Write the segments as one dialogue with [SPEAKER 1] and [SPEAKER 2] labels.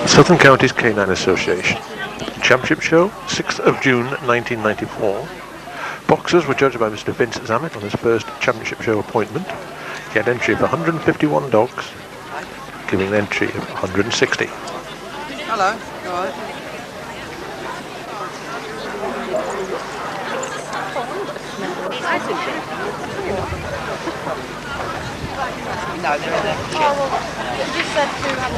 [SPEAKER 1] Southern Counties Canine Association. Championship Show, 6th of June 1994. Boxers were judged by Mr. Vince Zammit on his first Championship Show appointment. He had entry of 151 dogs, giving an entry of 160.
[SPEAKER 2] Hello, you alright? No, they're in there.
[SPEAKER 3] Oh, well, you just said to have a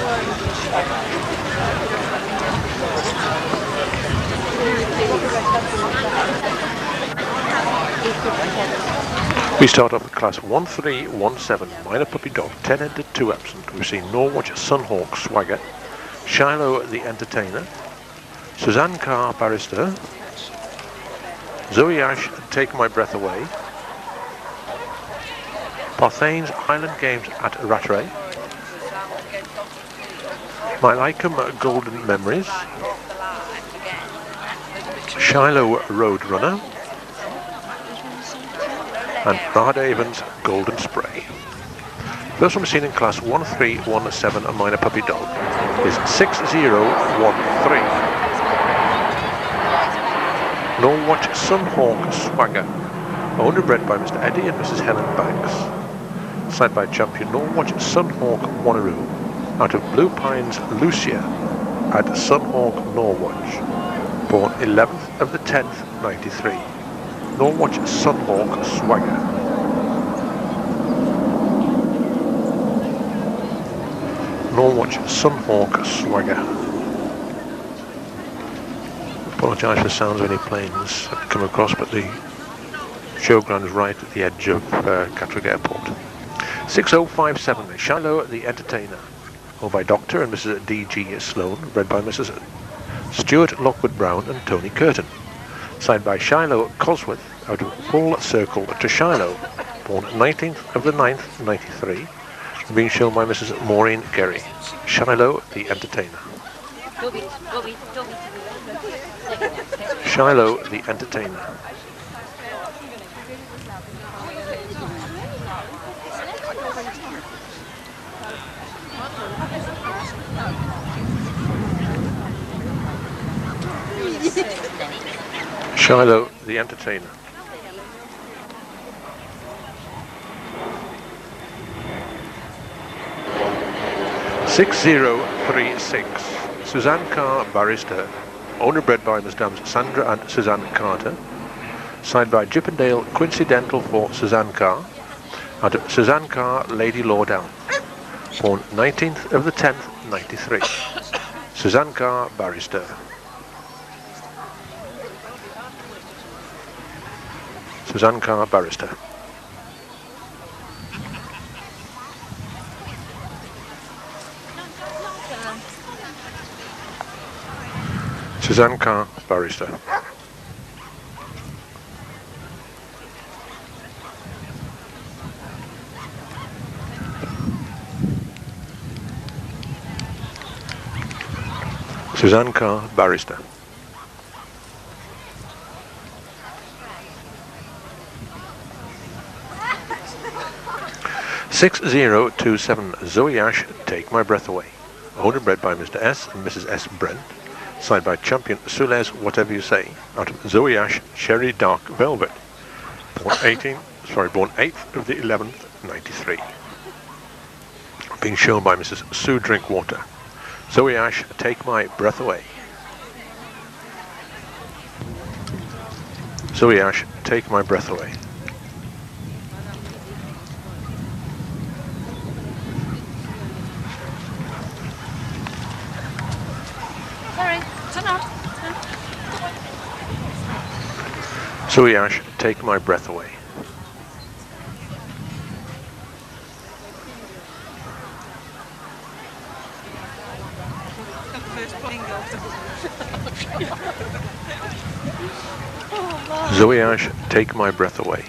[SPEAKER 1] We start off with class 1317, minor puppy dog, 10 entered, 2 absent. We've seen Norwich Sunhawk Swagger, Shiloh the Entertainer, Suzanne Carr Barrister, Zoe Ash Take My Breath Away, Parthane's Highland Games at Rattray, My Lycum Golden Memories, Shiloh Roadrunner, and Rahad Golden Spray. First one seen in class 1317, a minor puppy dog, is 6013. Norwich Sunhawk Swagger, owner bred by Mr. Eddie and Mrs. Helen Banks. Side by champion Norwich Sunhawk Wanneroo, out of Blue Pines Lucia at Sunhawk Norwich, born 11th of the 10th, 93. Norwich Sunhawk Swagger. Norwich Sunhawk Swagger. Apologise for the sounds of any planes that come across, but the showground is right at the edge of Gatwick Airport. 6057, Shiloh the Entertainer, owned by Dr. and Mrs. D.G. Sloan, bred by Mrs. Stuart Lockwood Brown and Tony Curtin. Signed by Shiloh Cosworth, out of Full Circle to Shiloh, born 19th of the 9th, 93, being shown by Mrs. Maureen Gerry. Shiloh the Entertainer. Shiloh the Entertainer. Shiloh the Entertainer. (6036) Suzanne Carr Barrister, owner bred by Mesdames Sandra and Suzanne Carter. Signed by Jippendale Coincidental for Suzanne Carr, and Suzanne Carr Lady Lordown, born 19th of the 10th, 93. Suzanne Carr Barrister. Suzanne Carr Barrister. Suzanne Carr Barrister. Suzanne Carr Barrister. (6027) Zoe Ash Take My Breath Away, owner bred by Mr. S and Mrs. S. Brent. Signed by champion Sules Whatever You Say, out of Zoe Ash Cherry Dark Velvet, born 8th of the 11th, 93. Being shown by Mrs. Sue Drinkwater. Zoe Ash Take My Breath Away. Zoe Ash Take My Breath Away. Zoe Ash, Take My Breath Away. Zoe Ash, Take My Breath Away.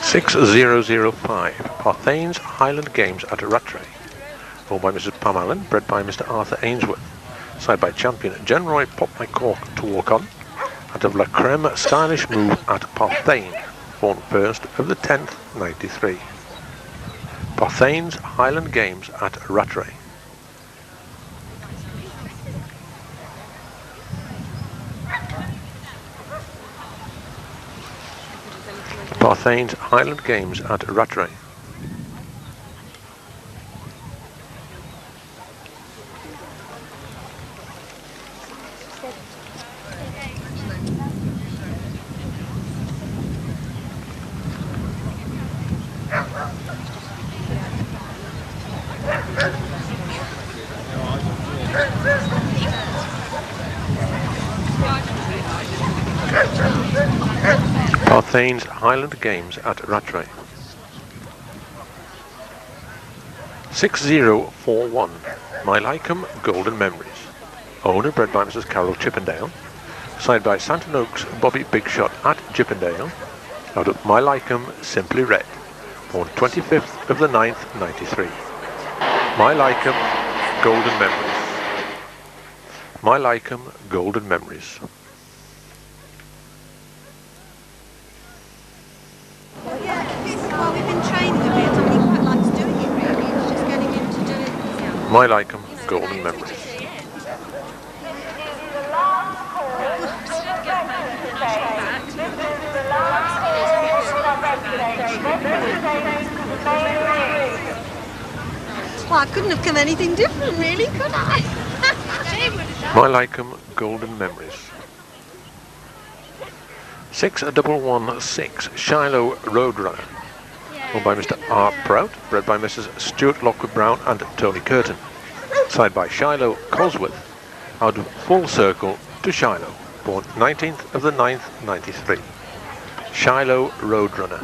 [SPEAKER 1] (6005) Parthane's Highland Games at Rattray, owned by Mrs. Pam Allen, bred by Mr. Arthur Ainsworth. Side by champion Genroy Pop My Cork to Walk On, out of La Creme Stylish Move at Parthane. born 1st of the 10th, 93. Parthane's Highland Games at Rattray. Parthane's Highland Games at Rattray. Parthane's Highland Games at Rattray. 6041 My Lycombe Golden Memories. Owned and bred by Mrs. Carol Chippendale. Signed by Santon Oaks Bobby Bigshot at Chippendale. Out of My Lycombe Simply Red. Born 25th of the 9th, 93. My Lycombe Golden Memories. My Lycombe Golden Memories.
[SPEAKER 3] Well, we've been training a bit. I mean, he quite likes doing it, really. It's just getting him to do it.
[SPEAKER 1] My Lycombe Golden Memories.
[SPEAKER 3] Well, I couldn't have come anything different, really, could I?
[SPEAKER 1] My Lycombe Golden Memories. 6116 Shiloh Roadrunner. Owned by Mr. R. Prout, bred by Mrs. Stuart Lockwood Brown and Tony Curtin. Signed by Shiloh Cosworth, out of Full Circle to Shiloh, born 19th of the 9th, 93. Shiloh Roadrunner.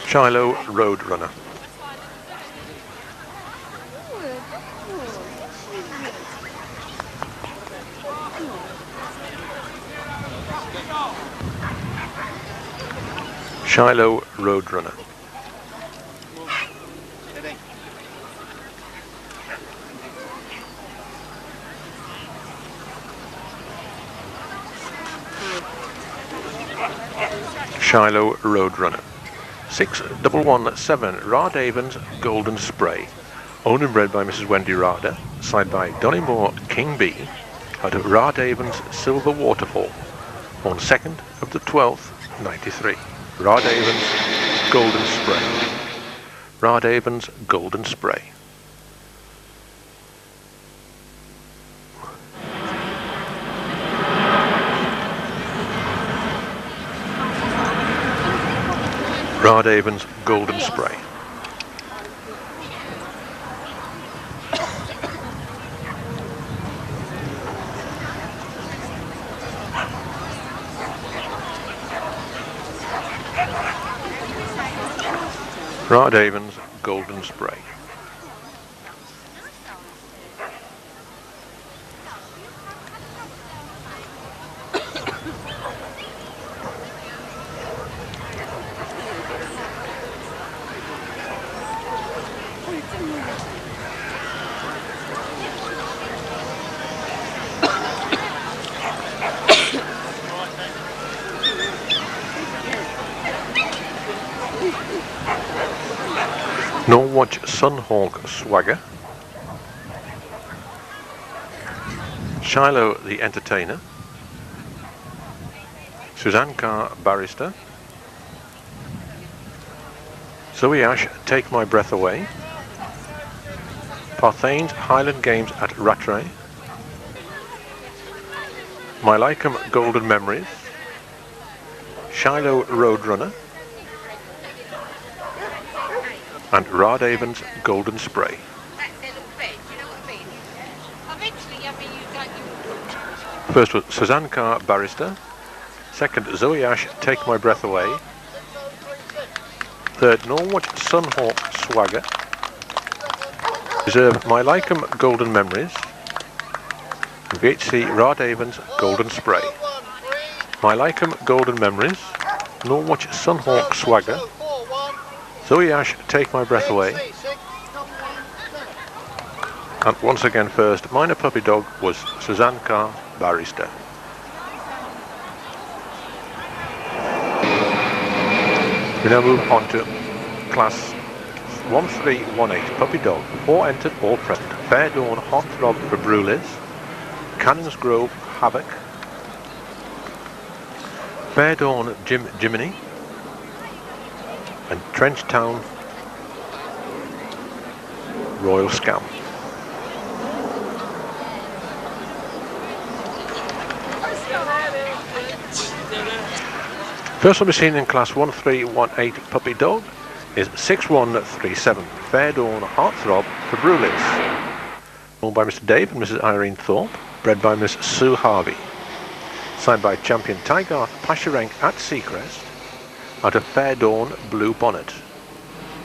[SPEAKER 1] Shiloh Roadrunner. Shiloh Roadrunner. Shiloh Roadrunner. 6117 Rard Avon's Golden Spray. Owned and bred by Mrs. Wendy Rada. Signed by Donnymore King B. Out of Rard Avon's Silver Waterfall. On 2nd of the 12th, 93. Rard Avon's Golden Spray. Rard Avon's Golden Spray. Rard Avon's Golden Spray. Rard Avon's Golden Spray. Norwich Sunhawk Swagger. Shiloh the Entertainer. Suzanne Carr Barrister. Zoe Ash Take My Breath Away. Parthane's Highland Games at Rattray. My Lycombe Golden Memories. Shiloh Roadrunner. And Rard Avon's Golden Spray. First was Suzanne Carr Barrister. Second, Zoe Ash Take My Breath Away. Third, Norwich Sunhawk Swagger. Reserve My Lycombe Golden Memories. And VHC Rard Avon's Golden Spray. My Lycombe Golden Memories. Norwich Sunhawk Swagger. Zoe Ash Take My Breath Away. And once again first, Minor Puppy Dog was Suzanne Carr Barrister. We now move on to class 1318 Puppy Dog. 4 entered, all present. Fair Dawn, Heartthrob for Brulis. Cannons Grove, Havoc. Fair Dawn, Jiminy. And Trench Town, Royal Scam. First one we've seen in class 1318 Puppy Dog is 6137 Fair Dawn Heartthrob for Brulis. Owned by Mr. Dave and Mrs. Irene Thorpe, bred by Miss Sue Harvey. Signed by Champion Tygarth Pasherenk at Seacrest, out of Fair Dawn Blue Bonnet.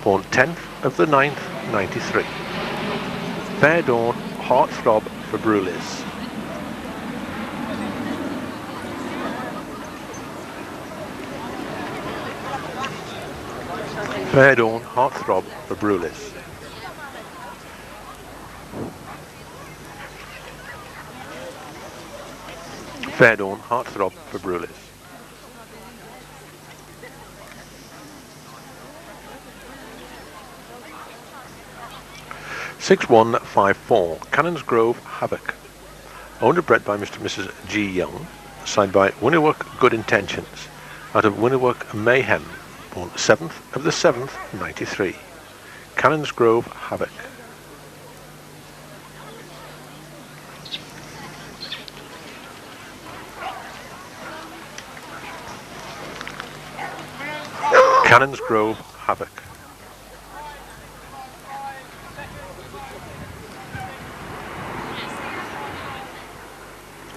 [SPEAKER 1] Born 10th of the 9th, 93. Fair Dawn Heartthrob for Brulis. Fair Dawn Heartthrob for Brulis. Fair Dawn Heartthrob for Brulis. (6154) Cannons Grove Havoc. Owned and bred by Mr. and Mrs. G. Young. Signed by Winnerwork Good Intentions. Out of Winnerwork Mayhem. Born 7th of the 7th, 93. Cannons Grove Havoc. Cannons Grove Havoc.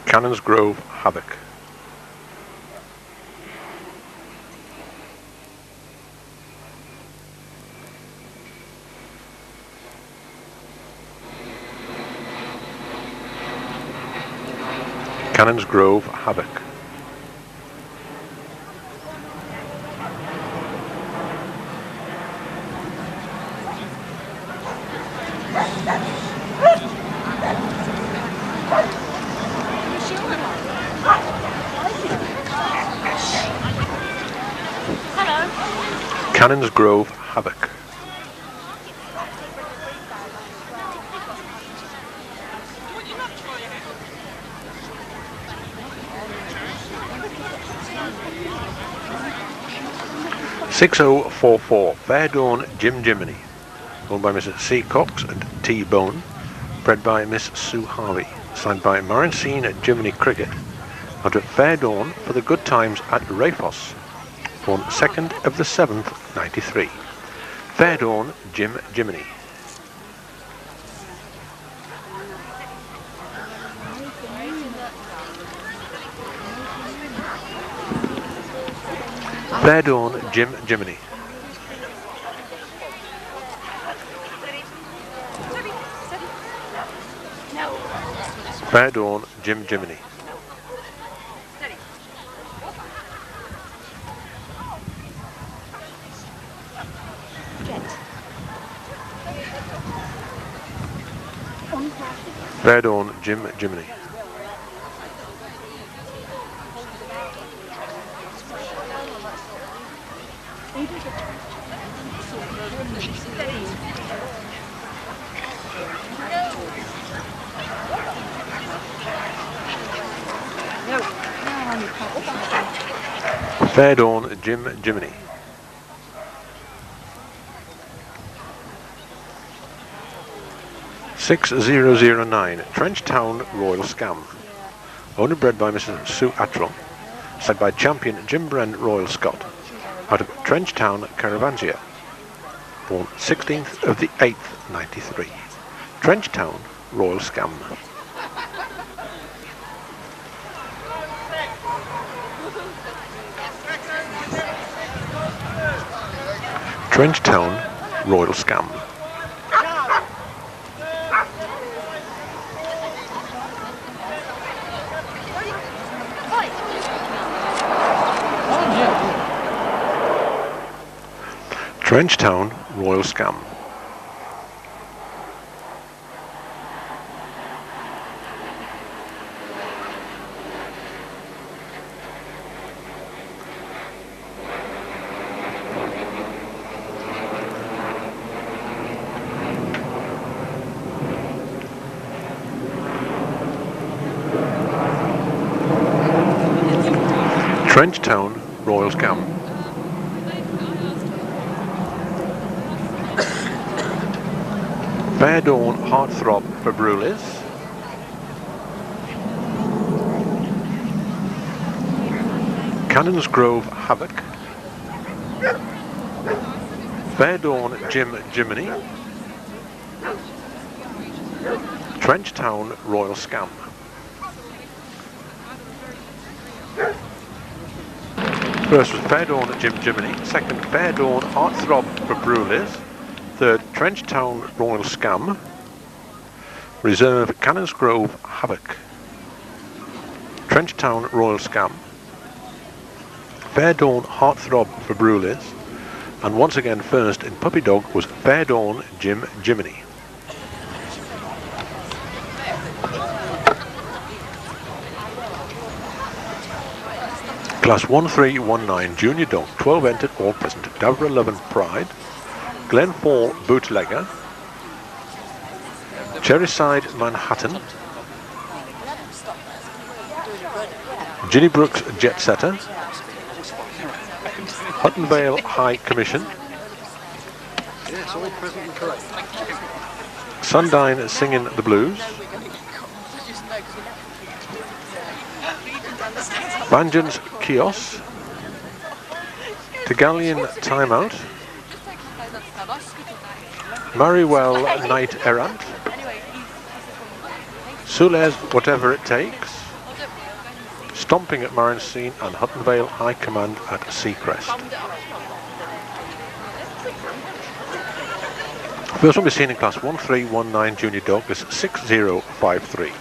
[SPEAKER 1] Cannons Grove Havoc. Cannons Grove Havoc. Cannons Grove Havoc. (6044) Fair Dawn Jiminy. Owned by Mrs. C. Cox and T. Bone. Bred by Miss Sue Harvey. Signed by Marincine Jiminy Cricket. Out of Fair Dawn for the Good Times at Rafos. Born 2nd of the 7th, 93. Fair Dawn Jiminy. Fair Dawn Jiminy. Fair Dawn Jiminy. Fair Dawn Jiminy. Fair Dawn Jiminy. (6009) Trench Town Royal Scam. Owned and bred by Mrs. Sue Attrell. Signed by Champion Jim Bren Royal Scot. Out of Trench Town, Caravansia. Born 16th of the 8th, 93. Trench Town Royal Scam. Trench Town Royal Scam. Trench Town Royal Scam. Trench Town, Royal Scam. Fair Dawn, Heartthrob for Brulis. Cannons Grove, Havoc. Fair Dawn, Jiminy. Trench Town, Royal Scam. First was Fair Dawn, Jiminy. Second, Fair Dawn, Heartthrob for Brulis. Third, Trench Town, Royal Scam. Reserve, Cannons Grove, Havoc. Trench Town, Royal Scam. Fair Dawn, Heartthrob for Brulis. And once again, first in Puppy Dog was Fair Dawn, Jiminy. Class 1319 Junior Dog, 12 entered, all present. Davra, Love and Pride. Glenfall, Bootlegger. Cherryside, Manhattan. Ginny Brooks, Jet Setter. Hutton Vale, High Commission.
[SPEAKER 2] Yes, all present and correct.
[SPEAKER 1] Sundine, Singing the Blues. Banjans, Kios. Tegalian, Timeout. Marywell, Knight Errant. Sules, Whatever It Takes. Stomping at Marincine and Hutton Vale, High Command at Seacrest. First one we've seen in class 1319 Junior Dog is 6053.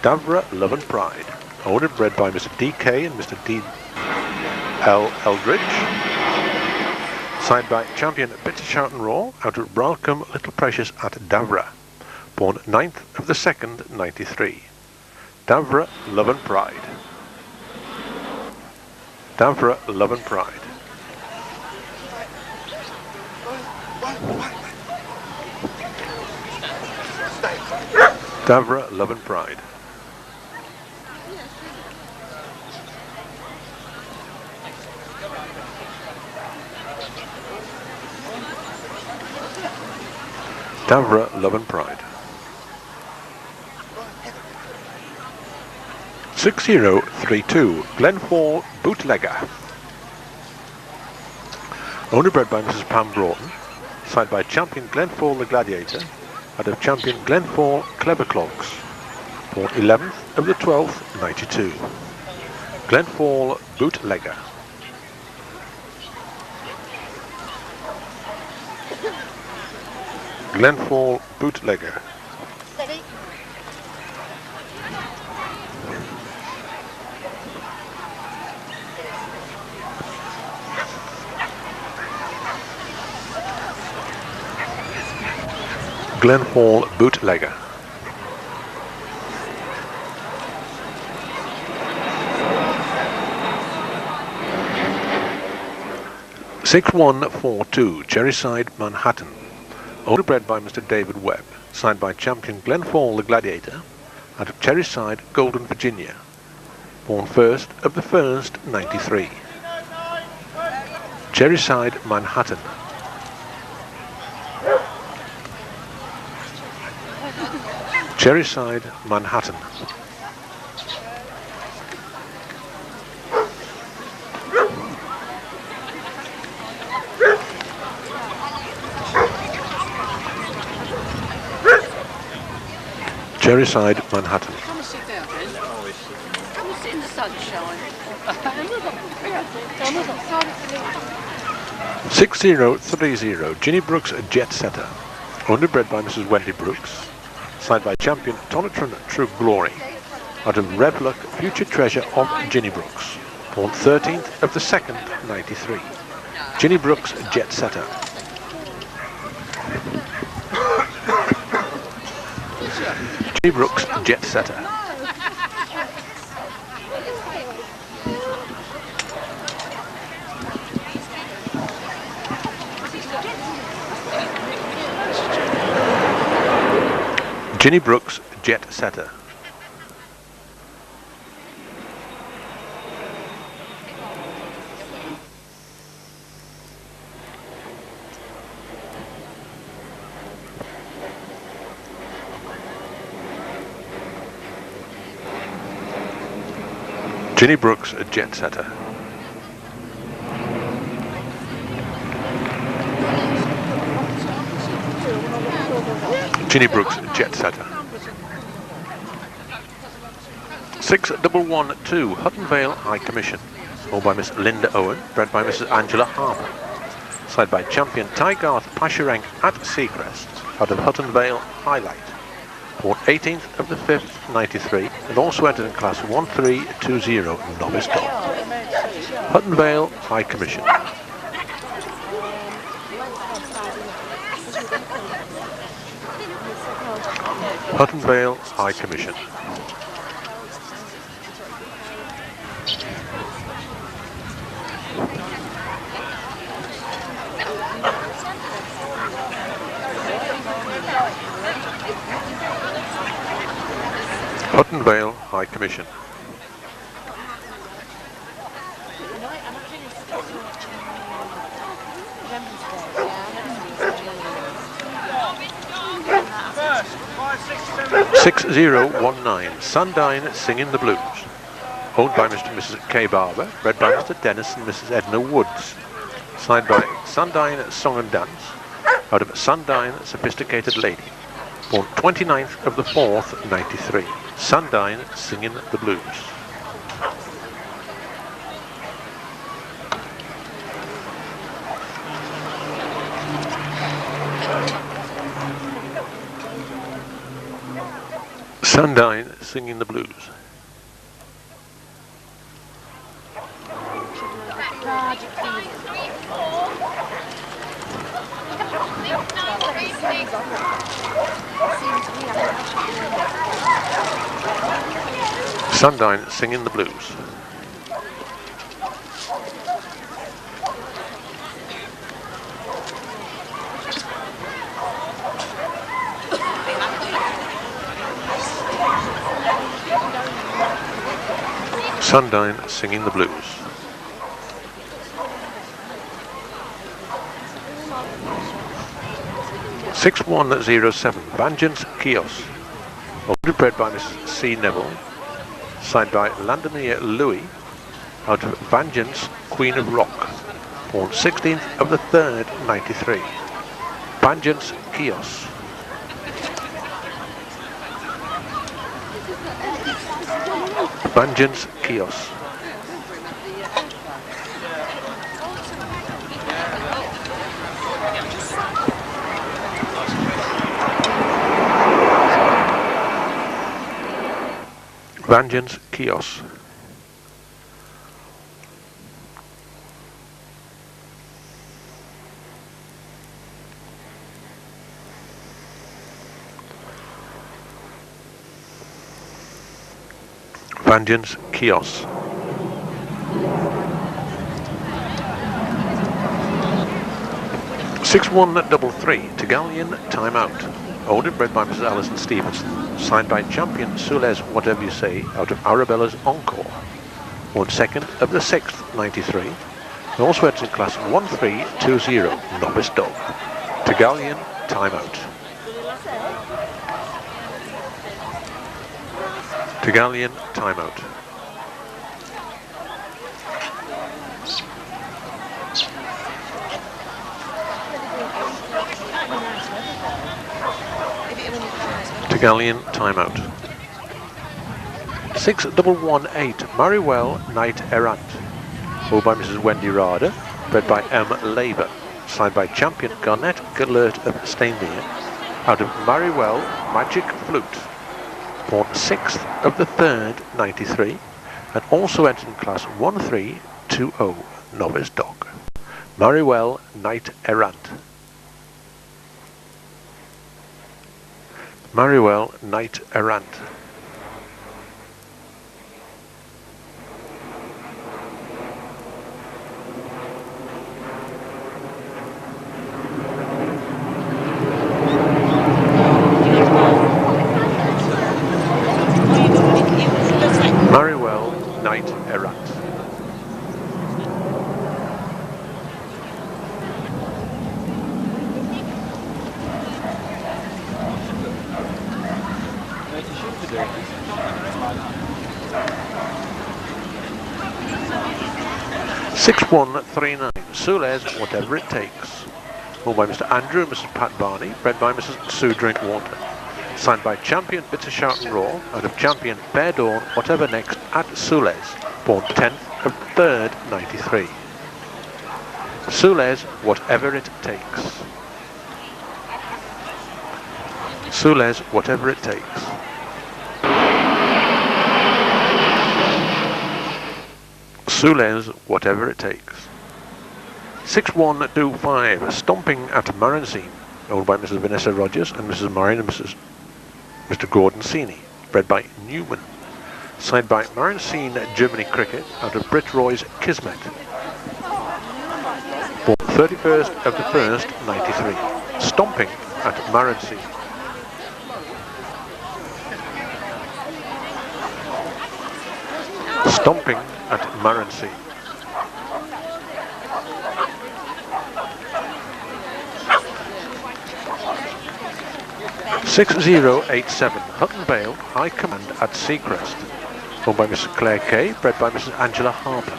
[SPEAKER 1] Davra, Love and Pride. Owned and bred by Mr. DK and Mr. D.L. Eldridge. Signed by champion Bitter Shout and Raw out of Bralcombe, Little Precious at Davra. Born 9th of the 2nd, 93. Davra, Love and Pride. Davra, Love and Pride. Davra, Love and Pride. Davra, Love and Pride. 6032 Glenfall, Bootlegger. Owned and bred by Mrs. Pam Broughton. Signed by champion Glenfall the Gladiator out of champion Glenfall Clever Clogs. Born 11th of the 12th, 92. Glenfall, Bootlegger. Glenfall, Bootlegger. Glenfall, Bootlegger. (6142) Cherryside, Manhattan. Owned and bred by Mr. David Webb. Signed by champion Glenfall the Gladiator out of Cherryside, Golden, Virginia. Born 1st of the 1st, 93. Cherryside, Manhattan. Cherryside, Manhattan. Cherryside, Manhattan.
[SPEAKER 2] Come and sit down, Ben. Come and sit in the sunshine.
[SPEAKER 1] 6030 Ginny Brooks, Jet Setter. Owned and bred by Mrs. Wendy Brooks. Signed by champion Tonitron True Glory out of Revlock, Future Treasure of Ginny Brooks. Born 13th of the 2nd, 93. Ginny Brooks, Jet Setter. Ginny Brooks, Jet Setter. Ginny Brooks, Jet Setter. Ginny Brooks, a jet setter. Ginny Brooks, jet setter. 6112, Hutton Vale High Commission. Owned by Miss Linda Owen, bred by Mrs. Angela Harper. Side by champion Tygarth Pasherenk at Seacrest, out of Hutton Vale Highlight. Born 18th of the 5th, 93, and also entered in class 1320 novice dog. Hutton Vale High Commission. Hutton Vale High Commission. Hutton Vale High Commission.
[SPEAKER 2] First,
[SPEAKER 1] 6019, Sundine Singing the Blues. Owned by Mr. and Mrs. K. Barber, bred by Mr. Dennis and Mrs. Edna Woods. Signed by Sundine Song and Dance, out of Sundine Sophisticated Lady. Born 29th of the 4th, 93. Sundine Singing the Blues. Sundine Singing the Blues. Sundine Singing the Blues. Sundine Singing the Blues. (6107) Vengeance Kiosk. Owned bred by Mrs. C. Neville. Signed by Landonia Louis, out of Vengeance Queen of Rock. Born 16th of the 3rd, 93. Vengeance Kiosk. Vengeance Kiosk. Vengeance Kiosk. Vengeance Kiosk. (6133) Tegalian Timeout. Owned and bred by Mrs. Alison Stevenson. Signed by champion Sules Whatever You Say, out of Arabella's Encore. Born 2nd of the 6th, 93. And also entered in class 1320 novice dog. Tegalian Timeout. Tegalian Timeout. Tegalian Timeout. 6118 Marywell Knight Errant. Owned by Mrs. Wendy Rader, bred by M. Labour. Signed by champion Garnett Gallert of Stainmere, out of Marywell Magic Flute. Born 6th of the 3rd, 93, and also entered in class 1320 novice dog. Marywell Knight Errant. Marywell Knight Errant. Marywell Knight Errant. 6139, Sules, Whatever It Takes. Owned by Mr. Andrew and Mrs. Pat Barney, bred by Mrs. Sue Drinkwater. Signed by Champion Bitter Shout and Raw, out of Champion Fair Dawn, Whatever Next, at Sules, born 10th of 3rd, 93. Sules, Whatever It Takes. Sules, Whatever It Takes. Sules, Whatever It Takes. 6125, Stomping at Marancine, owned by Mrs. Vanessa Rogers and Mrs. Marion and Mr. Gordon Seeney, bred by Newman. Signed by Marancine Germany Cricket, out of Brit Roy's Kismet. Born 31st of the 1st, 93. Stomping at Marancine. Stomping at Marancine. $6087, Hutton Vale, High Command at Seacrest. Owned by Mrs. Claire Kay, bred by Mrs. Angela Harper.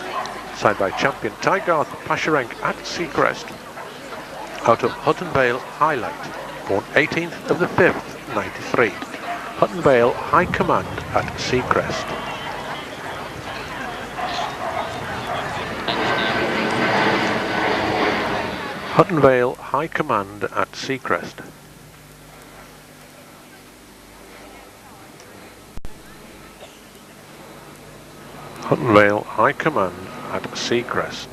[SPEAKER 1] Signed by Champion Tygarth Pasharenk at Seacrest. Out of Hutton Vale Highlight, born 18th of the 5th, 93. Hutton Vale High Command at Seacrest. Hutton Vale High Command at Seacrest. Hutton Vale High Command at Seacrest.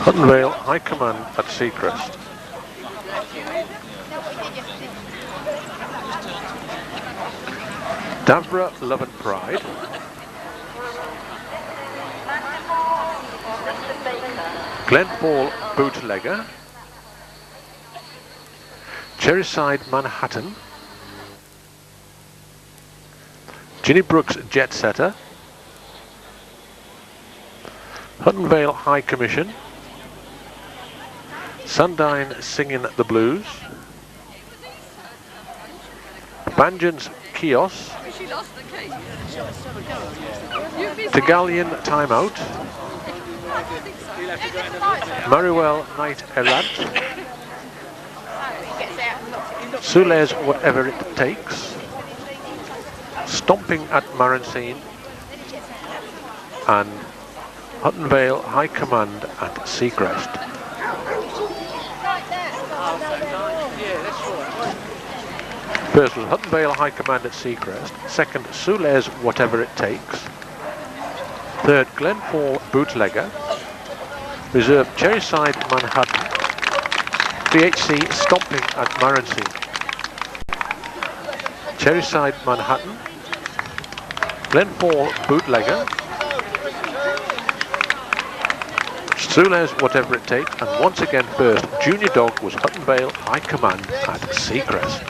[SPEAKER 1] Hutton Vale High Command at Seacrest. Davra Love and Pride. Glenfall Bootlegger. Cherryside Manhattan. Ginny Brooks Jet Setter. Hutton Vale High Commission. Sundine Singing the Blues. Banjans Kios. Tegalian Timeout. Maruel Knight Errant. Sules Whatever It Takes. Stomping at Marancine. And Hutton Vale High Command at Seacrest. First was Hutton Vale High Command at Seacrest. Second, Sules Whatever It Takes. Third, Glenfall Bootlegger. Reserve Cherryside Manhattan. BHC Stomping at Marancine. Cherryside Manhattan. Glenfall Bootlegger. Sules Whatever It Takes. And once again first, Junior Dog was Hutton Vale High Command at Seacrest.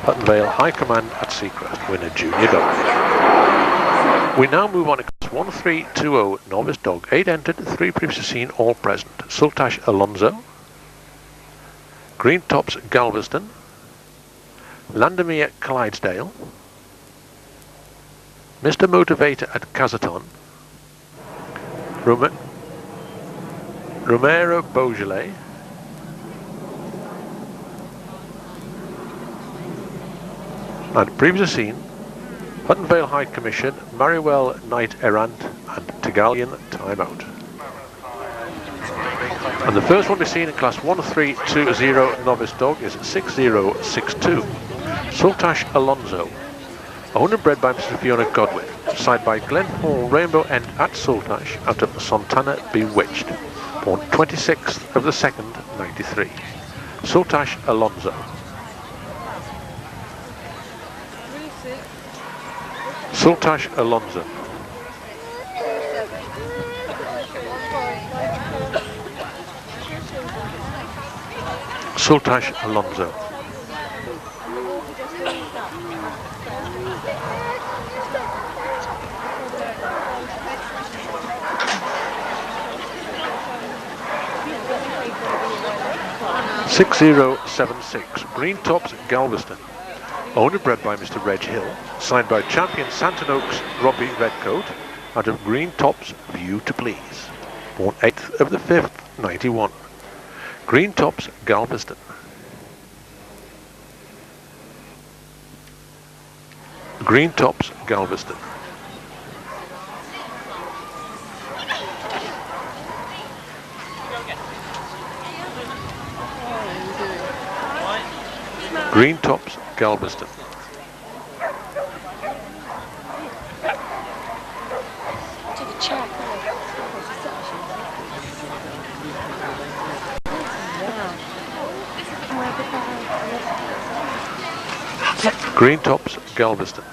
[SPEAKER 1] Hutton Vale High Command at Seacrest, winner Junior Dog. We now move on to class 1320 Novice Dog. 8 entered, 3 previously seen, all present. Sultash Alonso, Green Tops Galveston, Landermere Clydesdale, Mr. Motivator at Cazaton, Romero Beaujolais, and previously seen Hutton Vale High Commission, Maruel Knight Errant and Tegalian Timeout. And the first one we've seen in class 1320 Novice Dog is 6062, Sultash Alonso, owned and bred by Mrs. Fiona Godwin, signed by Glenfall Rainbow End at Sultash out of Santana Bewitched, born 26th of the 2nd, 93. Sultash Alonso. Sultash Alonso. Sultash Alonso. 6076, Green Tops Galveston. Owned and bred by Mr. Reg Hill. Signed by champion Santon Oaks Robbie Redcoat. Out of Green Tops View to Please. Born 8th of the 5th, 91. Green Tops Galveston. Green Tops Galveston. Green Tops Galveston.
[SPEAKER 3] To the chair.
[SPEAKER 1] Green Tops Galveston.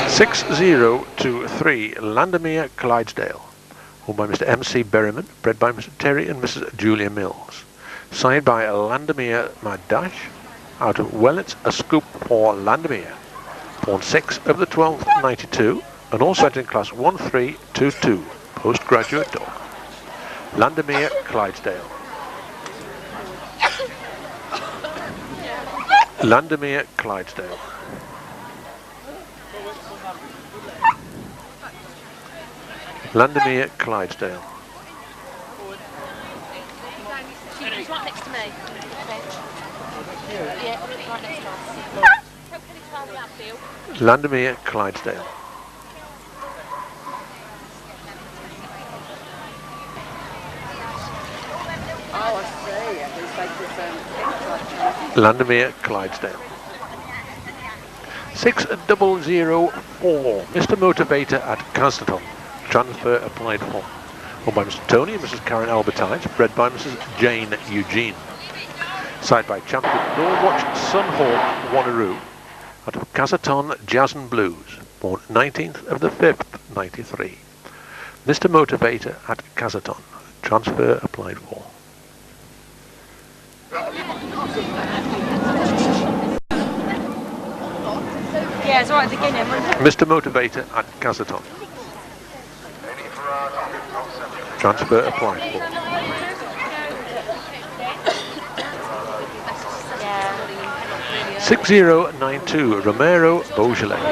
[SPEAKER 1] 6023, Landermere Clydesdale. Owned by Mr. M.C. Berryman, bred by Mr. Terry and Mrs. Julia Mills. Signed by Landermere Mad Dash, out of Wellets, a scoop for Landermere. Born 6th of the 12th, 92, and also entered in class 1322, postgraduate dog. Landermere Clydesdale. Landermere Clydesdale. Landermere Clydesdale.
[SPEAKER 3] She's right next to me. Yeah, right next to us.
[SPEAKER 1] Landermere Clydesdale.
[SPEAKER 2] Oh, I see. It's like this
[SPEAKER 1] Landermere Clydesdale. 6004, Mr. Motivator at Casterton. Transfer applied for. Owned by Mr. Tony and Mrs. Karen Albertines, bred by Mrs. Jane Eugene. Signed by champion Norwatch Sunhawk Wanneroo, out of Casterton Jazz and Blues, born 19th of the 5th, 93. Mr. Motivator at Casterton. Transfer applied for.
[SPEAKER 3] Yeah, it's right at the beginning.
[SPEAKER 1] Mr. Motivator at Casterton. Transfer applied for.
[SPEAKER 3] Yeah.
[SPEAKER 1] 6092, Romero Beaujolais.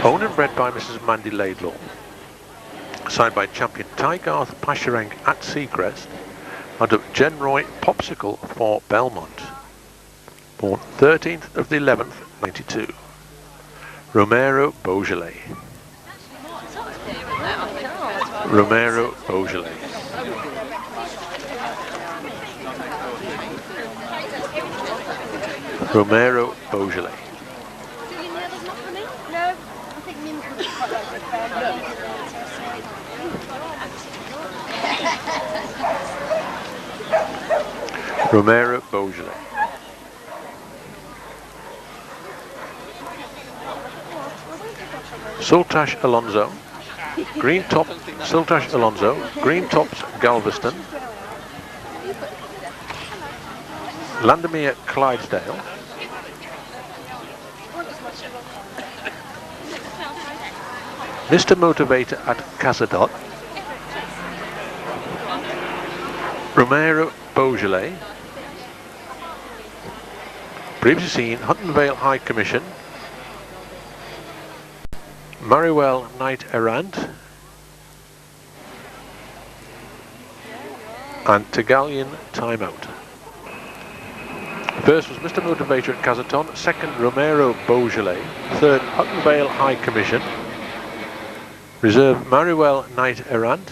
[SPEAKER 1] Owned and bred by Mrs. Mandy Laidlaw. Signed by champion Tygarth Pasherenk at Seacrest. Out of Genroy Popsicle for Belmont. Born 13th of the 11th, 92. Romero Beaujolais. Romero Beaujolais. Romero Beaujolais.
[SPEAKER 3] No, I think Nim's would be quite like the
[SPEAKER 1] Romero Beaujolais. Sultash Alonso. Green Top, Sultash Alonso. Green Tops Galveston. Landermere Clydesdale. Mr. Motivator at Casadot. Romero Beaujolais. Previously seen Huntonvale High Commission. Mariwell Knight Errant. And Tegalian Timeout. First was Mr. Motivator at Cazaton, second Romero Beaujolais, third Huntonvale High Commission, reserve Mariwell Knight Errant,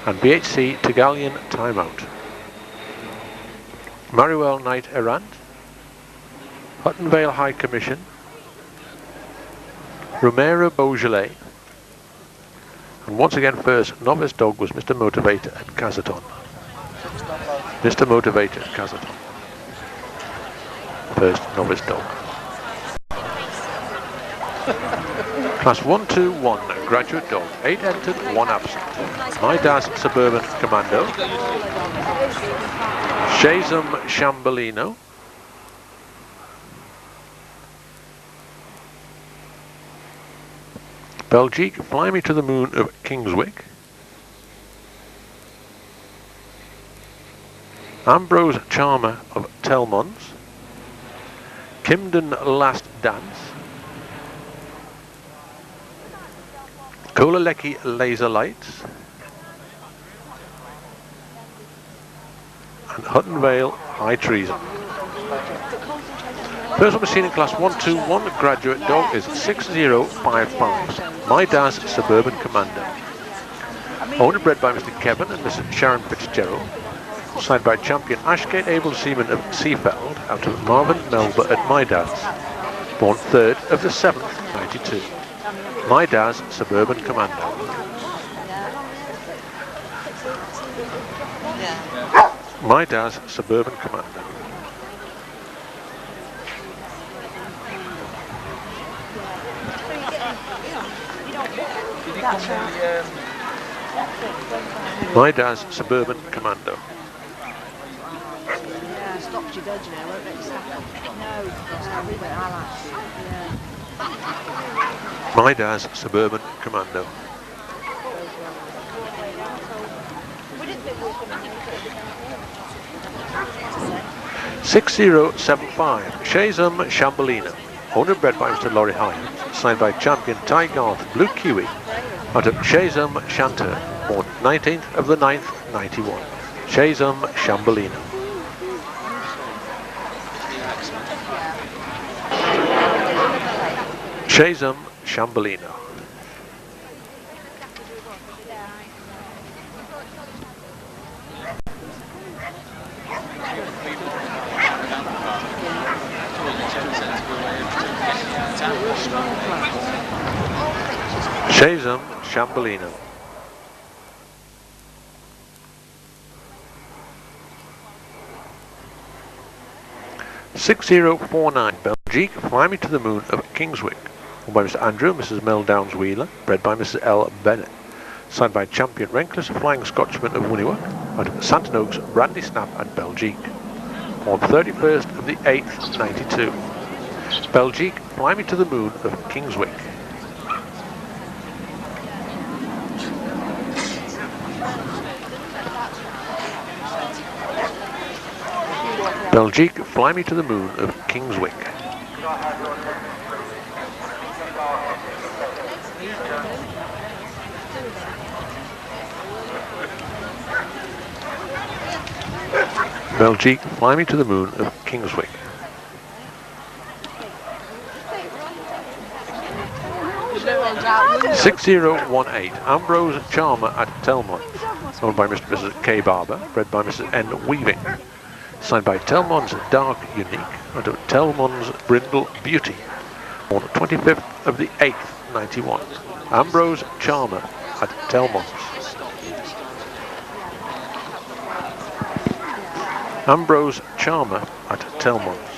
[SPEAKER 1] and BHC Tegalian Timeout. Mariwell Knight Errant, Huntonvale High Commission, Romero Beaujolais, and once again first novice dog was Mr. Motivator at Cazaton. Mr. Motivator at Cazaton. First novice dog. Class 121, graduate dog. 8 entered, 1 absent. My Dad's Suburban Commando. Shazam Shambolino. Belgique, Fly Me to the Moon of Kingswick. Ambrose Charmer of Telmons. Kimden Last Dance. Kolaleki Laser Lights. And Hutton Vale High Treason. First number seen in class 121 graduate dog is 6055. My Dad's Suburban Commando. Owned and bred by Mr. Kevin and Miss Sharon Fitzgerald. Signed by champion Ashgate Able Seaman of Seafeld out of Marvin Melba at My Dad's. Born 3rd of the 7th, 92. My Dad's Suburban Commando. My Dad's Suburban Commando. My Dad's Suburban Commando.
[SPEAKER 2] Yeah, stopped your dodge now, won't let you stack up. No, but I like it.
[SPEAKER 1] My Dad's Suburban Commando.
[SPEAKER 2] Yeah.
[SPEAKER 1] 6075 Shazam Shambhalina. Owned and bred by Mr. Laurie Hyams. Signed by champion Ty Garth Blue Kiwi out of Shazam Shanter. Born 19th of the 9th, 91. Shazam Shambhalina. Shazam Shambhalina. Shazam Shambhalina. (6049) Belgique, Fly Me to the Moon of Kingswick. Owned by Mr. Andrew and Mrs. Mel Downs Wheeler. Bred by Mrs. L. Bennett. Signed by champion Renkless Flying Scotchman of Wynnewood out of Santon Oaks, Brandy Snap and Belgique. On 31st of the 8th, 92. Belgique, Fly Me to the Moon of Kingswick. Belgique, Fly Me to the Moon of Kingswick. Belgique, Fly Me to the Moon of Kingswick. (6018) Ambrose Charmer at Telmont. Owned by Mr. and Mrs. K. Barber. Bred by Mrs. N. Weaving. Signed by Telmon's Dark Unique and Telmon's Brindle Beauty on the 25th of the 8th, 91. Ambrose Charmer at Telmon's. Ambrose Charmer at Telmon's.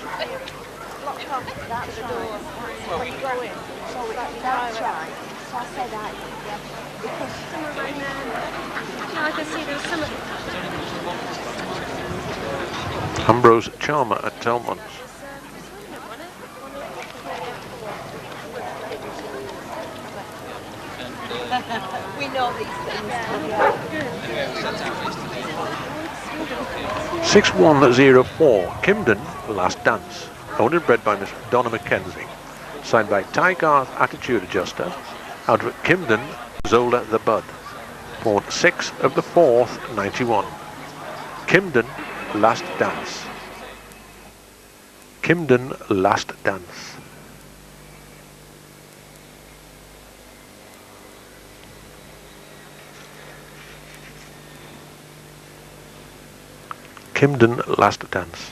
[SPEAKER 3] That's right. So I said that, yeah. Because some of them, I can see there's some of
[SPEAKER 1] Ambrose Charmer at Telmon's.
[SPEAKER 2] We know these things.
[SPEAKER 1] 6104 Kimden Last Dance. Owned and bred by Miss Donna Mackenzie. Signed by Ty Garth Attitude Adjuster. Out of Kimden Zola the Bud. Born 6th of the 4th, 91. Kimden Last Dance. Kimden Last Dance. Kimden Last Dance.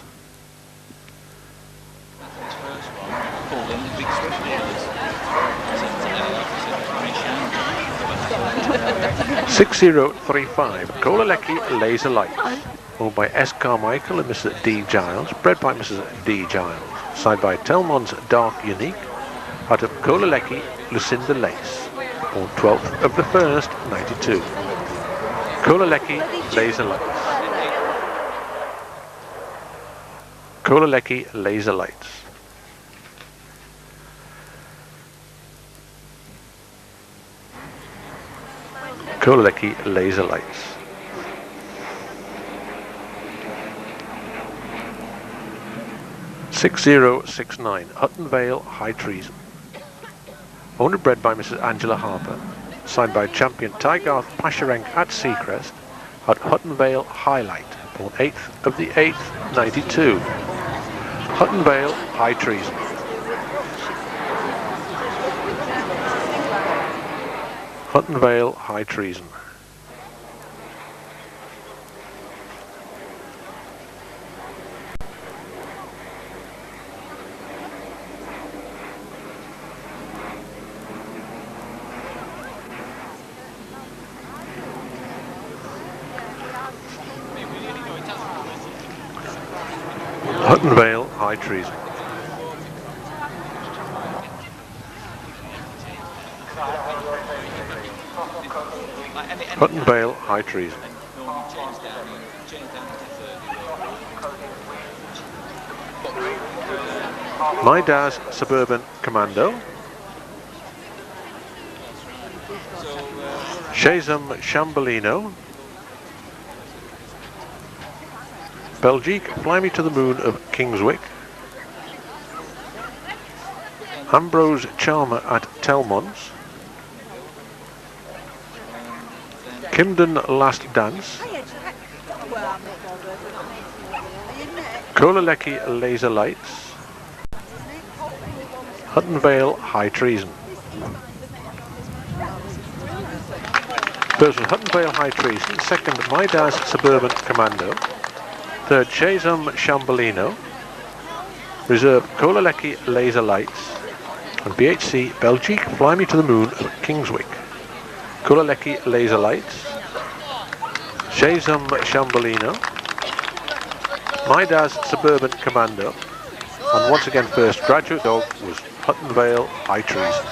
[SPEAKER 1] (6035) Kolaleki Laser Lights. Owned by S. Carmichael and Mr. D. Giles. Bred by Mrs. D. Giles. Signed by Telmon's Dark Unique. Out of Kolaleki Lucinda Lace. On 12th of the 1st, 92. Kolaleki Laser Lights. Kolaleki Laser Lights. Kolecki Laser Lights. $6069 Hutton Vale High Treason. Owned and bred by Mrs. Angela Harper. Signed by champion Tygarth Pasharenk at Seacrest at Hutton Vale Highlight, born 8th of the 8th, 92. Hutton Vale High Treason. Hutton Vale High Treason. Hutton Vale High Treason. Hutton Vale High Treason. My Dad's Suburban Commando. Shazam Chambolino. Belgique, Fly Me to the Moon of Kingswick. Ambrose Charmer at Telmons. Kimden Last Dance. Kolecki Laser Lights. Hutton Vale High Treason. First was Hutton Vale High Treason, second My Dad's Suburban Commando, third Shazam Chambolino, reserve Kolecki Laser Lights, and BHC Belgique Fly Me to the Moon of Kingswick. Kolecki Laser Lights, Shazam Chambolino, My Dad's Suburban Commando, and once again first graduate dog was Hutton Vale High Treason.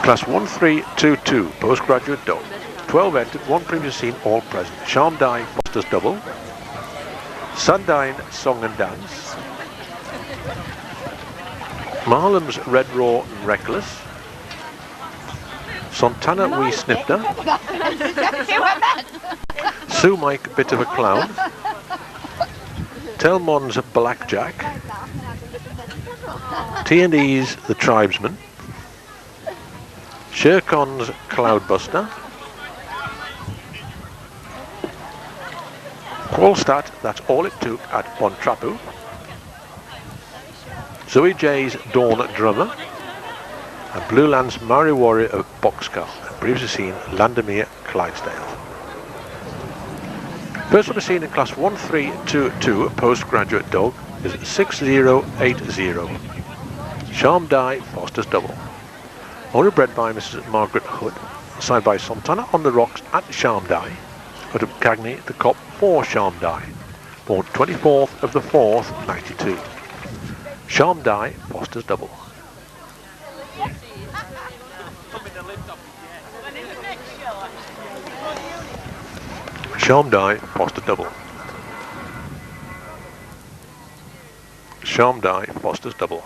[SPEAKER 1] Class 1322 postgraduate dog. 12 entered, 1 previously seen, all present. Charmdine Foster's Double. Sundine Song and Dance. Marlam's Red Raw and Reckless. Santana Wee Snifter. Sue Mike Bit of a Clown. Telmon's Blackjack. T&E's The Tribesman. Shercon's Cloudbuster. Qualstat, That's All It Took at Bontrapu. Zoe J's Dawn Drummer. And Blue Land's Mario Warrior of Boxcar, and previously seen Landermere Clydesdale. First one seen in class 1322 postgraduate dog is 6080. Charmdine Foster's Double. Owner bred by Mrs. Margaret Hood, signed by Santana on the Rocks at Charmdine, out of Cagney the Cop for Charmdine, born 24th of the 4th, 92. Charmdine Foster's Double. Charmdine Foster Double. Charmdine Foster's Double.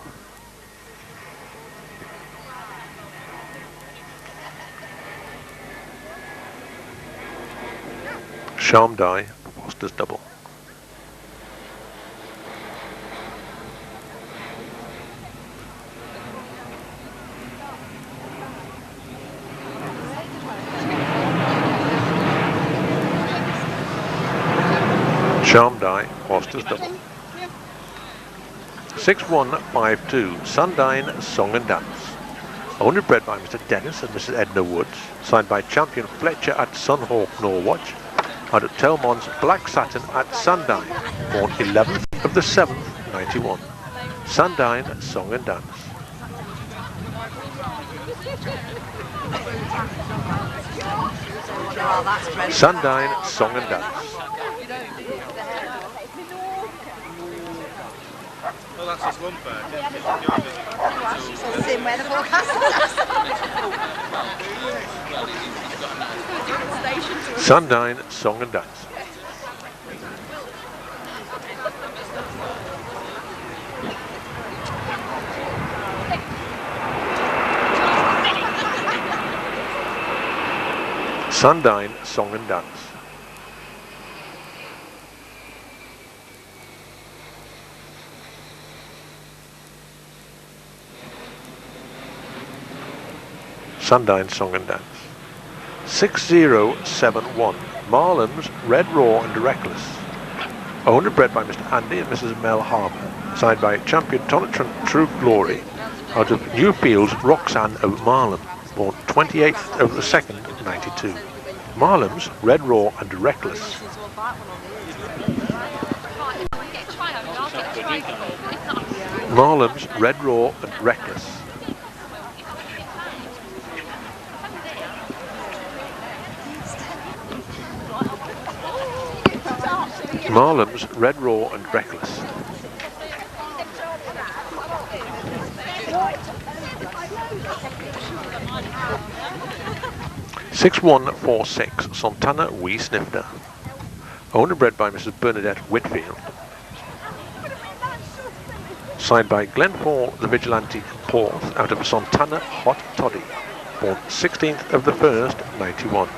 [SPEAKER 1] Charmdine Foster's Double. Charmdine Foster's Double. 6152 Sundine Song and Dance. Owner bred by Mr. Dennis and Mrs. Edna Woods, signed by champion Fletcher at Sunhawk Norwatch, and at Telmon's Black Satin at Sundine, born 11th of the 7th, 91. Sundine Song and Dance. Sundine Song and Dance.
[SPEAKER 4] Well, that's his lump bird.
[SPEAKER 3] Same where the forecast
[SPEAKER 1] Sundine Song and Dance. Sundine Song and Dance. Sundine Song and Dance. 6071 Marlham's Red Raw and Reckless. Owned and bred by Mr. Andy and Mrs. Mel Harbour. Signed by champion Tonitron True Glory. Out of Newfields Roxanne of Marlham. Born 28th of the 2nd, 92. Marlham's Red Raw and Reckless. Marlham's Red Raw and Reckless. Marlham's Red Raw and Reckless. (6146) Santana Wee Snifter. Owned and bred by Mrs. Bernadette Whitfield. Signed by Glenfall the Vigilante Porth out of Santana Hot Toddy. Born 16th of the 1st, 91.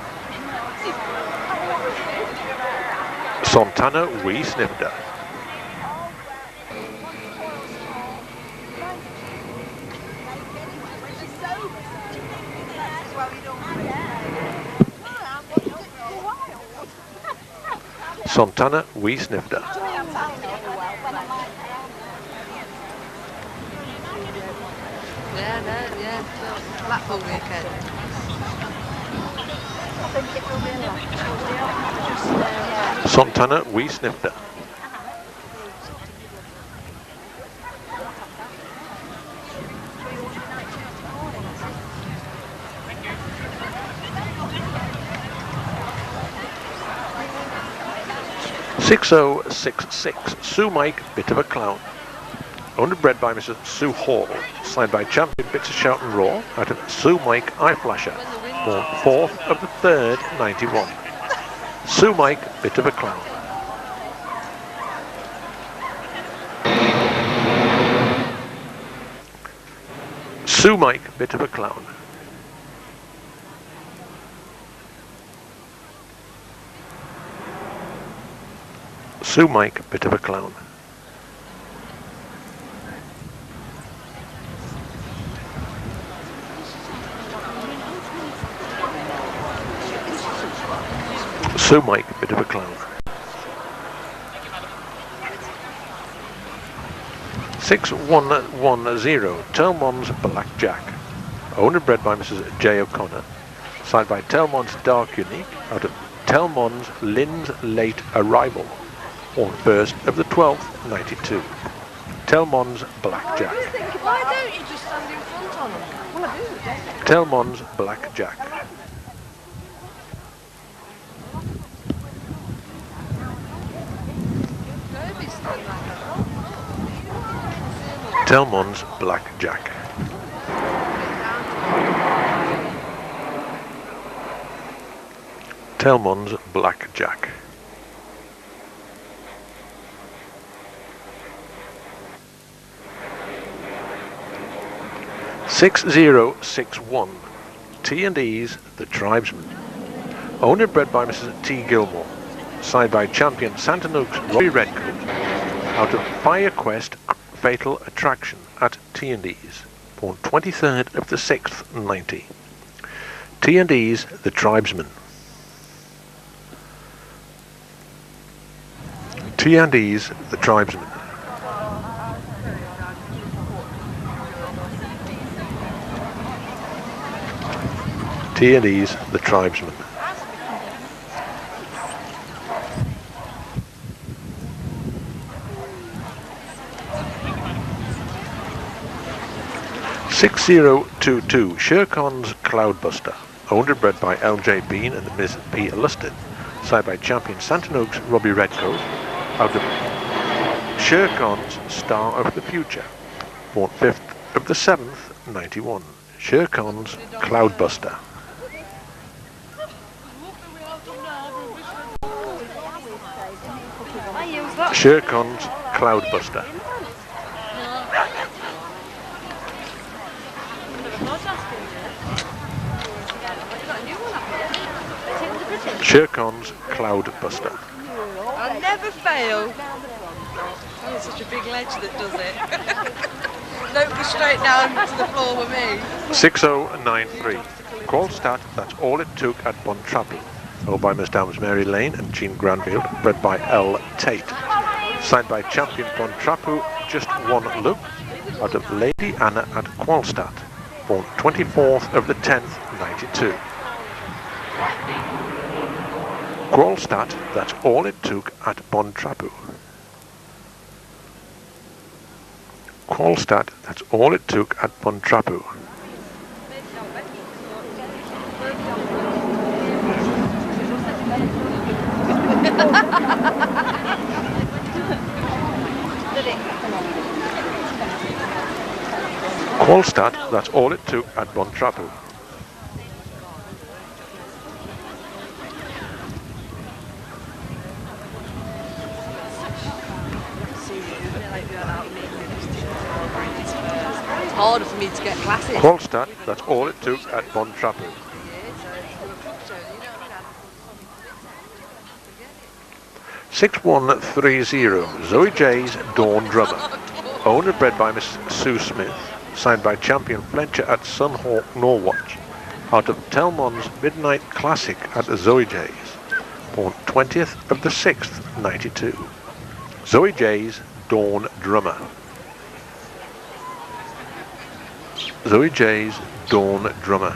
[SPEAKER 1] Santana Wee Snifter. Santana Wee Snifter.
[SPEAKER 2] Blackpool weekend.
[SPEAKER 1] Santana Wee Snifter. (6066) Sue Mike Bit of a Clown. Owned and bred by Mrs. Sue Hall. Signed by champion Bits of Shout and Raw out of Sue Mike Eye Flasher. Born 4th of the 3rd, 91. Sue Mike Bit of a Clown. Sue Mike Bit of a Clown. Sue Mike Bit of a Clown. Sue Mike Bit of a Clown. 6110 Telmon's Blackjack. Owned and bred by Mrs. J. O'Connor. Signed by Telmon's Dark Unique out of Telmon's Lynn's Late Arrival. On 1st of the 12th, 92. Telmon's Blackjack.
[SPEAKER 2] Why don't you just stand in front of them? Well, I do.
[SPEAKER 1] Telmon's Blackjack. Telmon's Blackjack. Telmon's Blackjack. (6061) T&E's The Tribesman. Owned and bred by Mrs. T. Gilmore. Signed by champion Santa Nook's Robbie Redcoat. Out of Fire Quest Fatal Attraction at T&E's. Born 23rd of the 6th, 90. T&E's The Tribesman. T&E's The Tribesman. T&E's The Tribesman. (6022) Shercon's Cloudbuster. Owned and bred by L.J. Bean and Ms. P. Lustin. Signed by champion Santa Nook's Robbie Redcoat. Out of Shercon's Star of the Future. Born 5th of the 7th, 91. Shercon's Cloudbuster. Shercon's Cloudbuster. Shercon's Cloudbuster.
[SPEAKER 2] I never fail. Oh, it's such a big ledge that does it. Don't go straight down to the floor with me.
[SPEAKER 1] 6093. Qualstat, that's all it took at Bontrapu. Owned by Miss Downs Mary Lane and Jean Granfield, bred by L. Tate. Signed by champion Bontrapu, just one look, out of Lady Anna at Qualstat, born 24th of the 10th, 92. Qualstat, that's all it took at Bontrapu. Qualstat, that's all it took at Bontrapu. Qualstat, that's all it took at Bontrapu.
[SPEAKER 2] It's harder for me to get classes.
[SPEAKER 1] Qualstat, that's all it took at Bontrapu. 6130. Zoe J's Dawn Drummer. Owned and bred by Miss Sue Smith. Signed by champion Fletcher at Sunhawk Norwatch. Out of Telmon's Midnight Classic at Zoe J's. Born 20th of the 6th, 92. Zoe J's Dawn Drummer. Zoe J's Dawn Drummer.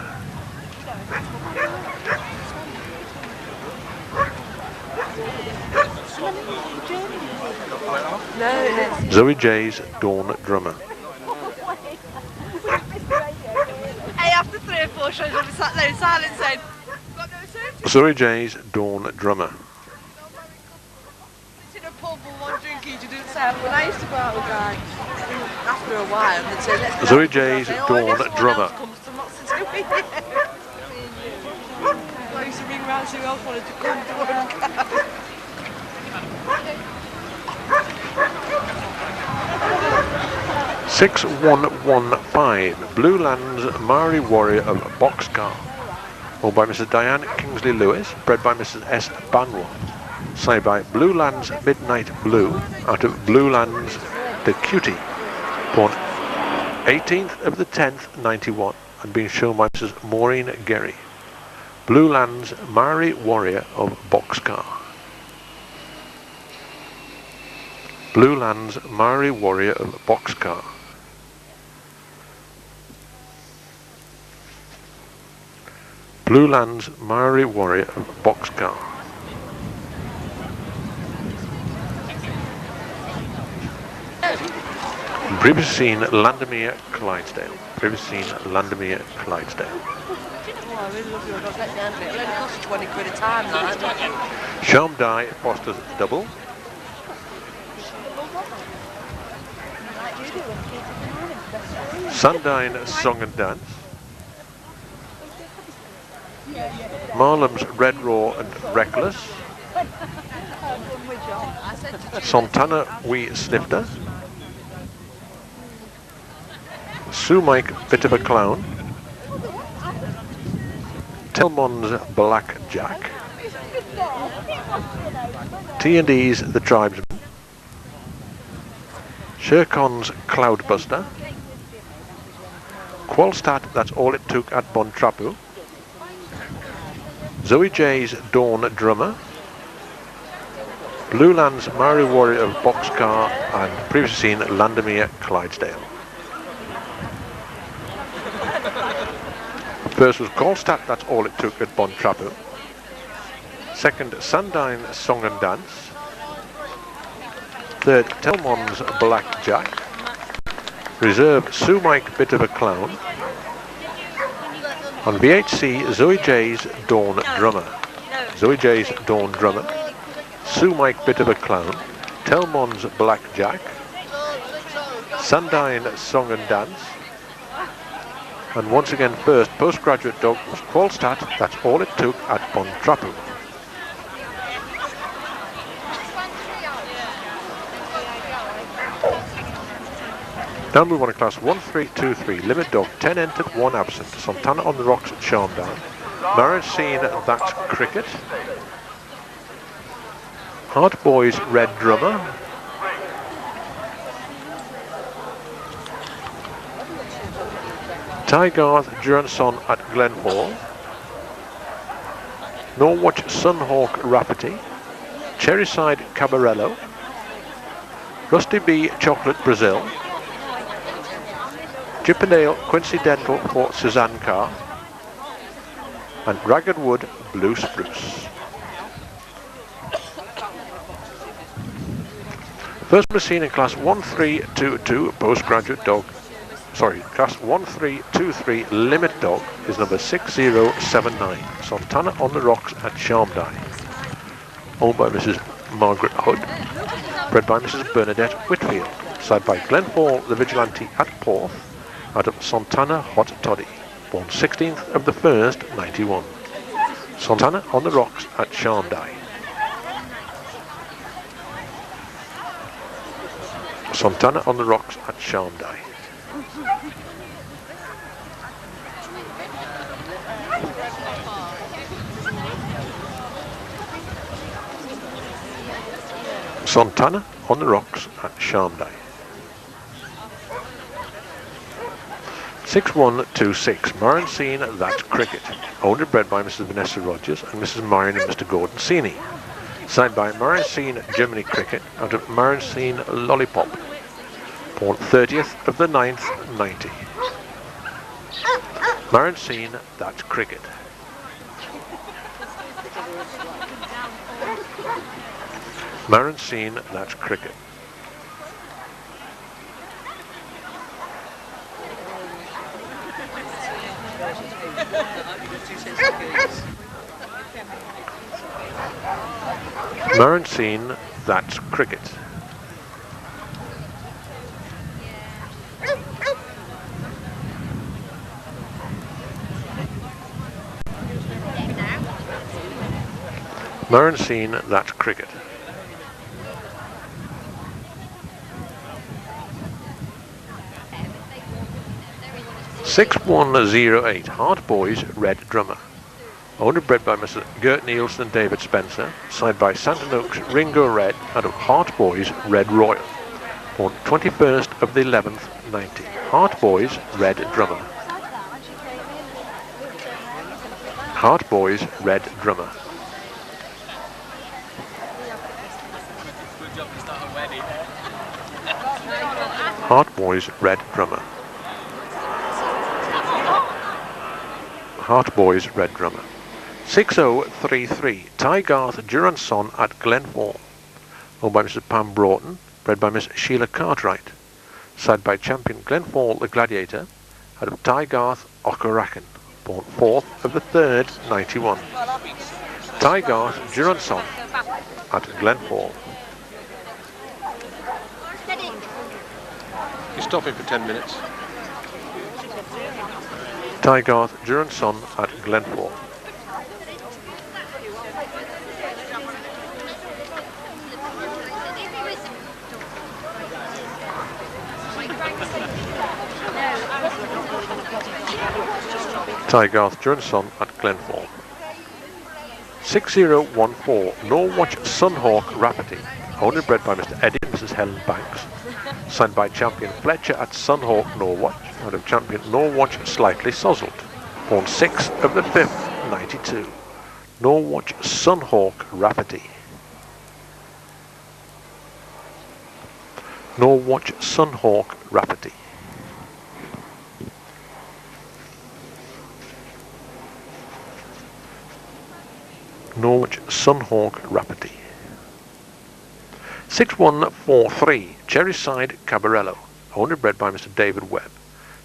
[SPEAKER 2] No,
[SPEAKER 1] Zoe J's Dawn Drummer.
[SPEAKER 2] hey, after 3 or 4 shows, I'll be sat there in silence saying, got no service.
[SPEAKER 1] Zoe J's Dawn Drummer.
[SPEAKER 2] It's in a pub with one drink each, you didn't say. When I used to go out with guys, after a while, they'd say, let's go
[SPEAKER 1] Zoe
[SPEAKER 2] out.
[SPEAKER 1] J's
[SPEAKER 2] I'd say,
[SPEAKER 1] Dawn
[SPEAKER 2] I guess someone
[SPEAKER 1] Drummer.
[SPEAKER 2] else comes to lots of doing it. I used to ring around and see who else wanted to come to work.
[SPEAKER 1] 6115. Blue Lands Maori Warrior of Boxcar. Owned by Mrs. Diane Kingsley Lewis, bred by Mrs. S. Banwell. Signed by Blue Lands Midnight Blue, out of Blue Lands The Cutie. Born 18th of the 10th, 91, and being shown by Mrs. Maureen Gerry. Blue Lands Maori Warrior of Boxcar. Blue Lands Maori Warrior of Boxcar. Blue Lands Maori Warrior of Boxcar. Previously seen Landermere, Clydesdale. Previously seen Landermere, Clydesdale.
[SPEAKER 2] Oh, I really love your dog. Let me handle it. It'll only cost 20 quid a time, that.
[SPEAKER 1] Charm Die Foster's Double. Sundine Song and Dance. Marlam's Red Raw and Reckless. Santana Wee Snifter. Sue Mike Bit of a Clown. Telmon's Black Jack. T&E's The Tribesman. Shercon's Cloudbuster. Qualstat, that's all it took at Bontrapu. Zoe J's Dawn Drummer. Blue Lands Maori Warrior of Boxcar, and previously seen Landermere, Clydesdale. First was Qualstat, that's all it took at Bontrapu. Second, Sundine Song and Dance. Third, Telmon's Black Jack. Reserve, Sue Mike Bit of a Clown. On VHC, Zoe J's Dawn Drummer. Zoe J's Dawn Drummer. Sue Mike Bit of a Clown. Telmon's Black Jack. Sundine Song and Dance. And once again, first postgraduate dog was Qualstat, that's all it took at Bontrapu. Now move on to class 1323, limit dog, 10 entered, 1 absent. Santana on the Rocks at Charm Down. Marriage Scene, that's Cricket. Hart Boys Red Drummer. Tygarth Juranson at Glenfall. Norwich Sunhawk Rafferty. Cherryside Cabarello. Rusty B Chocolate Brazil. Chippendale Quincy Dental for Suzanne Carr. And Ragged Wood Blue Spruce. First machine in class 1322 postgraduate dog. Sorry, class 1323 limit dog is number 6079. Santana on the Rocks at Sharmdye. Owned by Mrs. Margaret Hood. Bred by Mrs. Bernadette Whitfield. Side by Glenfall the Vigilante at Porth. Out of Santana Hot Toddy. Born 16th of the 1st, 91. Santana on the Rocks at Sharmdye. Santana on the Rocks at Sharmdye. Santana on the Rocks at Sharmdye. 6126 Marion Scene That's Cricket. Owned and bred by Mrs. Vanessa Rogers and Mrs. Marion and Mr. Gordon Seeney. Signed by Marion Scene Germany Cricket out of Marion Scene Lollipop. Born 30th of the 9th, 90. Marion Scene That's Cricket. Marion Scene That's Cricket. Marion Scene That's Cricket. Marion Scene That's Cricket. (6108) Hart Boys Red Drummer. Owned and bred by Mr. Gert Nielsen and David Spencer. Signed by Santa Oaks Ringo Red out of Hart Boys Red Royal. Born 21st of the 11th, 90. Hart Boys Red Drummer. Hart Boys Red Drummer. Hart Boys Red Drummer. Hart Boys Red Drummer. 6033 Tygarth Juranson at Glenfall. Owned by Mrs. Pam Broughton. Bred by Miss Sheila Cartwright. Side by Champion Glenfall the Gladiator. Out of Tygarth Okorakan. Born 4th of the 3rd, 91. Tygarth Juranson at Glenfall. You're stopping for 10 minutes. Tygarth Juranson at Glenfall. Tygarth Juranson at Glenfall. 6014 Norwich Sunhawk Rafferty. Owned and bred by Mr. Eddie and Mrs. Helen Banks. Signed by Champion Fletcher at Sunhawk Norwich. Out of Champion Norwich Slightly Sozzled. Born 6th of the 5th, 92. Norwich Sunhawk Rafferty. Norwich Sunhawk Rafferty. Norwich Sunhawk Rafferty. 6143 Cherryside Cabarello. Owned and bred by Mr. David Webb.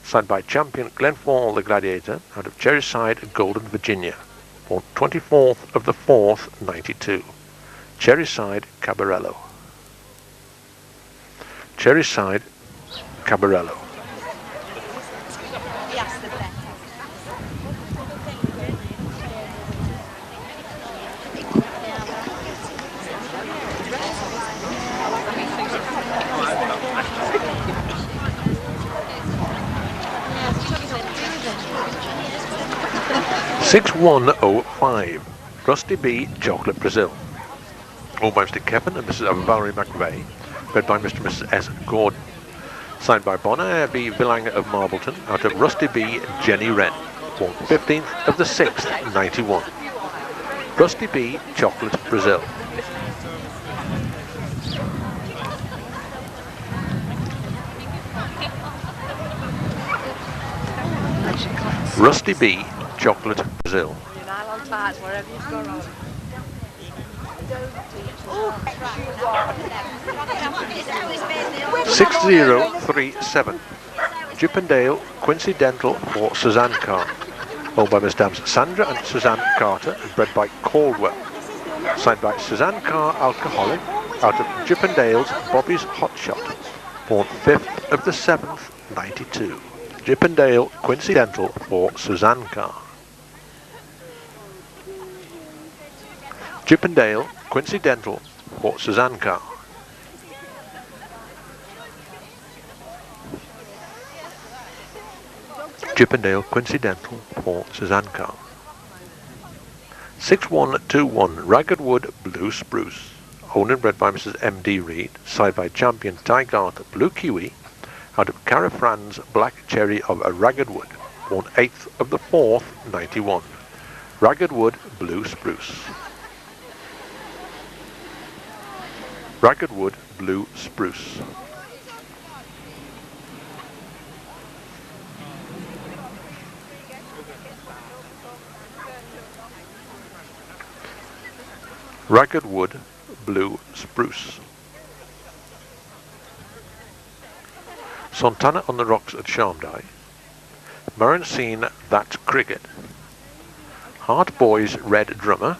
[SPEAKER 1] Signed by Champion Glenfall the Gladiator out of Cherryside, Golden, Virginia. Born 24th of the 4th, 92. Cherryside Cabarello. Cherryside Cabarello.
[SPEAKER 3] Yes, the best.
[SPEAKER 1] 6105 Rusty B Chocolate Brazil. Owned by Mr. Kevin and Mrs. Valerie McVeigh. Bred by Mr. and Mrs. S. Gordon. Signed by Bonaire B. Villanger of Marbleton. Out of Rusty B. Jenny Wren. Born 15th of the 6th, 91. Rusty B. Chocolate Brazil. Rusty B. Chocolate Brazil. 6037. Chippendale Quincy Dental for Suzanne Carr. Owned by Miss Dams Sandra and Suzanne Carter and bred by Caldwell. Signed by Suzanne Carr, alcoholic, out of Chippendale's Bobby's Hot Shot. Born 5th of the 7th, 92. Chippendale Quincy Dental for Suzanne Carr. Chippendale Quincy Dental for Suzanne Carr. Chippendale Quincy Dental for Suzanne Carr. 6121 Ragged Wood Blue Spruce. Owned and bred by Mrs. M.D. Reed. Signed by Champion Ty Garter Blue Kiwi. Out of Cara Fran's Black Cherry of a Ragged Wood. Born 8th of the 4th, 91. Ragged Wood Blue Spruce. Ragged Wood Blue Spruce. Ragged Wood Blue Spruce. Santana on the Rocks at Sharmdye. Marancine That's Cricket. Heart Boys Red Drummer.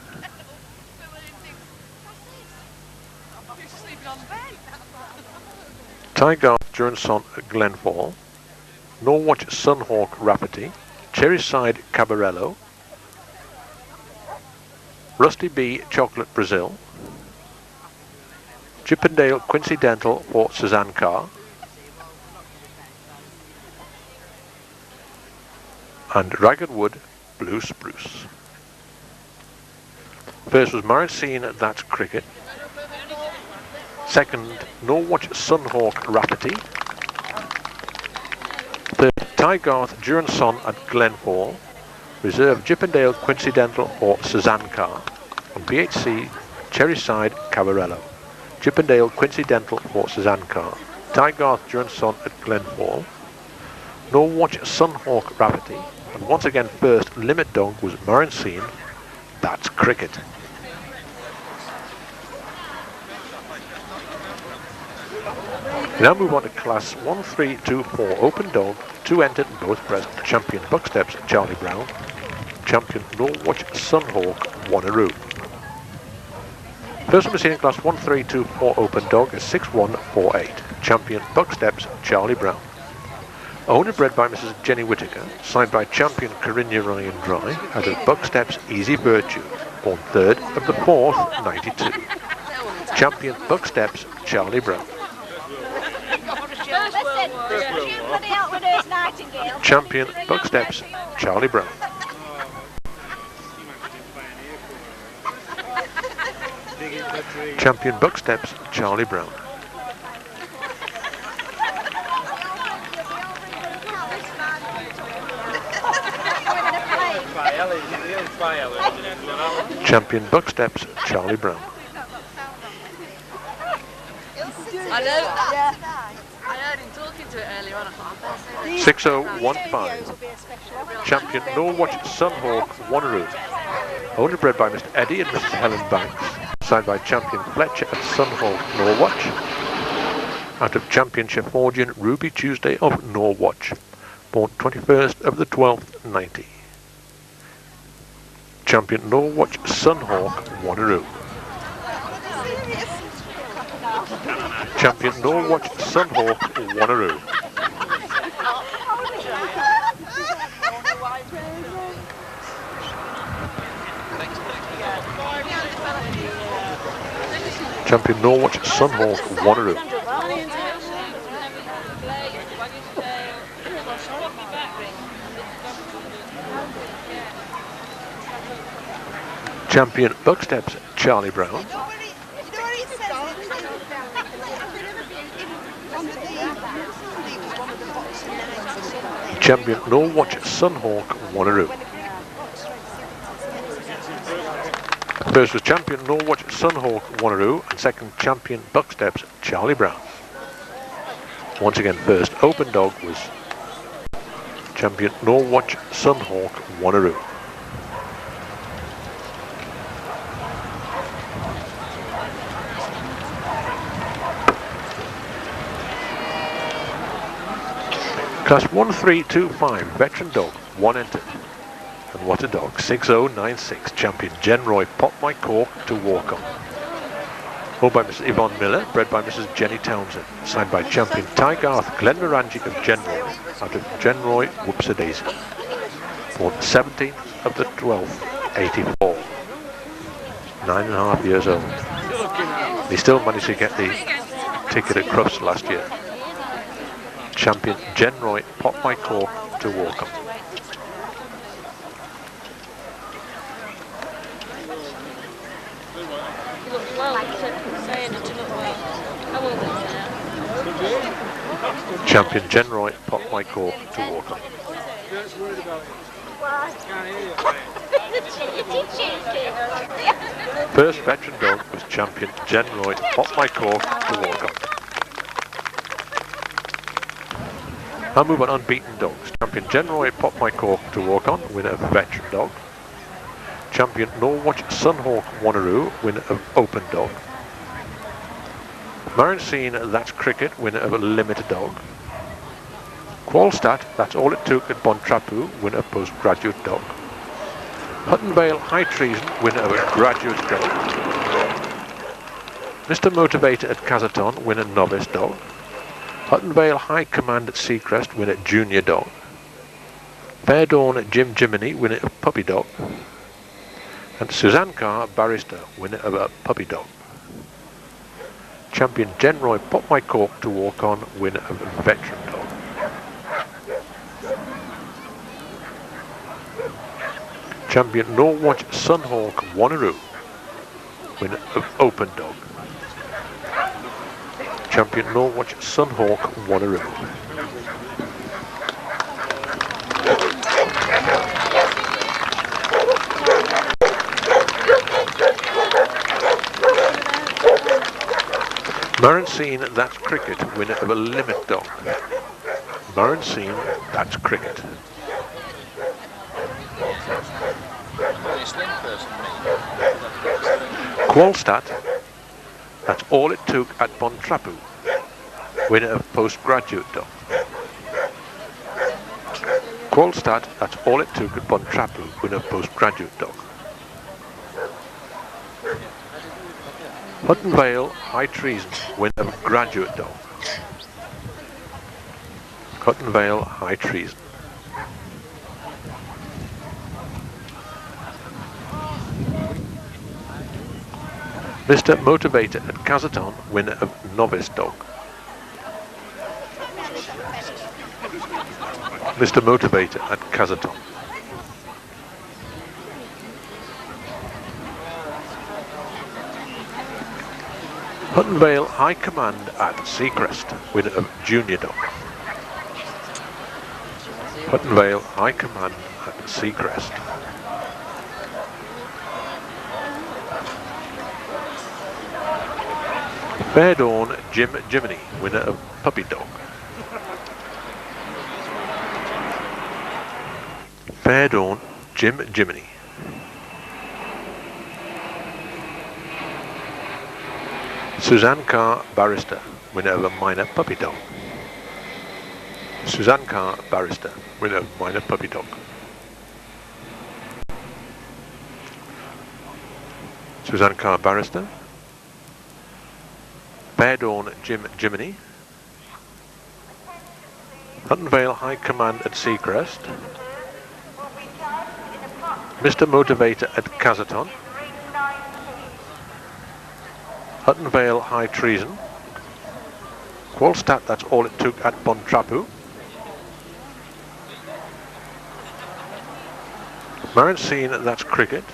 [SPEAKER 1] Tiger Johnson Glenfall. Norwatch Sunhawk Rafferty. Cherryside Cabarello. Rusty B. Chocolate Brazil. Chippendale Quincy Dental for Suzanne Carr. And Ragged Wood Blue Spruce. First was Marancine That's Cricket. Second, Norwatch Sunhawk Rafferty. Third, Tygarth Duranson at Glenfall. Reserve Chippendale Quincy Dental for Suzanne Carr. And BHC Cherryside Cabarello. Chippendale Quincy Dental for Suzanne Carr. Tygarth Duranson at Glenfall. Norwatch Sunhawk Rafferty. And once again first limit dog was Marancine That's Cricket. We now move on to class 1324 open dog, 2 entered and both present. Champion Bucksteps Charlie Brown. Champion Norwatch Sunhawk Wanneroo. First one we're seeing in class 1324 open dog is 6148. Champion Bucksteps Charlie Brown. Owned and bred by Mrs. Jenny Whittaker, signed by Champion Corinna Ryan Dry, out of Bucksteps Easy Virtue, born 3rd of the 4th, 92. Champion Bucksteps Charlie Brown. Champion Bucksteps Charlie Brown. Champion Bucksteps Charlie Brown. Champion Bucksteps Charlie Brown.
[SPEAKER 2] I know that. I heard him talking to it earlier on. I thought,
[SPEAKER 1] 6015. Champion Norwatch Sunhawk Wanneroo. Owned and bred by Mr. Eddie and Mrs. Helen Banks. Signed by Champion Fletcher at Sunhawk Norwatch. Out of Champion Sheffordian Ruby Tuesday of Norwatch. Born 21st of the 12th, 90. Champion Norwatch Sunhawk Wanneroo. Champion Norwatch Sunhawk Wanneroo. Champion Norwatch Sunhawk Wanneroo. Champion Bucksteps Charlie Brown. Champion Norwatch Sunhawk Wanneroo. First was champion Norwatch Sunhawk Wanneroo and second champion Bucksteps Charlie Brown. Once again, first open dog was champion Norwatch Sunhawk Wanneroo. Class 1325, veteran dog, 1 entered. And what a dog, 6096, champion Jen Roy popped my cork to walk on. Owned by Mrs. Yvonne Miller, bred by Mrs. Jenny Townsend. Signed by champion Ty Garth Glenmorangie of Genroy, out of Genroy, Whoopsie-Daisy. Born the 17th of the 12th, 84. 9.5 years old. He still managed to get the ticket at Crufts last year. Champion Genroy popped my cork to walk on. Champion Genroy popped my cork to walk on. First veteran dog was champion Genroy popped my cork to walk on. I'll move on unbeaten dogs. Champion Genroy popped my cork to walk on, winner of veteran dog. Champion Norwatch Sunhawk Wanneroo, winner of open dog. Scene, that's cricket, winner of a limited dog. Qualstat, that's all it took at Bontrapu, winner of postgraduate dog. Hutton Vale High Treason, winner of a graduate dog. Mr. Motivator at Kazaton, winner novice dog. Hutton Vale High Command at Seacrest, winner junior dog. Fair Dawn at Jim Jiminy, winner of puppy dog. And Suzanne Carr, barrister, winner of a puppy dog. Champion Genroy popped my cork to walk on, winner of a veteran dog. Champion Norwatch Sunhawk Wanneroo, winner of open dog. Champion Norwatch Sunhawk Wanneroo. Scene, that's cricket, winner of a limit dog. Scene, that's cricket. Qualstat, that's all it took at Bontrapu, winner of postgraduate dog. Qualstat, that's all it took at Bontrapu, winner of postgraduate dog. Hutton Vale High Treason, winner of graduate dog. Hutton Vale High Treason. Mr. Motivator at Kazaton, winner of novice dog. Mr. Motivator at Kazaton. Hutton Vale High Command at Seacrest, winner of junior dog. Hutton Vale High Command at Seacrest. Fair Dawn Jim Jiminy, winner of puppy dog. Fair Dawn Jim Jiminy. Suzanne Carr, barrister, winner of a minor puppy dog. Suzanne Carr, barrister, winner of minor puppy dog. Suzanne Carr, barrister. Fair Dawn Jim Jiminy. Hutton Vale High Command at Seacrest. Mr. Motivator at Kazaton. Hutton Vale High Treason. Qualstat, that's all it took at Bontrapu. Scene, that's cricket.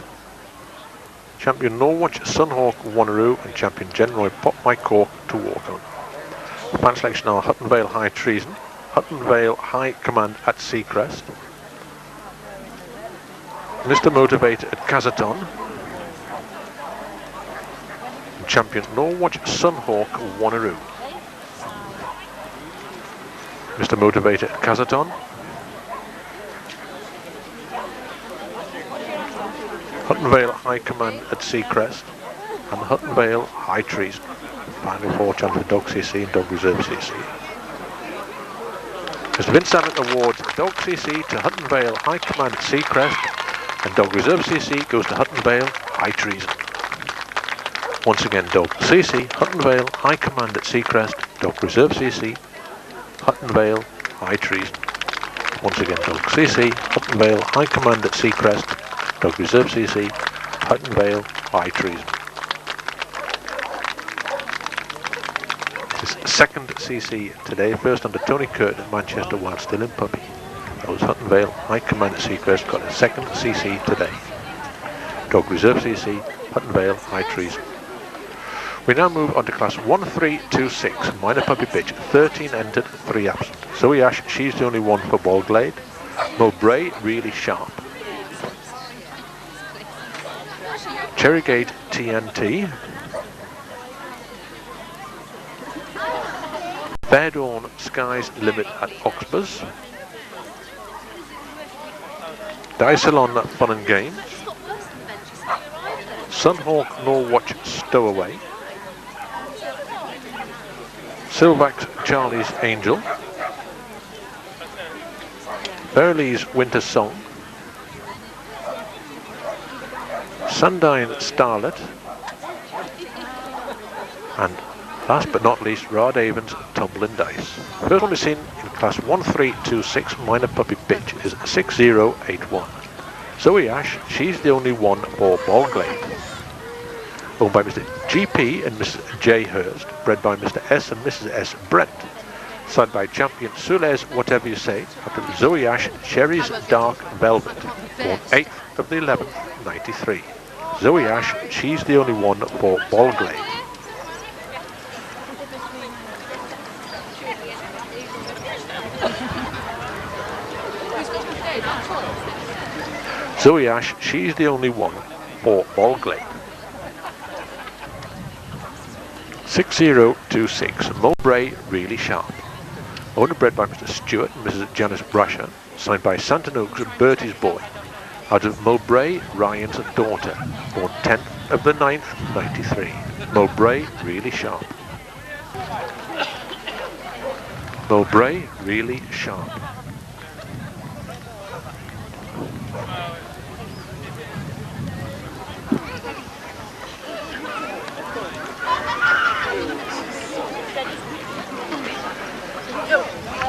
[SPEAKER 1] Champion Norwich, Sunhawk, Wanneroo, and Champion General Pop My Cork to walk on. The fan selection are Hutton Vale High Treason, Hutton Vale High Command at Seacrest, Mr. Motivator at Cazaton, and Champion Norwich, Sunhawk, Wanneroo. Mr. Motivator at Cazaton, Hutton Vale High Command at Seacrest, and Hutton Vale High Treason. Final four chance for Dog CC and Dog Reserve CC. Mr. Vince Zammit awards Dog CC to Hutton Vale High Command at Seacrest, and Dog Reserve CC goes to Hutton Vale High Treason. Once again, Dog CC, Hutton Vale High Command at Seacrest, Dog Reserve CC, Hutton Vale High Treason. Once again, Dog CC, Hutton Vale High Command at Seacrest, Dog Reserve CC, Hutton Vale High Treason. His second CC today, first under Tony Curtin at Manchester while still in puppy. That was Hutton Vale High Command at Seacrest, got his second CC today. Dog Reserve CC, Hutton Vale High Treason. We now move on to class 1326, minor puppy bitch, 13 entered, 3 absent. Zoe Ash, she's the only one for Ballglade. Mowbray, really sharp. Cherrygate TNT. Fair Dawn, Sky's Limit at Oxbus. Dysalon, Fun and Games. Sunhawk, Norwatch, Stowaway. Silvax, Charlie's Angel. Burley's Winter Song. Sundine, Starlet. And last but not least, Rod Avon's Tumbling Dice. First one we've seen in class 1326, minor puppy bitch, is 6081. Zoe Ash, she's the only one for Ballglade. Owned by Mr. GP and Mrs. J. Hurst, bred by Mr. S. and Mrs. S. Brent. Signed by Champion Sules, Whatever You Say, after Zoe Ash, Cherry's Dark Velvet, born 8th of the 11th, 93. Zoe Ash, she's the only one for Ballglade. Zoe Ash, she's the only one for Ballglade. 6026, Mowbray, really sharp. Owner bred by Mr. Stewart and Mrs. Janice Brasher, signed by Santa Oaks and Bertie's Boy, out of Mowbray, Ryan's daughter, born 10th of the 9th, 93. Mowbray, really sharp. Mowbray, really sharp.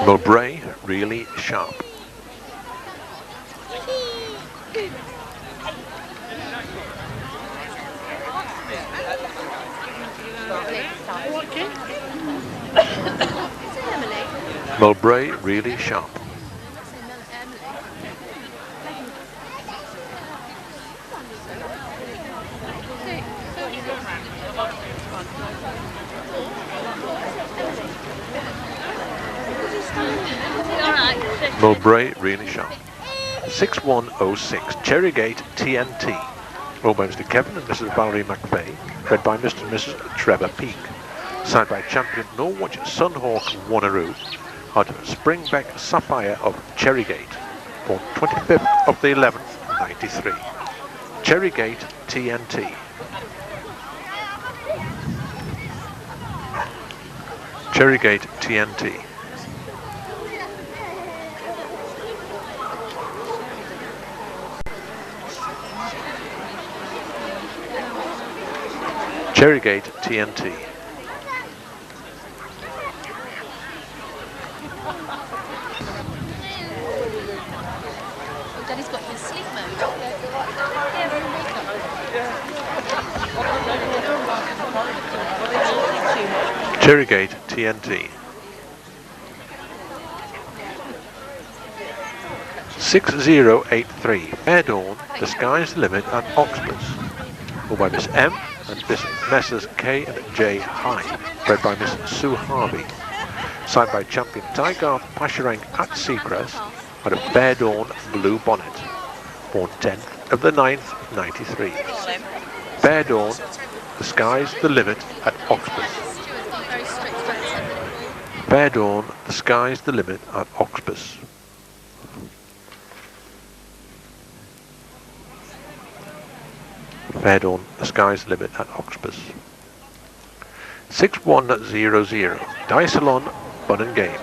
[SPEAKER 1] Mowbray, really sharp. Mowbray, really sharp. Mowbray, really sharp. 6106, Cherrygate TNT. Owned by Mr. Kevin and Mrs. Valerie McVeigh, bred by Mr. and Mrs. Trevor Peake. Signed by Champion Norwich, Sunhawk, Wanneroo, out of Springbeck Sapphire of Cherrygate, born 25th of the 11th, 93. Cherrygate TNT. Cherrygate TNT. Cherrygate TNT.
[SPEAKER 3] Daddy's got his sleep mode.
[SPEAKER 1] Cherrygate TNT. 6083, Fair Dawn, The Sky's the Limit at Oxbus. owned by Miss M and Miss Messrs K and J High, bred by Miss Sue Harvey. Signed by champion Tygarth Pasherank at Seacrest out of Bear Dawn Blue Bonnet. Born 10th of the 9th, 93. Bear Dawn, the sky's the limit at Oxbus. Bear Dawn, the sky's the limit at Oxbus. Bear Dawn, the sky's the limit at Oxbus. 6100, Dysalon Fun and Games.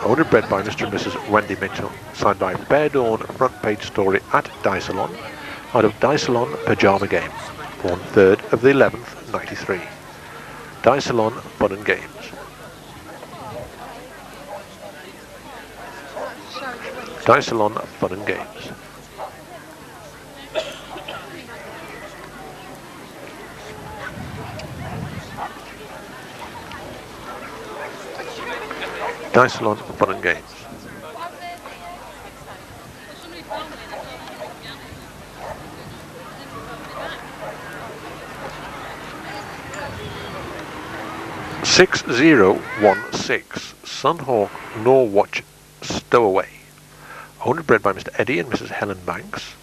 [SPEAKER 1] Owned and bred by Mr. and Mrs. Wendy Mitchell. Signed by Bear Dawn front page story at Dysalon. Out of Dysalon Pajama Game. Born 3rd of the 11th, 93. Dysalon Fun and Games. Dysalon Fun and Games. Dysalon Fun and Games. $6016 Sunhawk Norwatch Stowaway. Owned and bred by Mr. Eddie and Mrs. Helen Banks.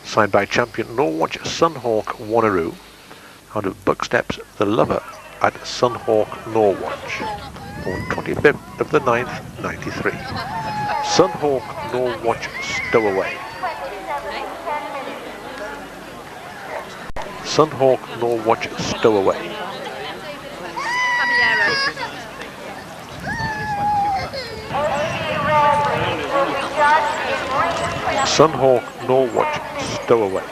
[SPEAKER 1] Signed by champion Norwatch Sunhawk Wanneroo. Out of Bucksteps The Lover at Sunhawk Norwatch. Born 25th of the 9th, 93. Sunhawk Norwatch Stowaway. Sunhawk Norwatch Stowaway. Sunhawk Norwatch Stowaway.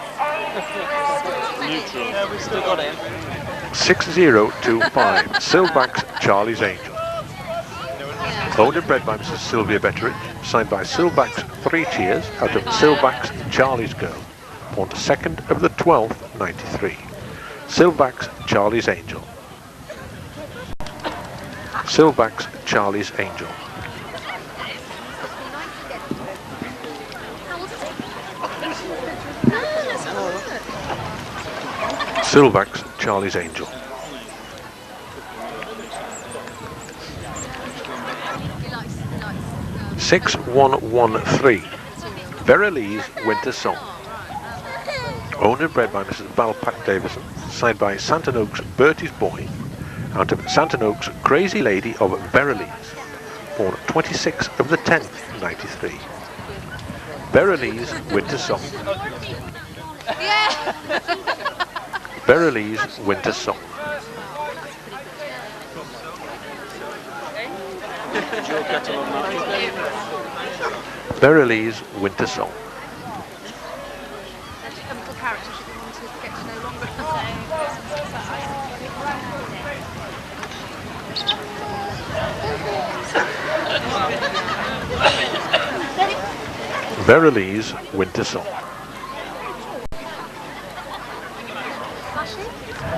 [SPEAKER 1] 6025 Silvax Charlie's Angel. Owned and bred by Mrs. Sylvia Betteridge, signed by Silvax 3 Cheers out of Silvax Charlie's Girl, born 2nd of the 12th, 93. Silvax Charlie's Angel. Silvax Charlie's Angel. Silvax Charlie's Angel. $6113 Verilee's Winter Song. Owned and bred by Mrs. Val Pat Davison, signed by Santanoak's Bertie's Boy, out of Santanoak's Crazy Lady of Verilee's, born 26th of the 10th, 93. Verilee's Winter Song. Verilee's Winter Song. Verilee's Winter Song. Verilee's Winter Song.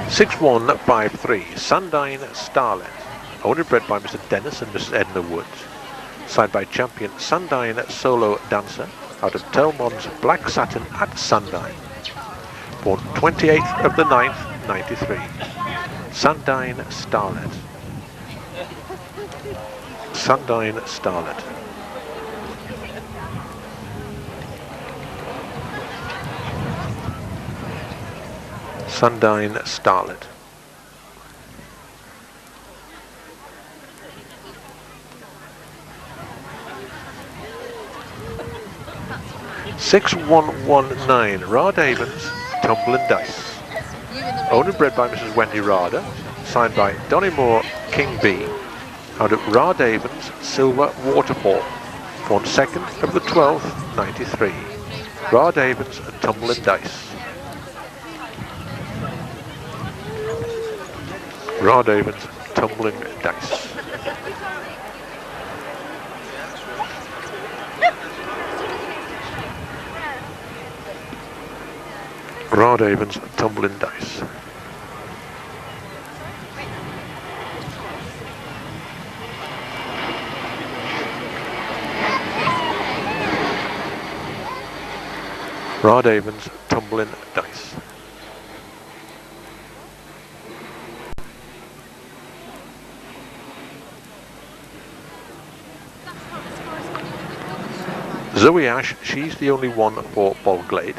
[SPEAKER 1] 6153 Sandine Starlet. Owned and bred by Mr. Dennis and Mrs. Edna Woods. Signed by champion Sandine Solo Dancer out of Telmon's Black Satin at Sandine. Born 28th of the 9th, 93. Sandine Starlet. Sandine Starlet. Sandine Starlet. $6119 Rod Avens Tumbling Dice. Owned and bred by Mrs. Wendy Rada, signed by Donny Moore King B, out of Rod Avens Silver Waterfall, born 2nd of the 12th, 93. Rod Avens Tumbling Dice. Rod Avens Tumbling Dice. Rod Avens Tumbling Dice. Rod Avens Tumbling Dice. Zoe Ash, she's the only one for Ballglade.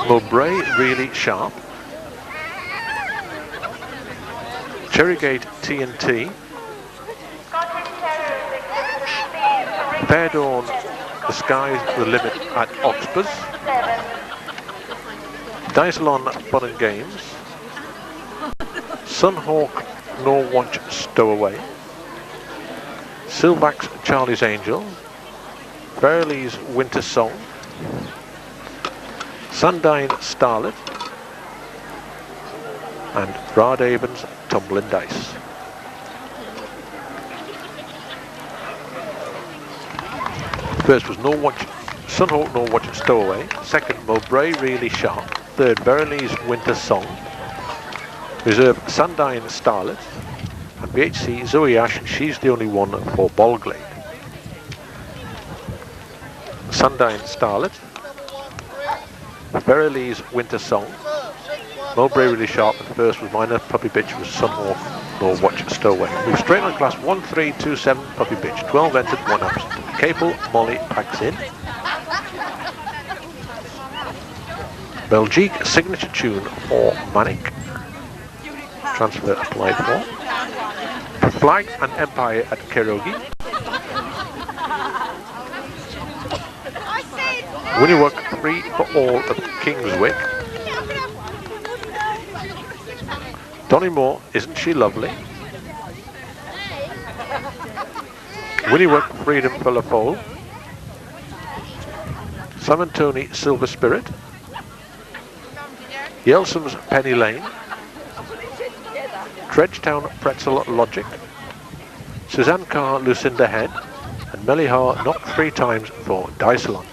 [SPEAKER 1] Mowbray, really sharp. Cherrygate TNT. Fair Dawn, the sky's the limit at Oxford. Dysalon Fun and Games. Sunhawk Norwatch Stowaway. Silvax Charlie's Angel. Burley's Winter Song. Sundine Starlet. And Radhaven's Tumbling Dice. First was Sunhawk Norwatch Stowaway. Second, Mowbray Really Sharp. Third, Burley's Winter Song. Reserve, Sundine Starlet. And BHC Zoe Ash, she's the only one for Ballglade. Sundine Starlet. Burley's Winter Song. Mowbray Really Sharp, and first was Minor Puppy Bitch was Sunhawk Norwatch Stowaway. Move straight on class 1327 Puppy Bitch. 12 entered, 1 absent. Capel, Molly packs in. Belgique signature tune for Manic. Transfer applied for. Flag and Empire at Kerogi. Winniework 3 for all of Kingswick. Donny Moore, isn't she lovely? Winniework Freedom for La Folle. Sam Tony Silver Spirit. Yelsom's Penny Lane. Dredgetown Pretzel Logic. Suzanne Carr Lucinda Head. And Melihar knocked 3 times for Dysalon.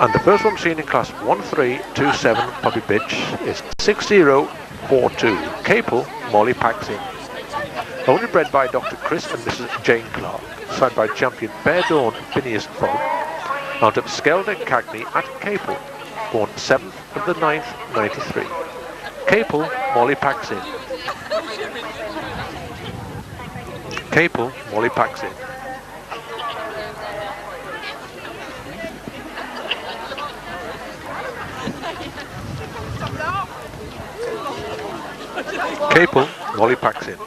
[SPEAKER 1] And the first one seen in class 1327 Puppy Bitch is 6042. Capel, Molly packs in. Only bred by Dr. Chris and Mrs. Jane Clark. Side by champion Fair Dawn Phineas Fogg. Out of Skelder Cagney at Capel. Born 7th of the 9th, 93. Capel, Molly packs in. Capel, Molly packs in. Capel, Molly packs in.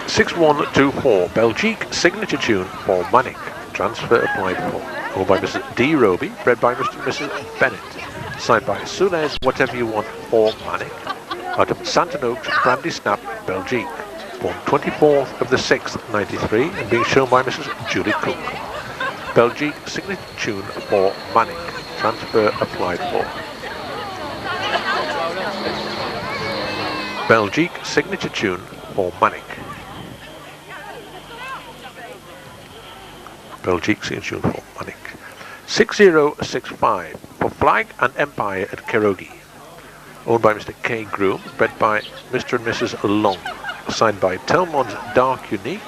[SPEAKER 1] (6124) Belgique signature tune for Manic. Transfer applied for. Owned by Mrs. D. Roby, bred by Mr. and Mrs. Bennett. Signed by Sunez Whatever You Want for Manic. Out of Santon Oaks, Brandy Snap, Belgique. Born 24th of the 6th, 93, and being shown by Mrs. Julie Cook. Belgique signature tune for Manic. Transfer applied for. Belgique signature tune for Manic. Belgique signature tune for Manic. 6065 for Flag and Empire at Kerogi. Owned by Mr. K. Groom, bred by Mr. and Mrs. Long. Signed by Telmon's Dark Unique.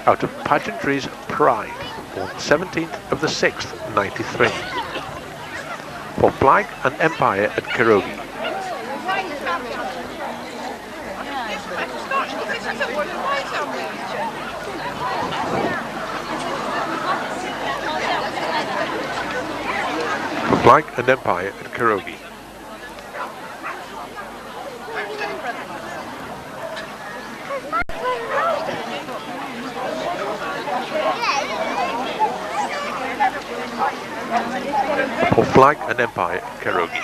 [SPEAKER 1] Out of Pageantry's Pride. Born 17th of the 6th, 93. For Flag and Empire at Kerogi. Flag and Empire at Kerogi. For Flag and Empire at Kerogi.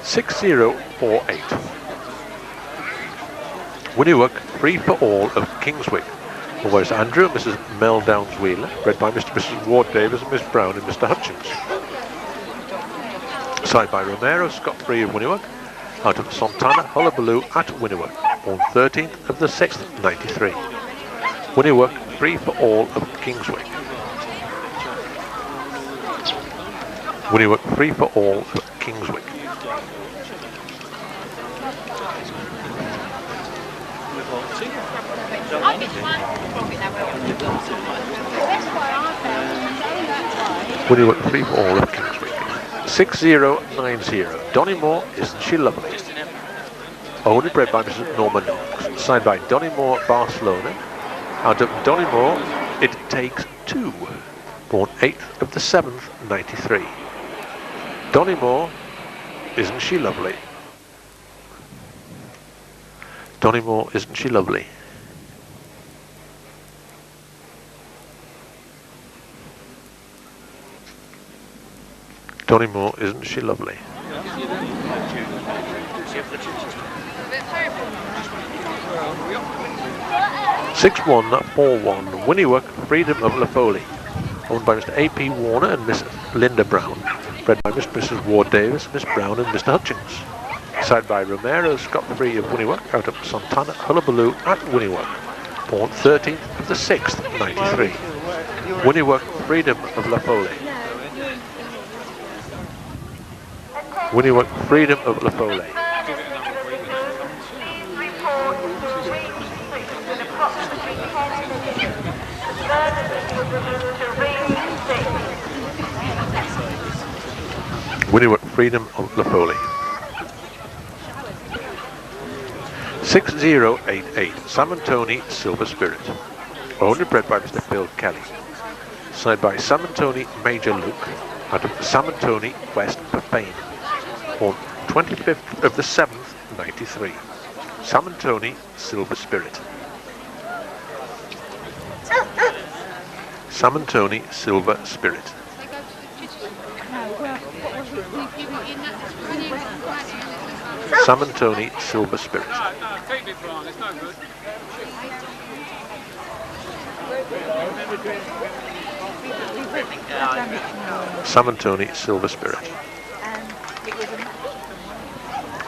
[SPEAKER 1] 6048. Winniework 3 for all of Kingswick. Always Andrew and Mrs. Mel Downs Wheeler, bred by Mr. and Mrs. Ward Davis and Miss Brown and Mr. Hutchins. Signed by Romero, Scott Free of Winniework, out of Santana Hullabaloo at Winniework, born 13th of the 6th, 93. Winniework 3 for all of Kingswick. Winniework 3 for all of Kingswick. Winniework 3 for all of Kingswick. 6090. Donnymore, Isn't She Lovely? Owned and bred by Mrs. Norma Knox. Signed by Donnymore, Barcelona. Out of Donnymore, It Takes Two. Born 8th of the 7th, 93. Donnymore, Isn't She Lovely? Donnymore, Isn't She Lovely? Donnymore, Isn't She Lovely? Six 141 Winniewook, Freedom of Laffoley. Owned by Mr. A.P. Warner and Miss Linda Brown. Bred by Mrs. Ward Davis, Miss Brown and Mr. Hutchings. Signed by Romero Scott Free of Winniewook out of Santana Hullabaloo at Winniewook. Born 13th of the 6th, 93. Winniewook, Freedom of Laffoley. Winniewook, Freedom of Laffoley. Winniewook, Freedom of Laffoley. 6088 Samantoni Silver Spirit. Owned and bred by Mr. Phil Kelly. Signed by Samantoni Major Luke out of Samantoni West for Fame. Born 25th of the 7th, 93. Samantoni Silver Spirit. Samantoni Silver Spirit. Samantoni Silver Spirit.
[SPEAKER 4] Keep it, Brian, it's no good.
[SPEAKER 1] Samantoni Silver Spirit.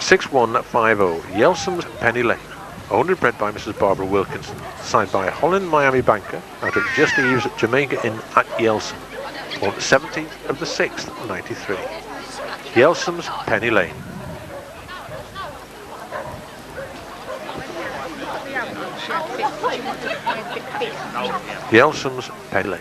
[SPEAKER 1] 6150 Yelsom's Penny Lane. Owned and bred by Mrs. Barbara Wilkinson. Signed by Holland Miami Banker out of Just Eves at Jamaica Inn at Yelsom. On the 17th of the 6th, 93. Yelsom's Penny Lane. Yelsom's Penny Lane.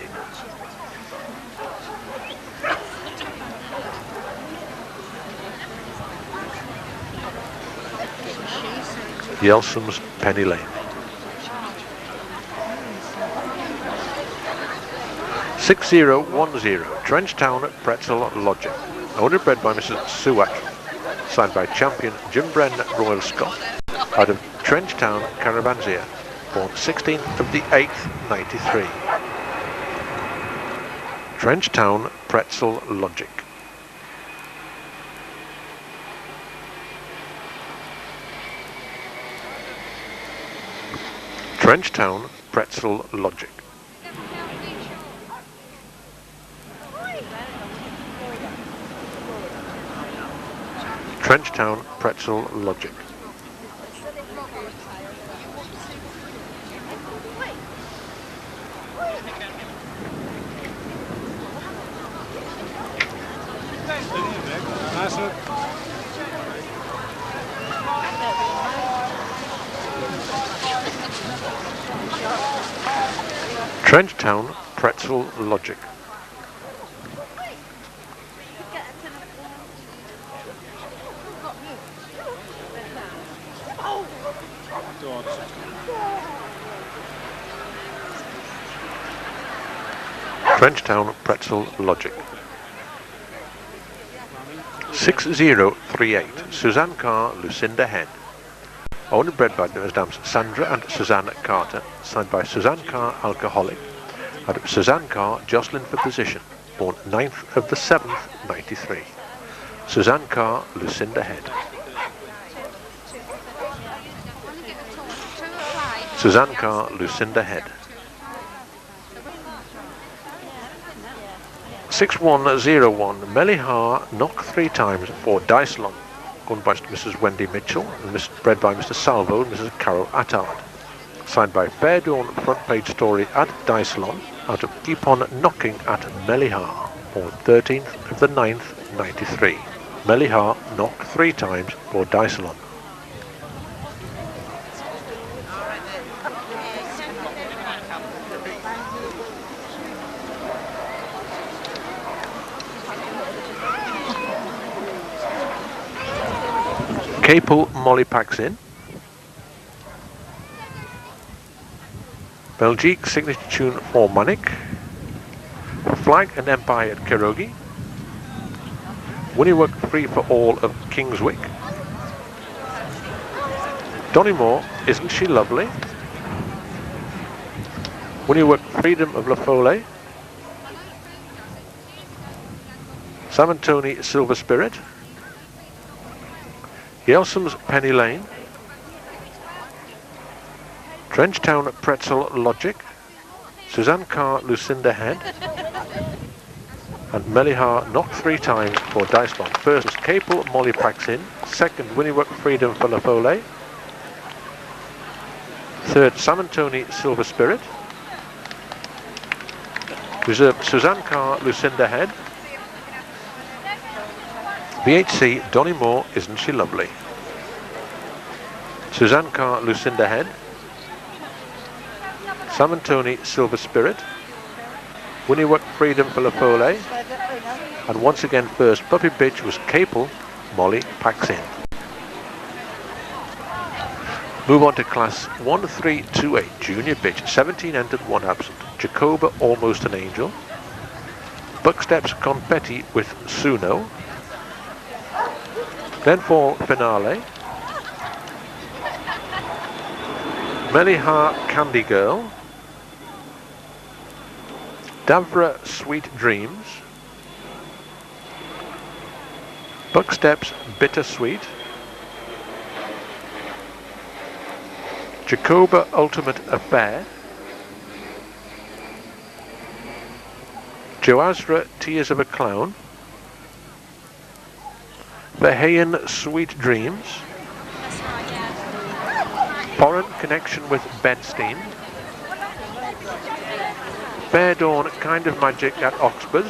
[SPEAKER 1] Yelsom's Penny Lane. 6010 Trenchtown Pretzel Lodging. Owned and bred by Mrs. Suak. Signed by Champion Jim Bren Royal Scot out of Trenchtown, Caravansia. Born 16th of the 8th, 93. Trenchtown Pretzel Logic. Trenchtown Pretzel Logic. Trenchtown Pretzel Logic. Trenchtown Pretzel Logic. Trenchtown Pretzel Logic. 6038 Suzanne Carr, Lucinda Hen. Owned and bred by Mesdames Sandra and Suzanne Carter. Signed by Suzanne Carr, Alcoholic. Out of Suzanne Carr, Jocelyn for Position. Born 9th of the 7th, 93. Suzanne Carr, Lucinda Head. Suzanne Carr, Lucinda Head. 6101 Melihar Knock 3 times for Dicelon. Owned by Mrs. Wendy Mitchell and bred by Mr. Salvo and Mrs. Carol Attard. Signed by Fair Dawn Front Page Story at Dicelon out of Keep On Knocking at Melihar. Born 13th of the 9th, 93. Melihar Knock 3 times for Dicelon. Capel Molly packs in. Belgique signature tune for Manic. Flag and Empire at Kerogi. Winniework free for all of Kingswick. Donymore, Isn't She Lovely? Winniework Freedom of La Folle. Sam and Tony Silver Spirit. Yelsom's Penny Lane. Trenchtown Pretzel Logic. Suzanne Carr Lucinda Head. And Melihar knocked 3 times for Dice Bomb. First was Capel Molly packs in. Second, Winniework Freedom for La Folle. Third, Sam and Tony Silver Spirit. Reserve Suzanne Carr Lucinda Head. VHC Donymore, Isn't She Lovely? Suzanne Carr Lucinda Head. Sam and Tony Silver Spirit. Winniework Freedom for La Folle. And once again first Puppy Bitch was Capel Molly packs in. Move on to class 1328 Junior Bitch. 17 entered, 1 absent. Jacoba Almost an Angel. Bucksteps Confetti with Suno. Glenfall Finale. Melihar Candy Girl. Davra Sweet Dreams. Bucksteps Bittersweet. Jacoba Ultimate Affair. Joazra Tears of a Clown. Verheyen Sweet Dreams. Foreign Connection with Bedstein. Fair Dawn Kind of Magic at Oxbus.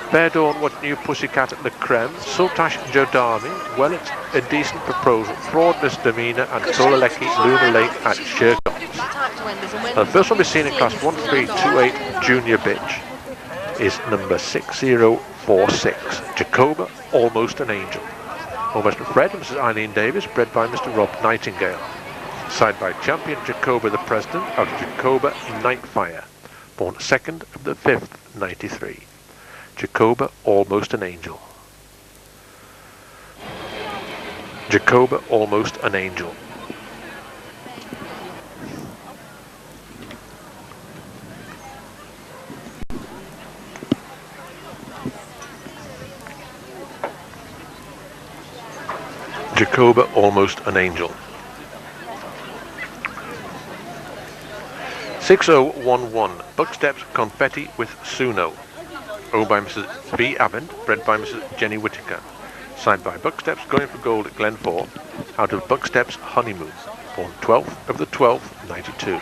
[SPEAKER 1] Fair Dawn What's New Pussycat at the Creme. Sultash Jodami. Well, it's a decent proposal. Fraud Misdemeanor and Solaleki Lunar Lake at Shercots. The first one we've seen in class 1328 Junior Bitch is number 6046. Jacoba Almost an Angel. Almost Fred and Mrs. Eileen Davis, bred by Mr. Rob Nightingale. Side by champion Jacoba the President out of Jacoba Nightfire, born 2nd of the 5th, 93. Jacoba Almost an Angel. Jacoba Almost an Angel. Jacoba Almost an Angel. 6011 Bucksteps Confetti with Suno. Owned by Mrs. B. Avent, bred by Mrs. Jenny Whittaker. Signed by Bucksteps Going for Gold at Glenfall, out of Bucksteps Honeymoon, born 12th of the 12th, 92.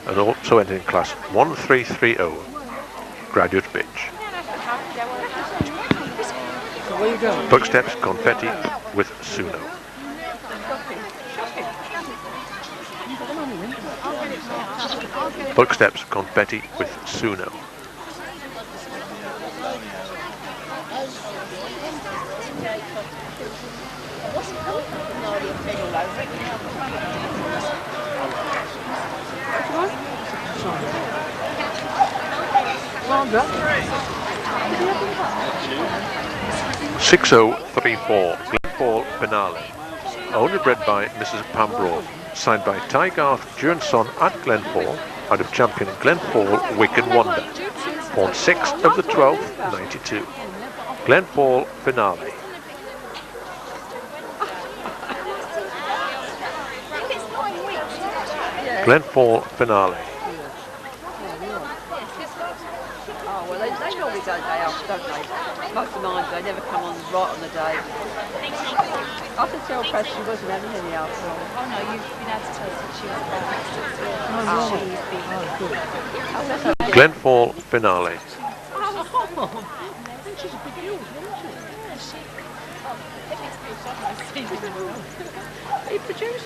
[SPEAKER 1] And also entered in class 1330, Graduate Bitch. Bucksteps Confetti with Suno. Bucksteps Confetti with Suno. Well, 6034 Glenfall Finale. Only bred by Mrs. Pambrough. Signed by Ty Garth, Juranson at Glenfall, out of champion Glenfall Wicked Wonder. Born 6th of the 12th, 92. Glenfall Finale. Glenfall Finale.
[SPEAKER 2] Oh, well, they normally go day after, don't they? Most of mine, they never come on right on the day. I could tell Press she wasn't having any alcohol.
[SPEAKER 3] Oh no, you've been able to tell since she was about 6 years old.
[SPEAKER 1] Glenfall Finale.
[SPEAKER 2] He produced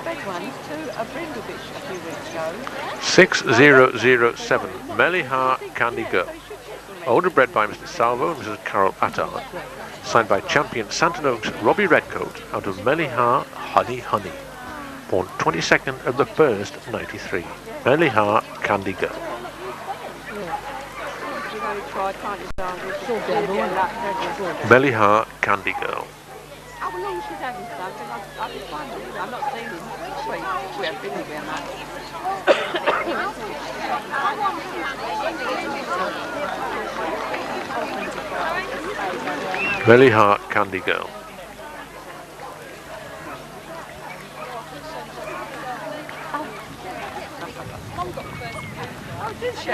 [SPEAKER 2] big ones to a Brindlebitch a few weeks ago.
[SPEAKER 1] 6007 Melihar Candy Girl. Older bred by Mr. Salvo and Mrs. Carol Attard. Signed by champion Santon Oaks Robbie Redcoat out of Melihar Honey Honey. Born 22nd of the 1st, 93. Melihar Candy Girl.
[SPEAKER 2] You know, you try, can't you, darling? It's all down the line.
[SPEAKER 1] Melihar Candy Girl.
[SPEAKER 2] How long she's having something? I've been wondering. I'm not seeing him. Sweet. We have been here much.
[SPEAKER 1] Melihar Candy Girl.
[SPEAKER 2] Oh, did she? I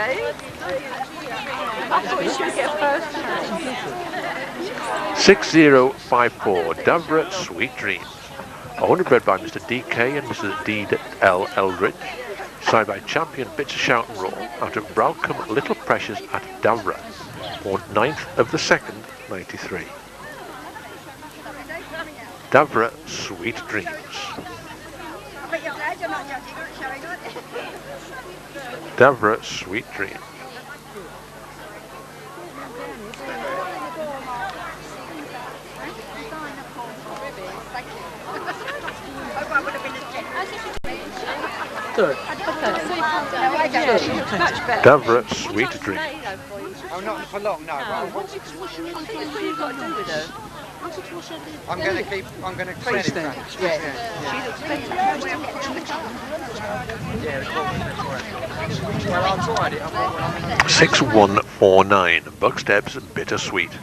[SPEAKER 2] thought she would get first.
[SPEAKER 1] 6054 Davra Sweet Dreams. Owned and bred by Mr. DK and Mrs. D.L. Eldridge. Signed by champion Bits of Shout and Roll out of Browcombe Little Precious at Davra. Born 9th of the 2nd, 93. Davra Sweet Dreams. Davra Sweet Dreams.
[SPEAKER 2] Good.
[SPEAKER 1] Davra Sweet Dreams.
[SPEAKER 5] Oh, not for long, no.
[SPEAKER 2] What have you got to do with her?
[SPEAKER 5] I'm going to clean it.
[SPEAKER 2] Yeah. She looks better.
[SPEAKER 5] Well, I've tried it.
[SPEAKER 1] 6149 Bucksteps Bittersweet.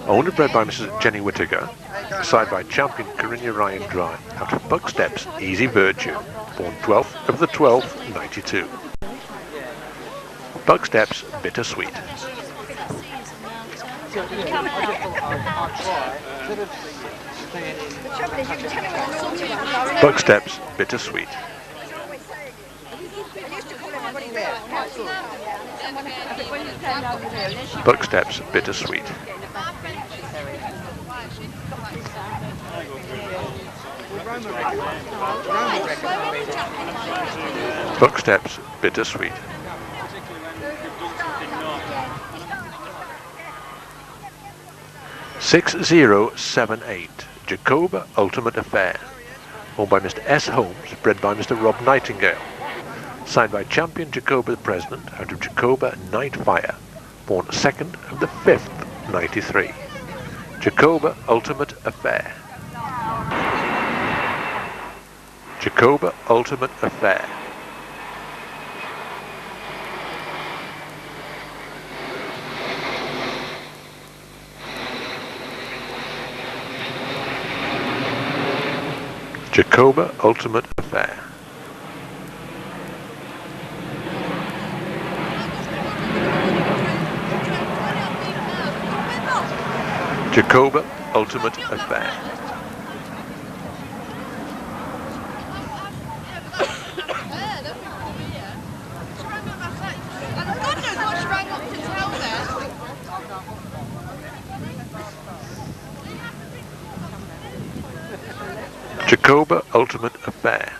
[SPEAKER 1] Owned and bred by Mrs. Jenny Whittaker. Signed by champion Corinna Ryan Dry out of Bucksteps Easy Virtue. Born 12th of the 12th, 92. Bucksteps Bittersweet. Bucksteps Bittersweet. Bucksteps Bittersweet. Bucksteps Bittersweet. $6078 Jacoba Ultimate Affair. Owned by Mr. S. Holmes, bred by Mr. Rob Nightingale. Signed by champion Jacoba the President out of Jacoba Nightfire. Born 2nd of the 5th, 93. Jacoba Ultimate Affair. Jacoba Ultimate Affair. Jacoba Ultimate Affair. Jacoba Ultimate Affair. Jacoba Ultimate Affair.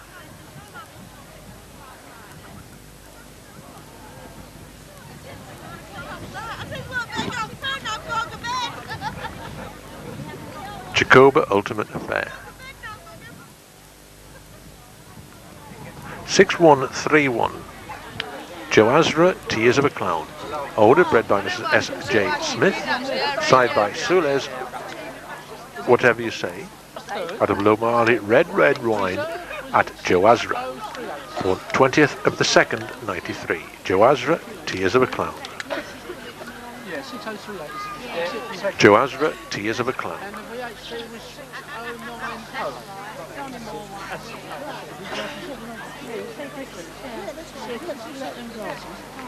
[SPEAKER 1] Jacoba Ultimate Affair. 6131 Joazra Tears of a Clown. Order bred by Mrs. S.J. Smith. Signed by Sules, whatever you say, out of Lomali Red Wine at Joazra. Born 20th of the 2nd, 93. Joazra Tears of a Clown. Joazra Tears of a Clown.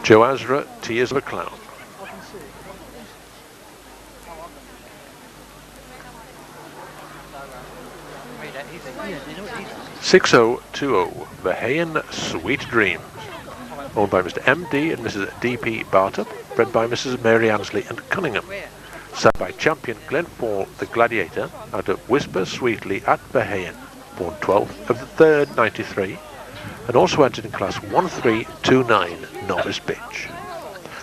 [SPEAKER 1] Joazra Tears of a Clown. 6020 Vahayan Sweet Dreams. Owned by Mr. M.D. and Mrs. D.P. Bartup. Bred by Mrs. Mary Ansley and Cunningham. Signed by champion Glenn Fall the Gladiator out of Whisper Sweetly at Vahayan. Born 12th of the 3rd, 93. And also entered in class 1329 Novice Bitch.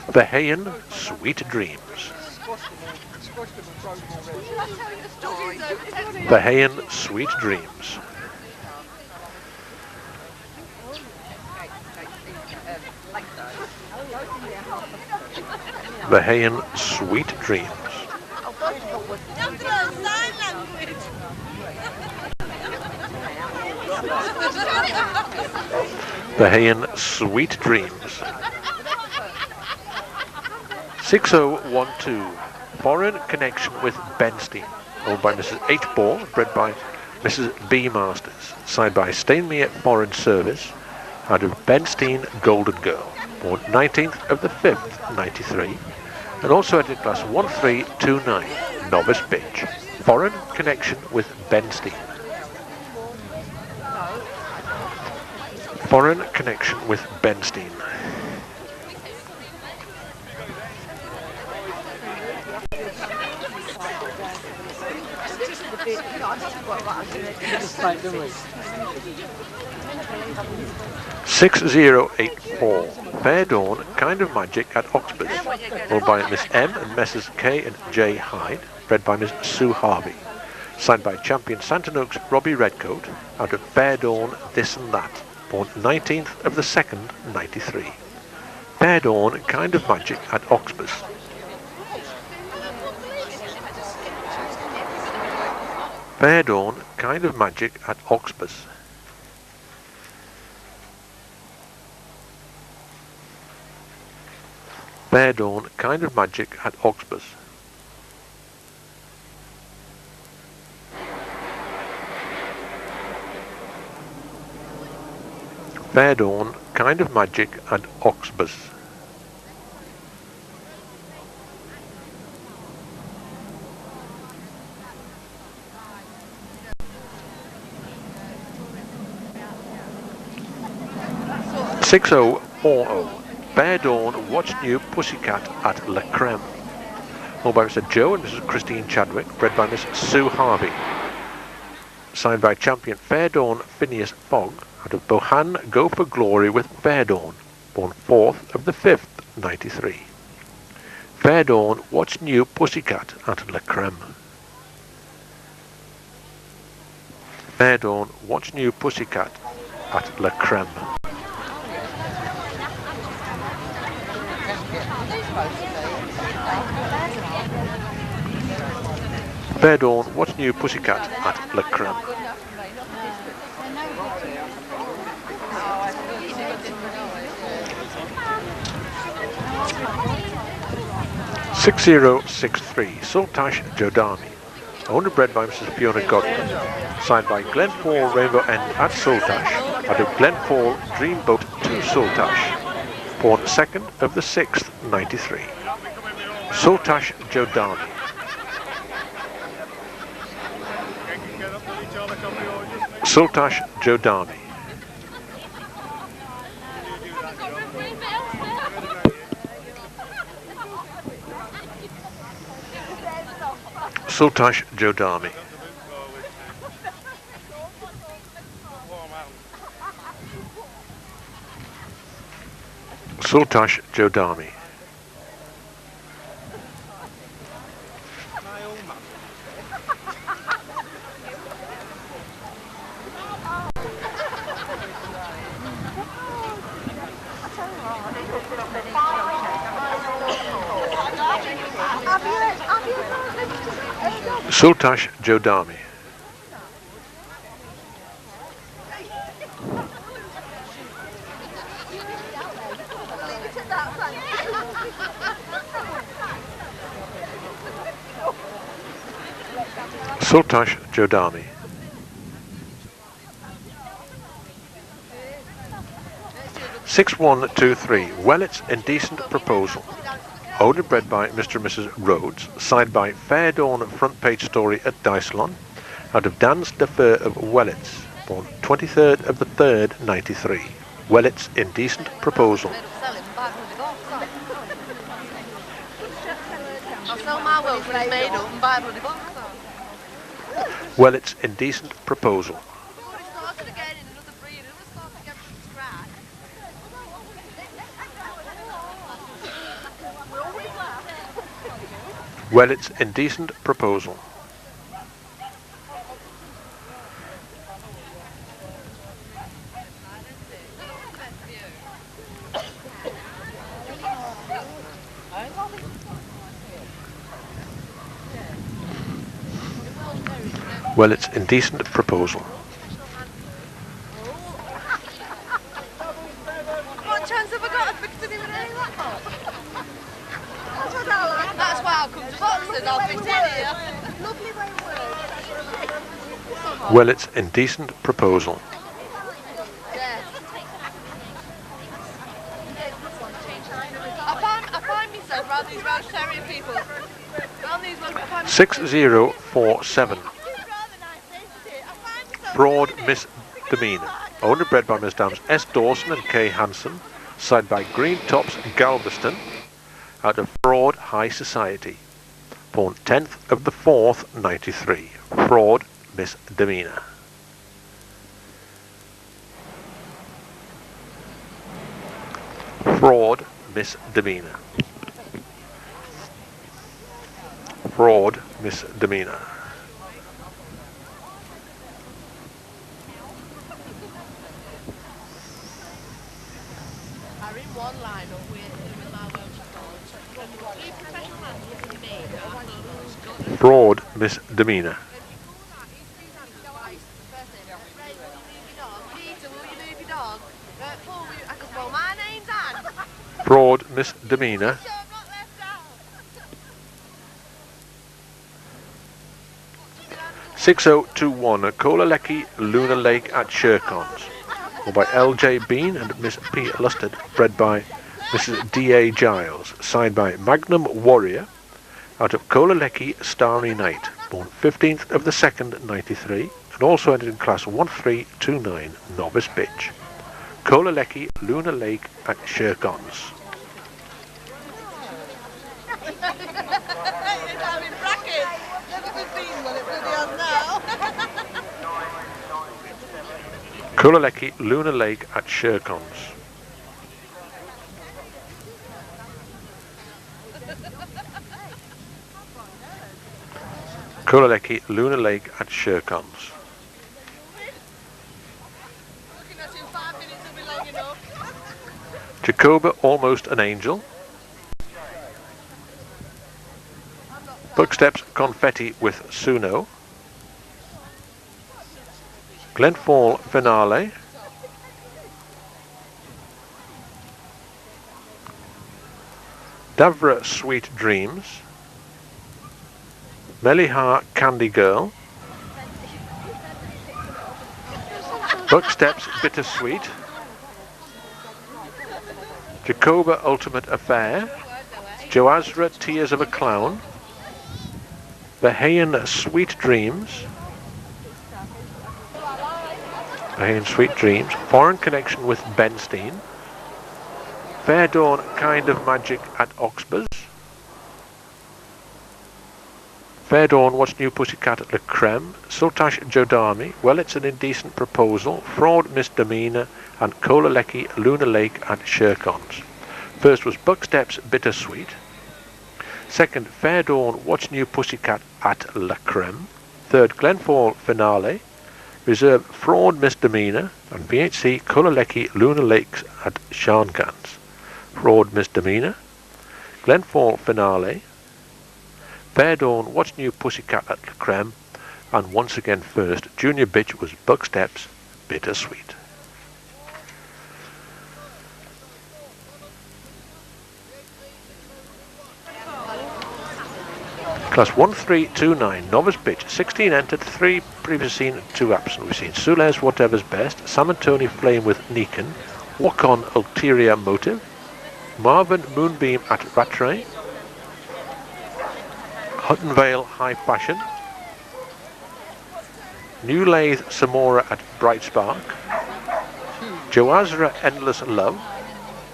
[SPEAKER 1] Vahayan Sweet Dreams.
[SPEAKER 5] squashed them and broke them already.
[SPEAKER 1] Bahamian Sweet Dreams. Bahamian Sweet Dreams. Bahamian Sweet Dreams. 6012. Foreign Connection with Benstein. Owned by Mrs. H. Ball, bred by Mrs. B. Masters. Signed by Steinmere Foreign Service. Out of Benstein Golden Girl. Born 19th of the 5th, 93. And also entered class 1329. Novice bitch. Foreign Connection with Benstein. Foreign Connection with Benstein. $6084. Fair Dawn, Kind of Magic at Oxford. Owned by Miss M and Messrs. K and J Hyde. Bred by Miss Sue Harvey. Signed by champion Santanook's Robbie Redcoat. Out of Fair Dawn, This and That. Born 19th of the 2nd, 93. Fair Dawn, Kind of Magic at Oxford. Fair Dawn, Kind of Magic at Oxford. Fair Dawn, Kind of Magic at Oxford. Fair Dawn, Kind of Magic at Oxford. $6040. Fair Dawn, What's New Pussycat at La Creme. Owned by Mr. Joe and Mrs. Christine Chadwick, bred by Miss Sue Harvey. Signed by champion Fair Dawn Phineas Fogg, out of Bohan Go for Glory with Fair Dawn, born 4th of the 5th, 93. Fair Dawn, What's New Pussycat at La Creme. Fair Dawn, What's New Pussycat at La Creme. Fair Dawn, What's New Pussycat at La Creme. $6063. Sultash Jodani. Owned and bred by Mrs. Fiona Godwin. Signed by Glenfall Rainbow End at Sultash. Out of Glenfall Dreamboat to Sultash. Born 2nd of the 6th, 93. Sultash Jodani. Sultash Jodani. Sultash Jodani. Sultash Jodani. Sultash Jodani. Sultash Jodani. $6123. Wellett's Indecent Proposal. Owned and bred by Mr. and Mrs. Rhodes. Signed by Fair Dawn Front Page Story at Dysalon. Out of Dan's Defer of Wellett's. Born 23rd of the 3rd, 93. Wellett's Indecent Proposal.
[SPEAKER 6] I'll sell my will when it's made up and buy a bloody box.
[SPEAKER 1] Wellett's Indecent Proposal.
[SPEAKER 6] We've already started again in another breed. We'll start again from scratch. We always laugh.
[SPEAKER 1] Well, it's indecent proposal. Well, it's indecent proposal.
[SPEAKER 6] What chance have I got of fixing him with any that much? That's why I'll come to boxing, I'll be dead here. Lovely way of words.
[SPEAKER 1] Well, it's indecent proposal.
[SPEAKER 6] Yeah. I find myself around these Welsh Terrier people. Around these Welsh, I find myself
[SPEAKER 1] 6047. Fraud misdemeanor. Owned and bred by Ms. Dams S. Dawson and K. Hanson. Signed by Green Tops Galveston. Out of Fraud High Society. Born 10th of the 4th, 93. Fraud misdemeanor. Fraud misdemeanor. Fraud misdemeanor.
[SPEAKER 6] are in one line up with our Welsh dogs. Three professional handlers in me.
[SPEAKER 1] Fraud misdemeanor. Fraud misdemeanor. 6021 Cola Lecky Luna Lake at Shercons. Or by L.J. Bean and Miss P. Lusted, bred by Mrs. D.A. Giles, signed by Magnum Warrior, out of Cola Lecky Starry Night, born 15th of the 2nd, 93, and also entered in class 1329 Novice Bitch. Cola Lecky Luna Lake at Shercons. Cola Lecky Luna Lake at Shercons. Cola Lecky Luna Lake at Shercons. Jacoba Almost an Angel. Bucksteps Confetti with Suno. Glenfall Finale. Davra Sweet Dreams. Meliha Candy Girl. Bucksteps Bittersweet. Jacoba Ultimate Affair. Joazra Tears of a Clown. Bahamian Sweet Dreams. Bahamian Sweet Dreams. Foreign Connection with Benstein. Fair Dawn Kind of Magic at Oxbus. Fair Dawn What's New Pussycat at Le Creme. Sultash Jodami. Well, It's an Indecent Proposal. Fraud Misdemeanor. And Cola Lecky Luna Lake at Shercons. First was Bucksteps Bittersweet. Second, Fair Dawn What's New Pussycat at La Creme. Third, Glenfall Finale. Reserve Fraud Misdemeanor. And VHC Cola Lecky Luna Lakes at Shercons. Fraud Misdemeanor. Glenfall Finale. Fair Dawn What's New Pussycat at La Creme. And once again first, Junior Bitch was Bucksteps Bittersweet. Class 1329, Novice Bitch, 16 entered, 3 previous seen, 2 absent. We've seen Sules Whatever's Best, Sam and Tony Flame with Neacon, Walk On Ulterior Motive, Marvin Moonbeam at Rattray, Hutton Vale High Fashion, New Lathe Samora at Bright Spark, Joazra Endless Love,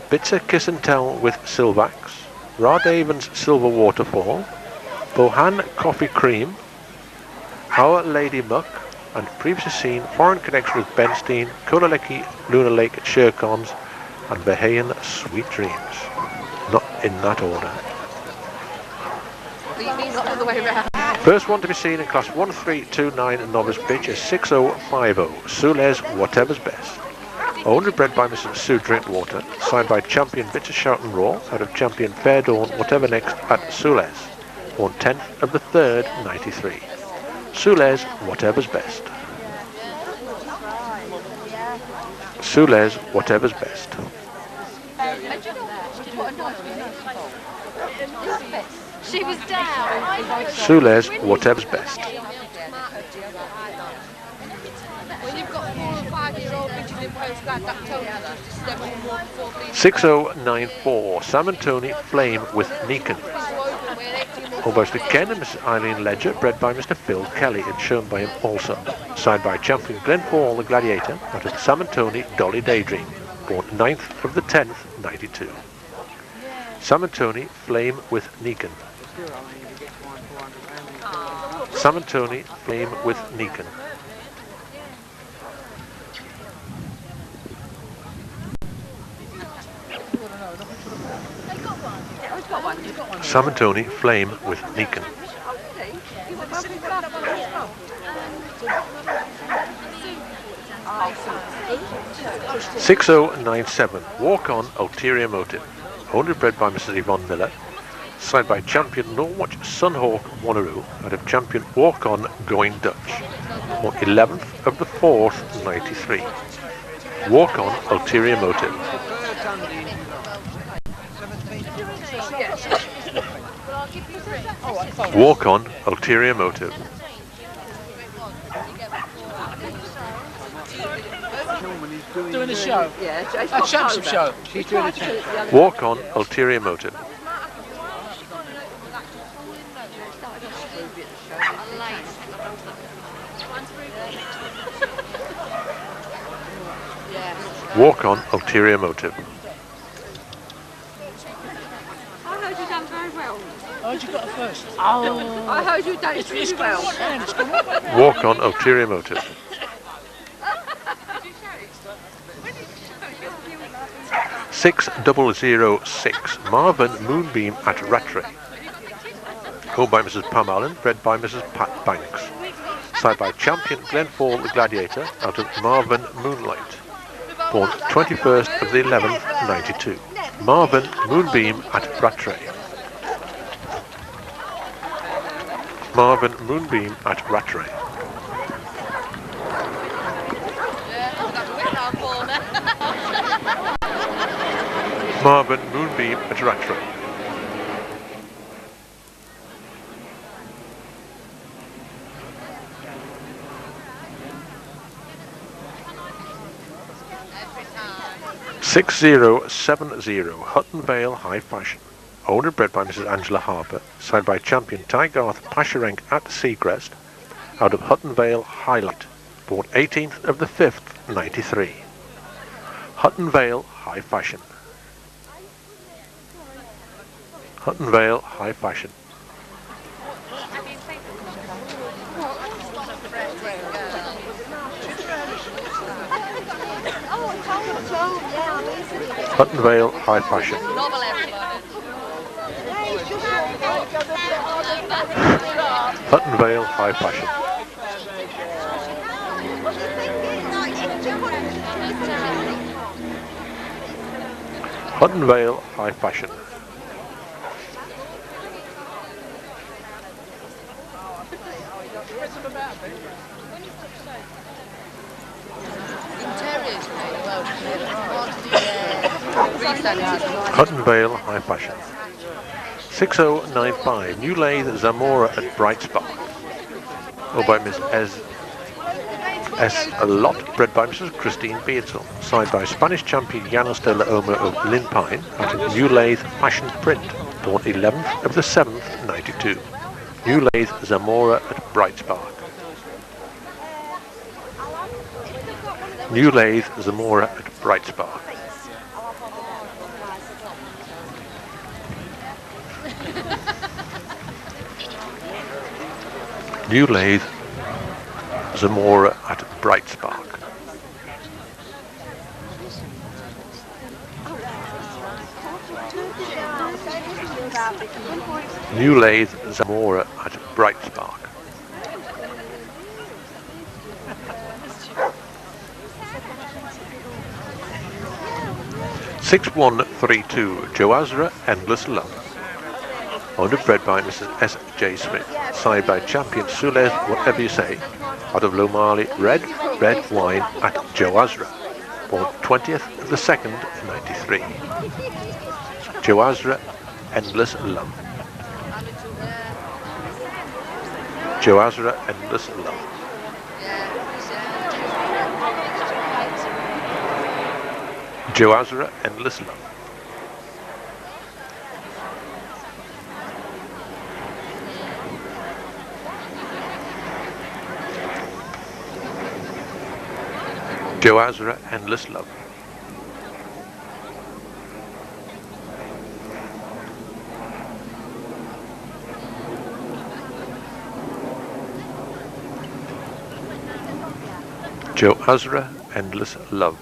[SPEAKER 1] Bitzer Kiss and Tell with Silvax, Rawdaven's Silver Waterfall, Bohan Coffee Cream, Our Lady Muck, and previously seen Foreign Connection with Benstein, Cola Lecky Luna Lake at Shercons, and Bahamian Sweet Dreams. Not in that order.
[SPEAKER 6] beat me, not the other way around.
[SPEAKER 1] First one to be seen in class 1329 novice pitch is 6050, Sules Whatever's Best. Owned and bred by Mrs. Sue Drinkwater, signed by champion Bitter Shout and Roar, out of champion Fair Dawn Whatever Next at Sules, born 10th of the 3rd, 93. Sules Whatever's Best. Sules Whatever's Best.
[SPEAKER 6] She was down.
[SPEAKER 1] Sules Whatever's Best.
[SPEAKER 6] When you've got 4 and 5-year-old bitches in postgrad, that tells you that just never more before bleeding.
[SPEAKER 1] 6094, Sam and Tony Flame with Meekin. Almost again, and Mrs. Eileen Ledger, bred by Mr. Phil Kelly and shown by him also. Signed by champion Glenfall the Gladiator, out of Sam and Tony Dolly Daydream, born 9th of the 10th, 92. Sam and Tony Flame with Neekin. Sam and Tony Flame with Neekin. Sam and Tony Flame with Neekin. 6097, Walk On Ulterior Motive. Owned and bred by Mrs. Yvonne Miller. Signed by champion Norwatch Sunhawk Wanneroo, out of champion Walk On Going Dutch, on 11th of the 4th, 93. Walk On Ulterior Motive. Walk On Ulterior Motive.
[SPEAKER 4] Doing a show.
[SPEAKER 2] Yeah,
[SPEAKER 4] A championship show. She's doing a championship.
[SPEAKER 1] Walk On Ulterior Motive. Walk On Ulterior Motive.
[SPEAKER 2] I heard you done very well.
[SPEAKER 4] Oh, you got it first.
[SPEAKER 2] Oh. I heard you done really well.
[SPEAKER 1] Walk On Ulterior Motive. 6006, Marvin Moonbeam at Rattray. Owned by Mrs. Pam Allen, bred by Mrs. Pat Banks. Signed by champion Glenfall the Gladiator, out of Marvin Moonlight. Born 21st of the 11th, 92. Marvin Moonbeam at Rattray. Marvin Moonbeam at Rattray. Marvin Moonbeam at Rattray. $6070, Hutton Vale High Fashion. Owned and bred by Mrs. Angela Harper, signed by champion Tygarth Pasherenk at Seacrest, out of Hutton Vale Highlight, born 18th of the 5th, 93. Hutton Vale High Fashion. Hutton Vale High Fashion. Hutton Vale High Fashion. Hutton Vale High Fashion. Hutton Vale High Fashion. Hutton Vale High Fashion. 6095, New Lathe Zamora at Bright Spark. Owned by Miss S. Lot, bred by Mrs. Christine Beardsall. Signed by Spanish champion Llanos de la Oma of Lynn Pine, out of New Lathe Fashion Print, born 11th of the 7th, 92. New Lathe Zamora at Bright Spark. New Lathe Zamora at Bright Spark. New Lathe Zamora at Bright Spark. New Lathe Zamora at Bright Spark. (6132) Joazra Endless Love. Owned bred by Mrs. S.J. Smith. Side by Champion Sules, Whatever You Say. Out of Lomali, red wine at Joazra. Born 20th of the 2nd, 93. Joazra Endless Love. Joazra Endless Love. Joazra Endless Love. Joazra Endless Love. Joazra Endless Love.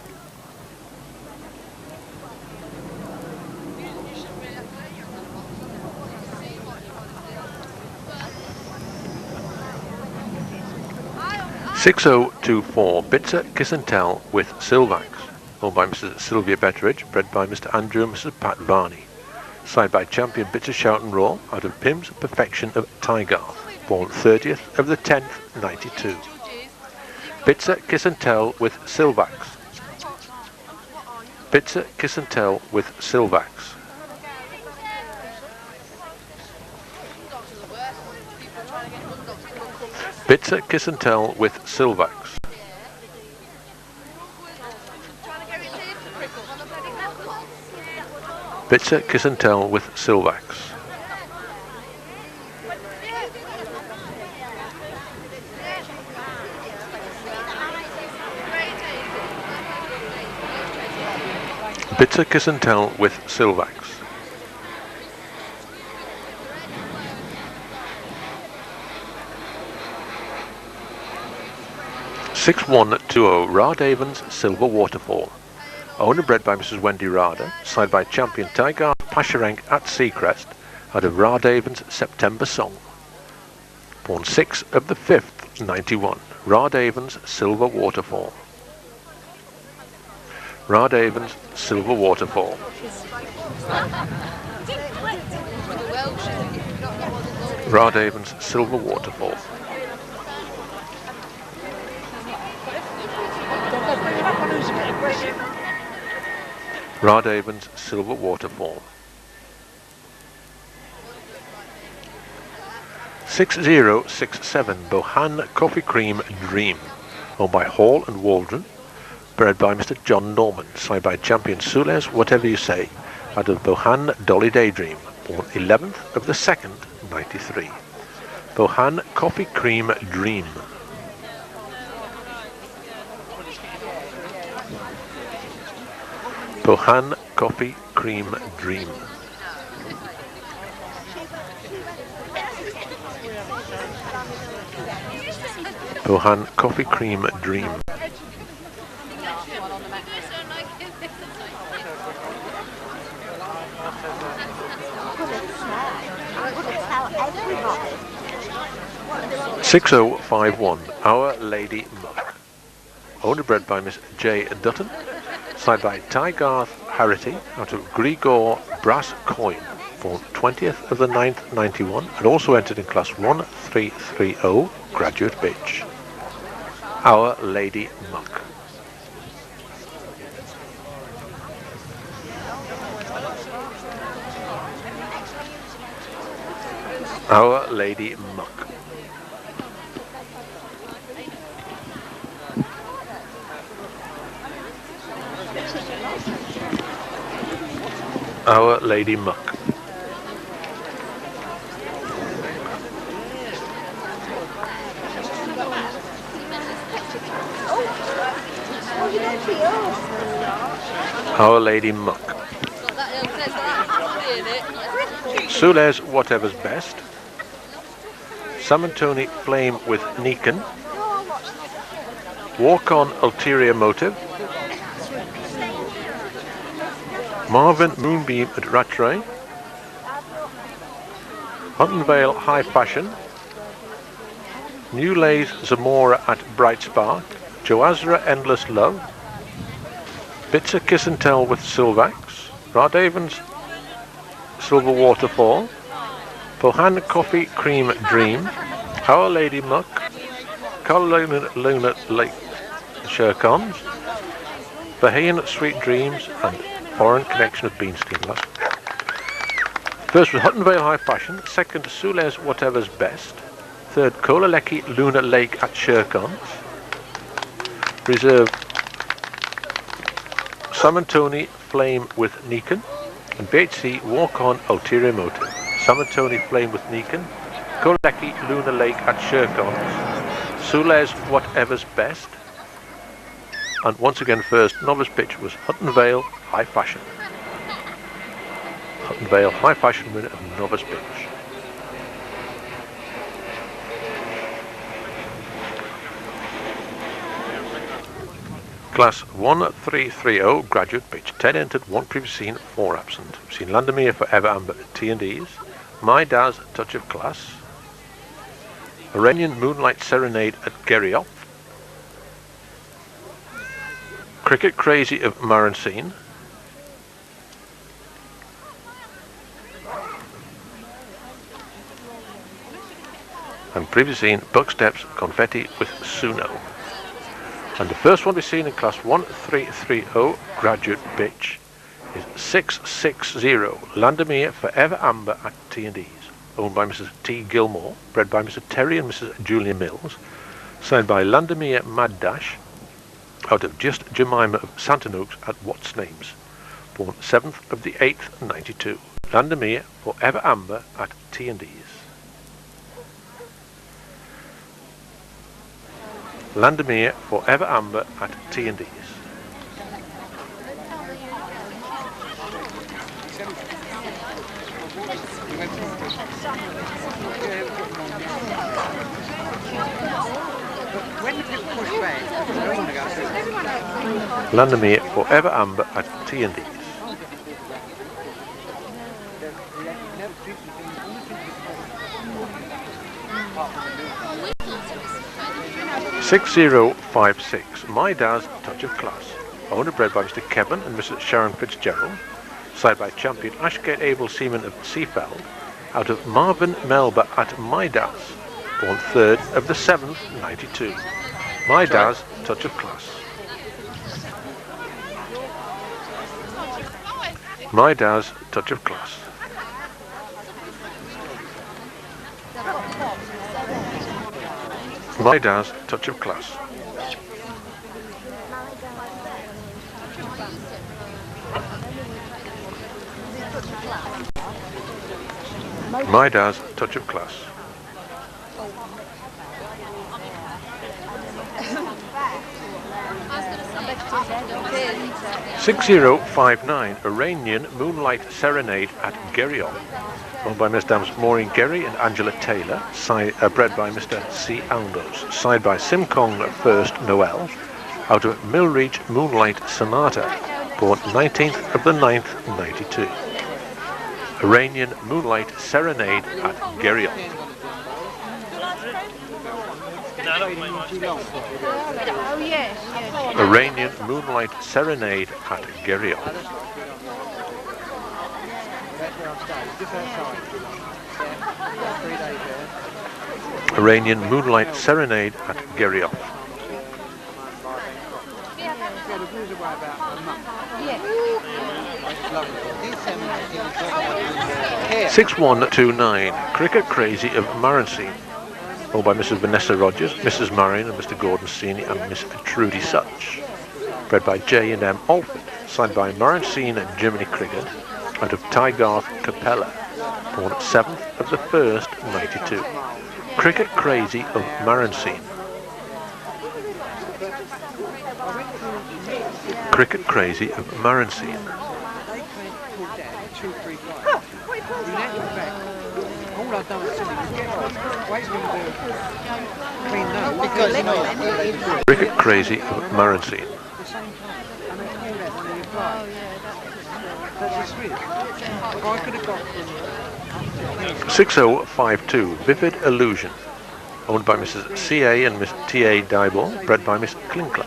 [SPEAKER 1] (6024) Bitzer Kiss and Tell with Silvax. Owned by Mrs. Sylvia Betteridge, bred by Mr. Andrew and Mrs. Pat Varney. Side by Champion Bitzer Shout and Roar out of Pim's Perfection of Tygarth. Born 30th of the 10th, 92. Bitzer Kiss and Tell with Silvax. Bitzer Kiss and Tell with Silvax. Bitzer Kiss and Tell with Silvax. Bitzer Kiss and Tell with Silvax. Bitzer Kiss and Tell with Silvax. (6120) Radaven's Silver Waterfall. Owned and bred by Mrs. Wendy Rada. Side by Champion Tiger Pasharenk at Seacrest out of Radaven's September Song. Born 6th of the 5th, 91. Radaven's Silver Waterfall. Radaven's Silver Waterfall. Radaven's Silver Waterfall. Radaven's Silver Waterfall. 6067 Bohan Coffee Cream Dream. Owned by Hall and Waldron. Bred by Mr. John Norman. Side by Champion Sules, Whatever You Say. Out of Bohan Dolly Daydream. Born 11th of the 2nd, 93. Bohan Coffee Cream Dream. Bohan Coffee Cream Dream. Bohan Coffee Cream Dream. (6051) Our Lady Muck. Owned and bred by Miss J. Dutton. Side by Tygarth Harity out of Grigor Brass Coin. Born 20th of the 9th, 91. And also entered in class 1330 Graduate Bitch. Our Lady Muck. Our Lady Muck. Our Lady Muck. Our Lady Muck. Sules Whatever's Best. Samantoni Flame with Nikon. Walk on Ulterior Motive. Marvin Moonbeam at Rattray. Huntonvale High Fashion, New Lathe Zamora at Bright Spark, Joazra Endless Love, Bitzer Kiss and Tell with Silvax, Ardavens Silver Waterfall, Pohan Coffee Cream Dream, Our Lady Muck, Carolina Luna Lake Shercons, Bahian Sweet Dreams, and Foreign Connection of Bean Steamers. First was Huttonvale High Fashion, second Sules Whatever's Best, third Kolaleki Luna Lake at Shercons, reserve Samantoni Flame with Nikon, and BHC Walk On Ulterior Motive. Samantoni Flame with Nikon, Kolaleki Luna Lake at Shercons, Sules Whatever's Best, and once again first novice pitch was Huttonvale High Fashion. Huttonvale High Fashion winner of novice pitch. Class 1330 graduate pitch, 10 entered, 1 previous seen, 4 absent. We've seen Landermere Forever Amber at T&D's, My Daz Touch of Class, Iranian Moonlight Serenade at Gerriop, Cricket Crazy of Marancine, and previously seen Buck Steps Confetti with Suno. And the first one we've seen in class 1330 graduate pitch is 660 Landermere Forever Amber at T&D's, owned by Mrs. T. Gilmore, bred by Mr. Terry and Mrs. Julia Mills, signed by Landermere Mad Dash, out of Just Jemima of Santanoaks at What's Names, born 7th of the 8th 92. Landermere Forever Amber at T&D's. Landermere Forever Amber at T&D's. Landermere Forever Amber at T&D's. $6056 My Daz Touch of Class, owned and bred by Mr. Kevin and Mrs. Sharon Fitzgerald, side by champion Ashgate Able Seaman of Seafeld, out of Marvin Melba at My Daz, born 3rd of the 7th 92. My Daz Touch of Class. My Daz Touch of Class. My Daz Touch of Class. My Daz Touch of Class. $6059 Iranian Moonlight Serenade at Gerriop, owned by Miss Dams Maureen Gerry and Angela Taylor, bred by Mr. C. Aldos, side by Simcong First Noel, out of Millreach Moonlight Sonata, born 19th of the 9th 92. Iranian Moonlight Serenade at Gerriop. Iranian Moonlight Serenade at Gerriop. Iranian Moonlight Serenade at Gerriop. 6129 Cricket Crazy of Marancine, owned by Mrs. Vanessa Rogers, Mrs. Marion and Mr. Gordon Senior and Miss Trudy Such, bred by J&M Alford, signed by Marancine and Jiminy Cricket, out of Tygarth Capella, born 7th of the 1st 92. Cricket Crazy of Marancine. Cricket Crazy of Marancine. Cricket Crazy of Marancine. 6052 Vivid Illusion, owned by Mrs. C.A. and Miss T.A. Dyball, bred by Miss Klinkler.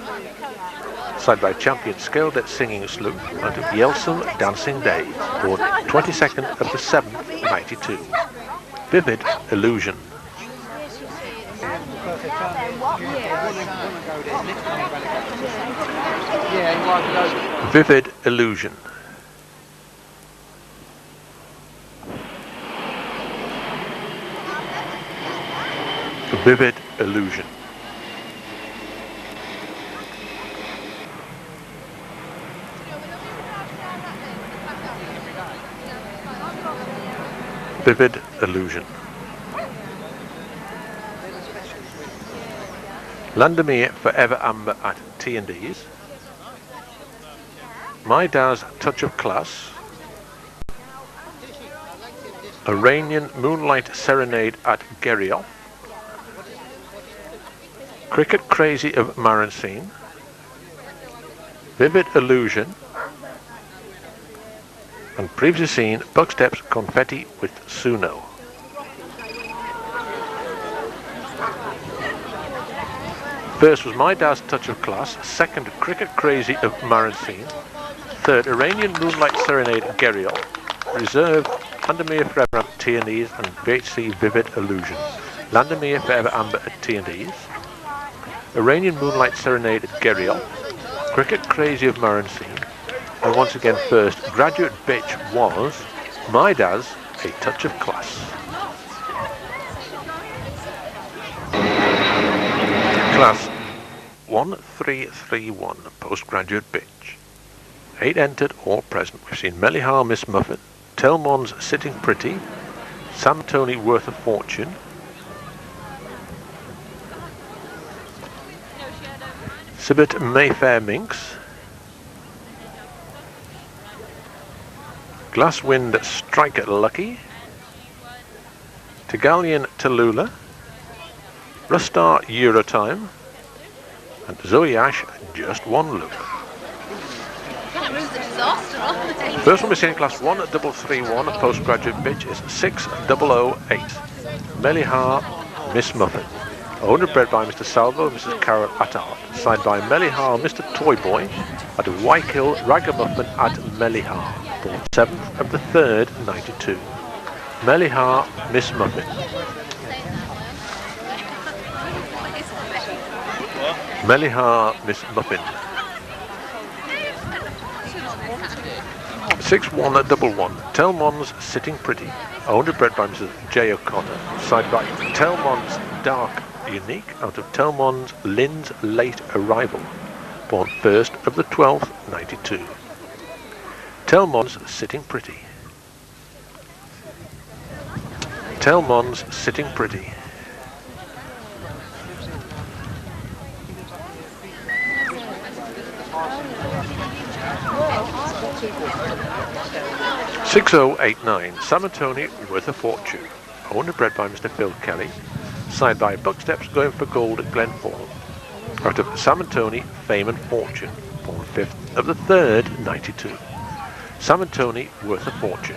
[SPEAKER 1] Side by Champion Scaled Singing Sleuth out of Yelsome Dancing Day, born 22nd of the 7th, 92. Vivid Illusion. Vivid Illusion. Vivid Illusion. Vivid Illusion. Landermere Forever Amber at T&D's. My Dad's Touch of Class. Iranian Moonlight Serenade at Gerioff. Cricket Crazy of Marancine. Vivid Illusion. And previously seen Bucksteps Confetti with Suno. First was My Dad's Touch of Class, second Cricket Crazy of Marancine, third Iranian Moonlight Serenade Gerioff, reserve Landermere Forever at T&D's and VHC Vivid Illusion. Landermere Forever Amber at T&D's, Iranian Moonlight Serenade at Gerioff, Cricket Crazy of Marancine, and once again first Graduate Bitch was My Dad's A Touch of Class. Class 1331, Postgraduate Bitch. 8 entered, all present. We've seen Mellihar Miss Muffin, Telmon's Sitting Pretty, Sam Tony Worth a Fortune, Sibbet Mayfair Minx, Glasswind Striker Lucky, Tegalian Tallulah, Rustar Eurotime, and Zoe Ash Just One Look.
[SPEAKER 6] Cameras a disaster, aren't they?
[SPEAKER 1] First one we're seeing class 1331, Postgraduate Bitch, is 6008. Mellihar Miss Muffin. Owned and bred by Mr. Salvo and Mrs. Carol Attard. Signed by Mellihar Mr. Toyboy at Wykill Ragamuffin at Mellihar. Born 7th of the 3rd, 92. Mellihar Miss Muffin. Mellihar Miss Muffin. 6111 Telmon's Sitting Pretty, owned and bred by Mrs. J. O'Connor, side by Telmon's Dark Unique out of Telmon's Lynn's Late Arrival, born 1st of the 12th, 92. Telmon's Sitting Pretty. Telmon's Sitting Pretty. 6089 Sam and Tony Worth a Fortune, owned and bred by Mr. Phil Kelly, signed by Bucksteps Going for Gold at Glenfall, out of Sam and Tony Fame and Fortune, born 5th of the 3rd, 92. Sam and Tony Worth a Fortune.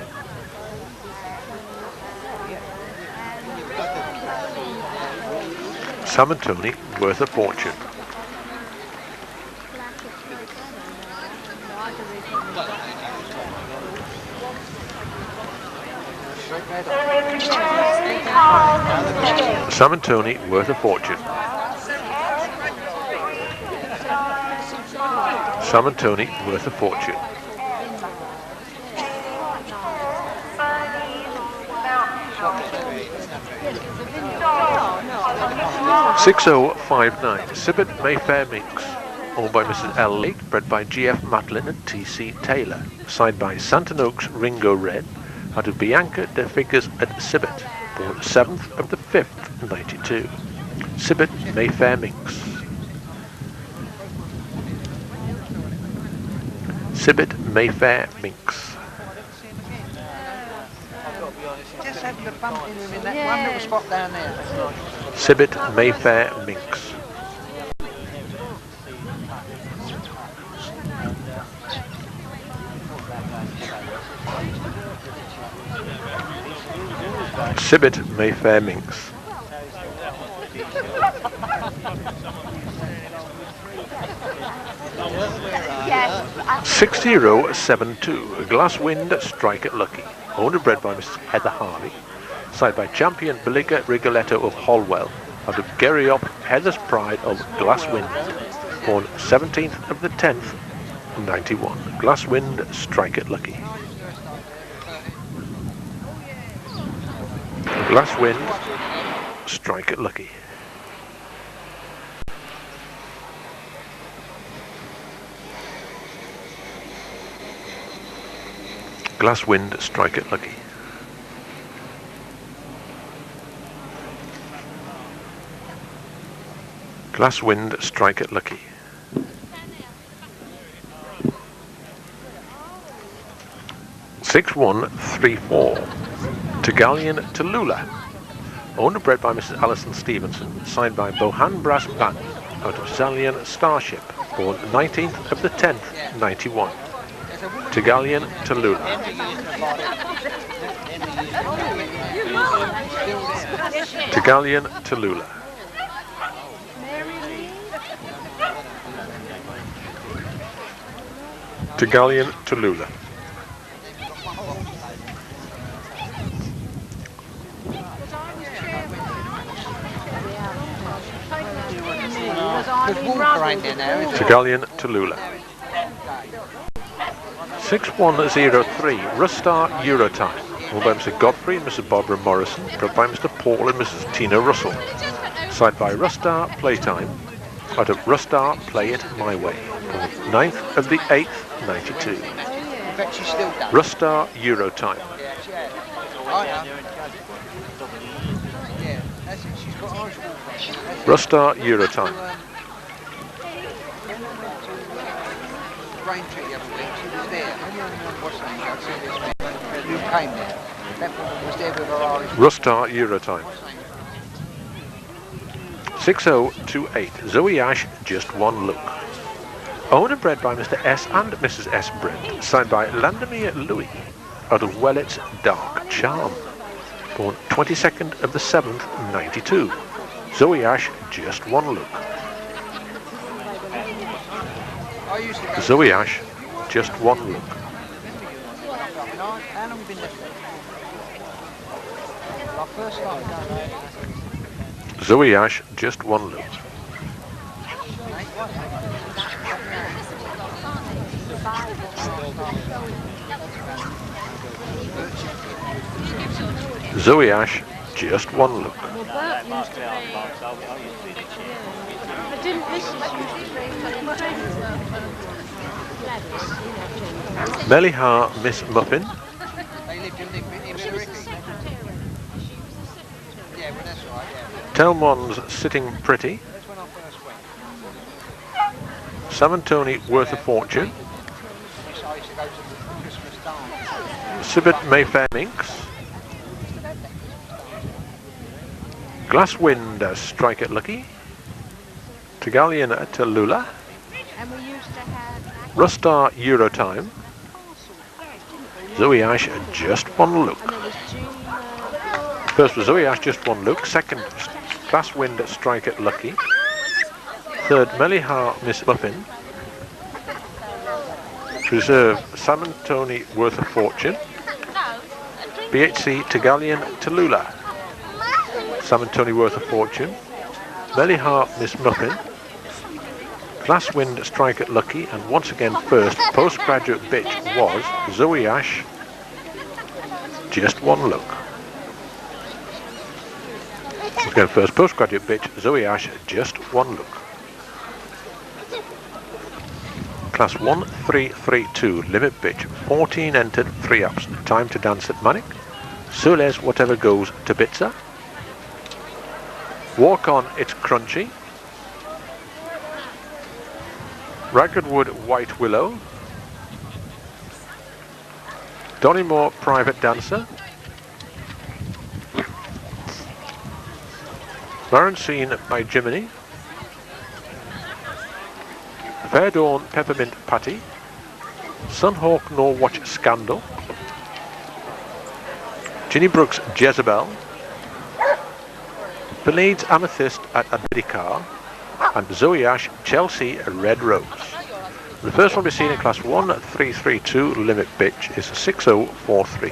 [SPEAKER 1] Sam and Tony Worth a Fortune. Sam and Tony Worth a Fortune. Sam and Tony Worth a Fortune. 6059 Sibbet Mayfair Minx, owned by Mrs. L. Lake, bred by G.F. Matlin and T.C. Taylor, signed by Santanoaks Ringo Red, out of Bianca de Figures at Sibbet, born 7th of the 5th, 92. Sibbet Mayfair Minx. Sibbet Mayfair Minx.
[SPEAKER 4] Just having a bump in him in that one little spot down there.
[SPEAKER 1] Sibbet Mayfair Minx. Sibbett Mayfair Minx.
[SPEAKER 5] Yes.
[SPEAKER 1] 6072 Glasswind Strike It Lucky. Owned and bred by Mrs. Heather Harley. Signed by Champion Belinda Rigoletto of Holwell. Out of Gerriop, Heather's Pride of Glasswind. Born 17th of the 10th, 91. Glasswind Strike It Lucky. Glasswind Strike It Lucky. Glasswind Strike It Lucky. Glasswind Strike It Lucky. (6134) Tegalian Tallulah. Owned and bred by Mrs. Alison Stevenson. Signed by Bohan Brass Band. Out of Zalian Starship. Born 19th of the 10th, 91. Tegalian Tallulah. Tegalian Tallulah. Tegalian Tallulah. Tegalian Tallulah. 6103 Rustar Eurotime. Owned by Mr. Godfrey and Mrs. Barbara Morrison. Bred by Mr. Paul and Mrs. Tina Russell. Signed by Rustar Playtime. Out of Rustar Play It My Way. 9th of the 8th, 92. Rustar Eurotime. Rustar Eurotime. Rustar Eurotime. 6028 Zoe Ash Just One Look. Owned and bred by Mr. S and Mrs. S. Brent. Signed by Landemir Louis. Out of Wellett's Dark Charm. Born 22nd of the 7th, 92. Zoe Ash Just One Look. Zoe Ash Just One Look. Zoe Ash Just One Look. Zoe Ash Just One Look. Melihar Miss Muffin. Telmon's Sitting Pretty. Samantoni Worth a Fortune. Sibbett Mayfair Minx. Glasswind Strike It Lucky. Tegalian Tallulah. Rustar Eurotime. Zoe Ash Just One Look. First was Zoe Ash Just One Look. Second, Glasswind Strike It Lucky. Third, Melihar Miss Muffin. Reserve, Samantoni Worth a Fortune. BHC Tegalian Tallulah. Samantoni Worth a Fortune. Melihar Miss Muffin. Glasswind Strike It Lucky. And once again first, postgraduate bitch was Zoe Ash Just One Look. Once again first, postgraduate bitch Zoe Ash Just One Look. Class 1332, limit bitch, 14 entered, 3 absent. Time to dance at Manic. Sules Whatever Goes to Bitzer. Walk On It's Crunchy. Ragged Wood White Willow. Donnymore Private Dancer. Scene by Jiminy. Fair Dawn Peppermint Patty. Sunhawk Norwatch Scandal. Ginny Brooks Jezebel, Pallades Amethyst at Abidikar, and Zoe Ash Chelsea Red Rose. The first one to be seen in class 1332 limit pitch is 6043.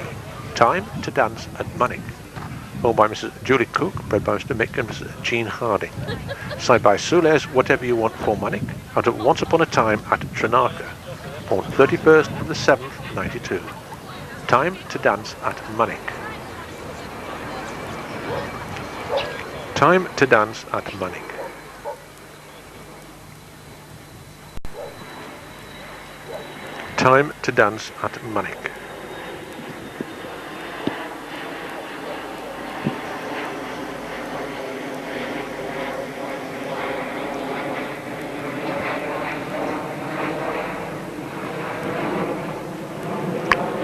[SPEAKER 1] Time to dance at Manic. Owned by Mrs. Julie Cook, bred by Mr. Mick and Mrs. Jean Harding. Signed by Sules Whatever You Want for Manic, out of Once Upon a Time at Trinaka, on 31st of the 7th, 92. Time to dance at Manic. Time to dance at Manic. Time to dance at Manic.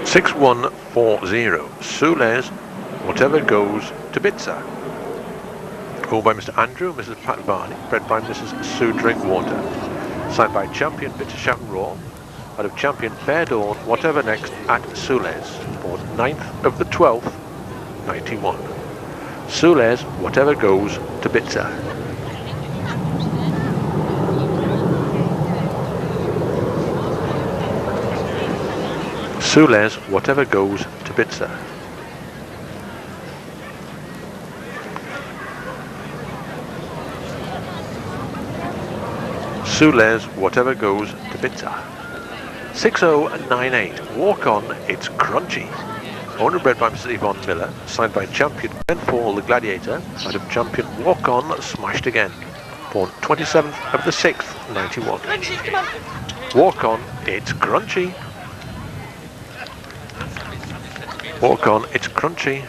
[SPEAKER 1] Six 140 Sules Whatever Goes to Bitsa. Owned by Mr. Andrew and Mrs. Pat Varney, bred by Mrs. Sue Drinkwater. Signed by Champion Bitter Shout and Roar, out of Champion Fair Dawn Whatever Next at Sules, born 9th of the 12th, 91. Sules Whatever Goes to Bitsa. Sules Whatever Goes to Bitsa. Sules Whatever Goes to Bitsa. 6098 Walk On It's Crunchy. Owned and bred by Mrs. Yvonne Miller, signed by Champion Ben Fall the Gladiator, out of Champion Walk On Smashed Again, born 27th of the 6th, 91. Walk On It's Crunchy. Walk On It's Crunchy.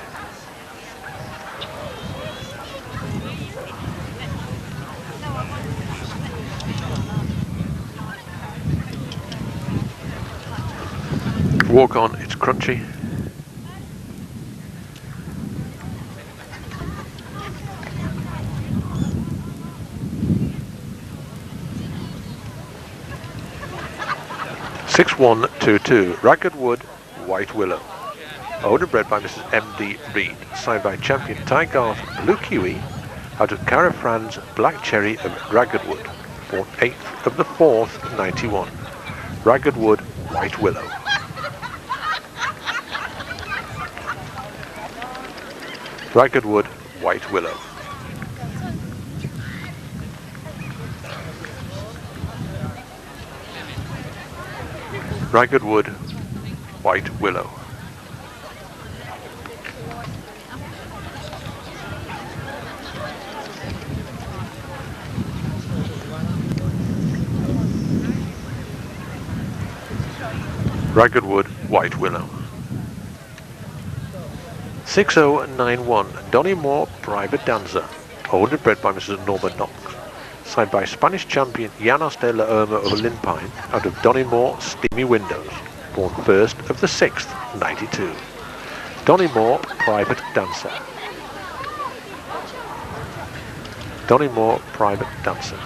[SPEAKER 1] Walk On It's Crunchy. Six 122 Ragged Wood White Willow. Owned and bred by Mrs. M.D. Reed, signed by Champion Ty Garth Blue Kiwi, out of Cara Fran's Black Cherry of Ragged Wood, born 8th of the 4th, 91. Ragged Wood White Willow. Ragged Wood White Willow. Ragged Wood White Willow. Ragged Wood White Willow. 6091 Donny Moore Private Dancer, owned and bred by Mrs. Norma Knox, signed by Spanish champion Llanos de la Irma of Limpine, out of Donny Moore Steamy Windows, born 1st of the 6th, 92. Donny Moore Private Dancer. Donny Moore Private Dancer.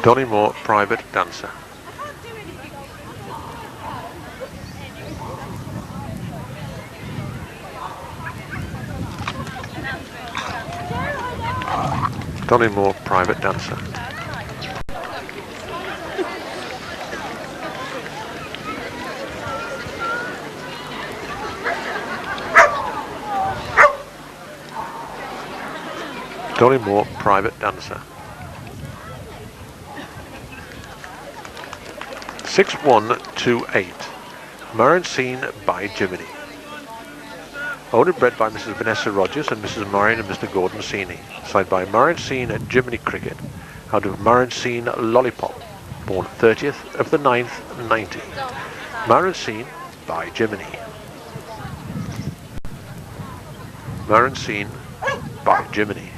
[SPEAKER 1] Donny Moore Private Dancer. Donny Moore Private Dancer. Donny Moore Private Dancer. 6128 Marine Scene by Jiminy. Owned and bred by Mrs. Vanessa Rogers and Mrs. Marion and Mr. Gordon Seeney. Signed by Marine Scene at Jiminy Cricket, out of Marine Scene Lollipop, born 30th of the 9th, 90. Marine Scene by Jiminy. Marine Scene by Jiminy.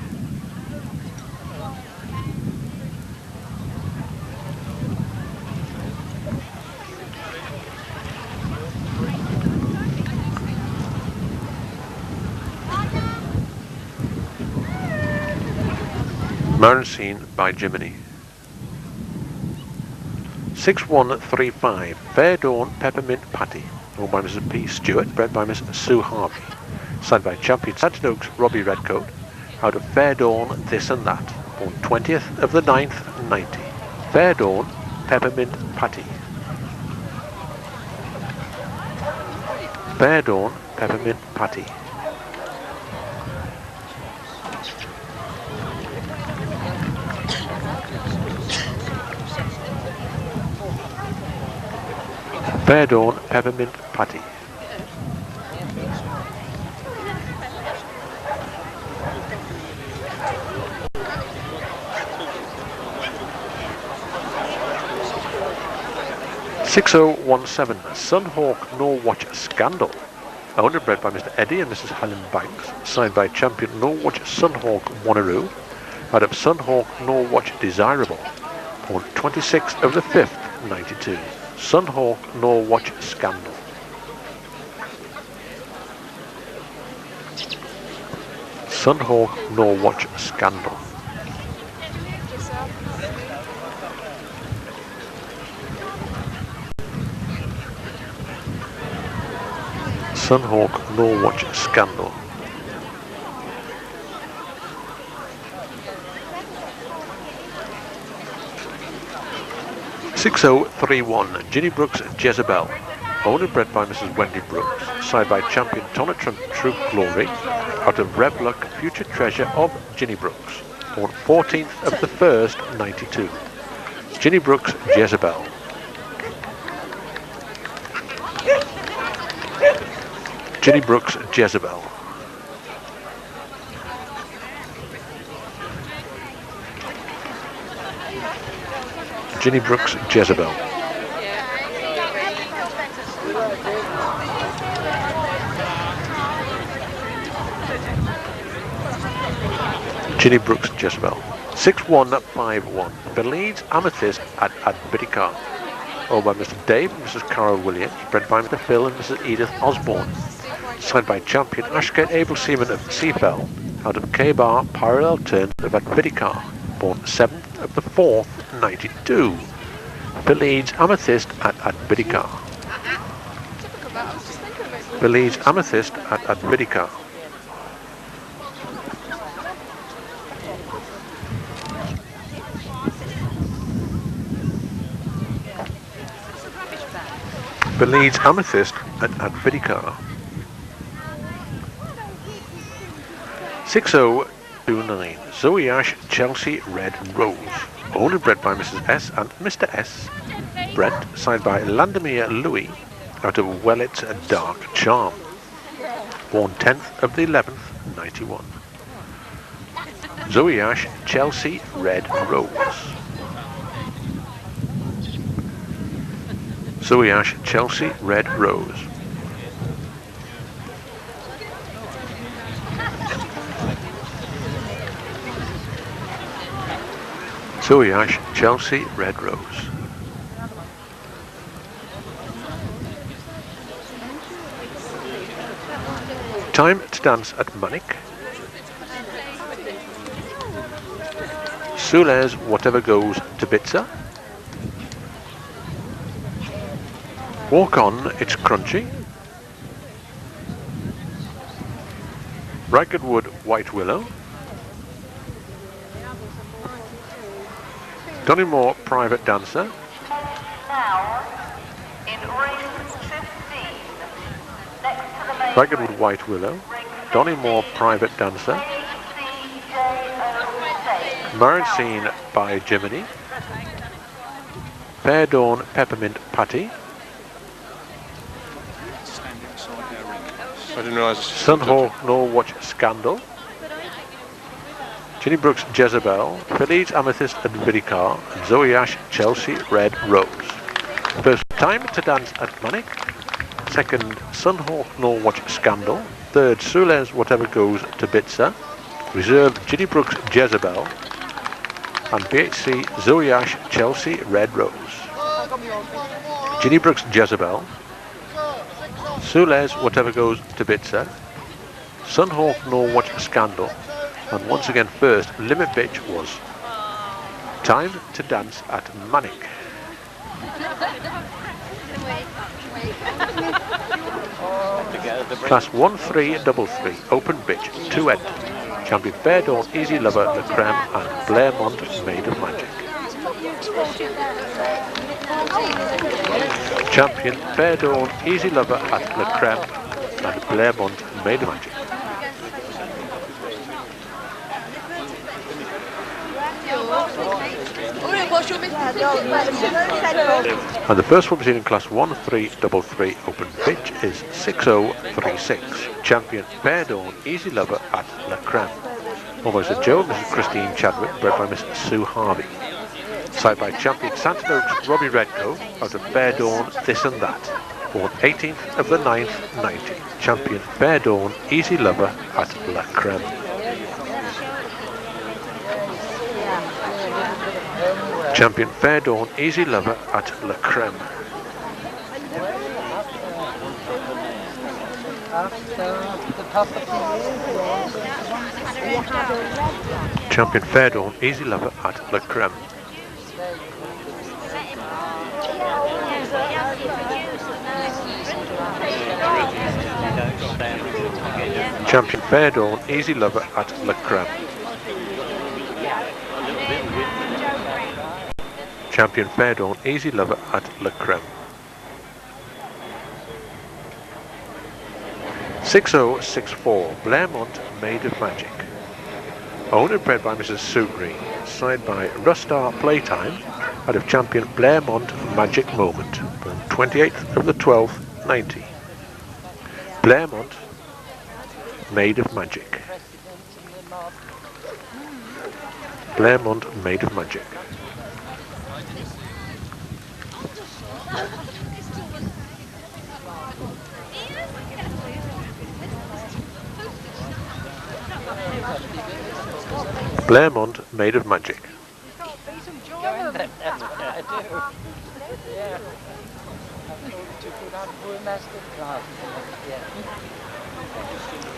[SPEAKER 1] Marine Scene by Jiminy. 6135 Fair Dawn Peppermint Patty, owned by Mrs. P. Stewart, bred by Miss Sue Harvey. Signed by champion St Oaks Robbie Redcoat, out of Fair Dawn This and That, born 20th of the 9th 90. Fair Dawn Peppermint Patty. Fair Dawn Peppermint Patty. Fair Dawn Peppermint Patty. $6017 Sunhawk Norwatch Scandal, owned and bred by Mr. Eddie and Mrs. Helen Banks, signed by champion Norwatch Sunhawk Wanneroo, out of Sunhawk Norwatch Desirable, born 26th of the 5th 92. Sunhawk Norwatch Scandal. Sunhawk Norwatch Scandal. Sunhawk Norwatch Scandal. $6031 Ginny Brooks Jezebel, owned and bred by Mrs. Wendy Brooks, signed by champion Tonitron Troop Glory, out of Rev Luck Future Treasure of Ginny Brooks, born 14th of the 1st 92. Ginny Brooks Jezebel. Ginny Brooks Jezebel. Ginny Brooks Jezebel. Ginny Brooks Jezebel. 6151 Belize Amethyst at Biddycar, owned by Mr. Dave and Mrs. Carol Williams, bred by Mr. Phil and Mrs. Edith Osborne, signed by champion Ashgate Able Seaman of Seafell, out of K-Bar Parallel Turn of Biddycar, born 7th of the 4th 92. Belize Amethyst at Biddycar. Belize Amethyst at Biddycar. Belize Amethyst at Biddycar. 6029 Zoe Ash Chelsea Red Rose, owned and bred by Mrs. S and Mr. S. Bred, signed by Landemir Louis, out of Wellett's Dark Charm, born 10th of the 11th 91. Zoe Ash Chelsea Red Rose. Zoe Ash Chelsea Red Rose. Zoe Ash Chelsea Red Rose. Time to dance at Manic. Sule's Whatever Goes to Bitzer. Walk On, It's Crunchy. Ragged Wood White Willow. Donnymore Private Dancer.
[SPEAKER 6] Now, in ring 15, next to the main
[SPEAKER 1] Ragged Wood White Willow. Donnymore Private Dancer. Marriage Scene by Jiminy. Fair Dawn Peppermint Patty.
[SPEAKER 7] I didn't realise.
[SPEAKER 1] Sunhawk Norwatch Scandal. Ginny Brooks Jezebel. Belize Amethyst and Biddycar. And Zoe Ash Chelsea Red Rose. First, Time to Dance at Manic. Second, Sunhawk Norwatch Scandal. Third, Sule's Whatever Goes to Bitzer. Reserve, Ginny Brooks Jezebel. And BHC Zoe Ash Chelsea Red Rose. Ginny Brooks Jezebel. Sule's Whatever Goes to Bitzer. Sunhawk Norwatch Scandal. And once again first, Limit Bitch was Time to Dance at Manic. Class 1-3-3-3, open bitch, 2 end. Champion Fair Dawn, Easy Lover, Le Creme and Blairmont, Made of Magic. Champion Fair Dawn, Easy Lover at Le Creme and Blairmont, Made of Magic. And the first one we've seen in Class 1-3-3-3 open pitch is 6036. Champion Fair Dawn, Easy Lover at Le Creme. Almost a Joe and Mrs. Christine Chadwick, bred by Miss Sue Harvey. Side by Champion Santa Oaks Robbie Redco out of Fair Dawn, This and That. Born 18th of the 9th, 90. Champion Fair Dawn, Easy Lover at Le Creme. Champion Fair Dawn, Easy Lover at Le Creme. Champion Fair Dawn, Easy Lover at Le Creme. Champion Fair Dawn, Easy Lover at Le Creme. Champion Fair Dawn, Easy Lover at Le Creme. 6064, Blairmont, Made of Magic. Owned and bred by Mrs. Sue Green. Side by Rustar Playtime out of Champion Blairmont, Magic Moment. Born 28th of the 12th, 90. Blairmont, Made of Magic. Blairmont, Made of Magic. Blairmont, Made of Magic.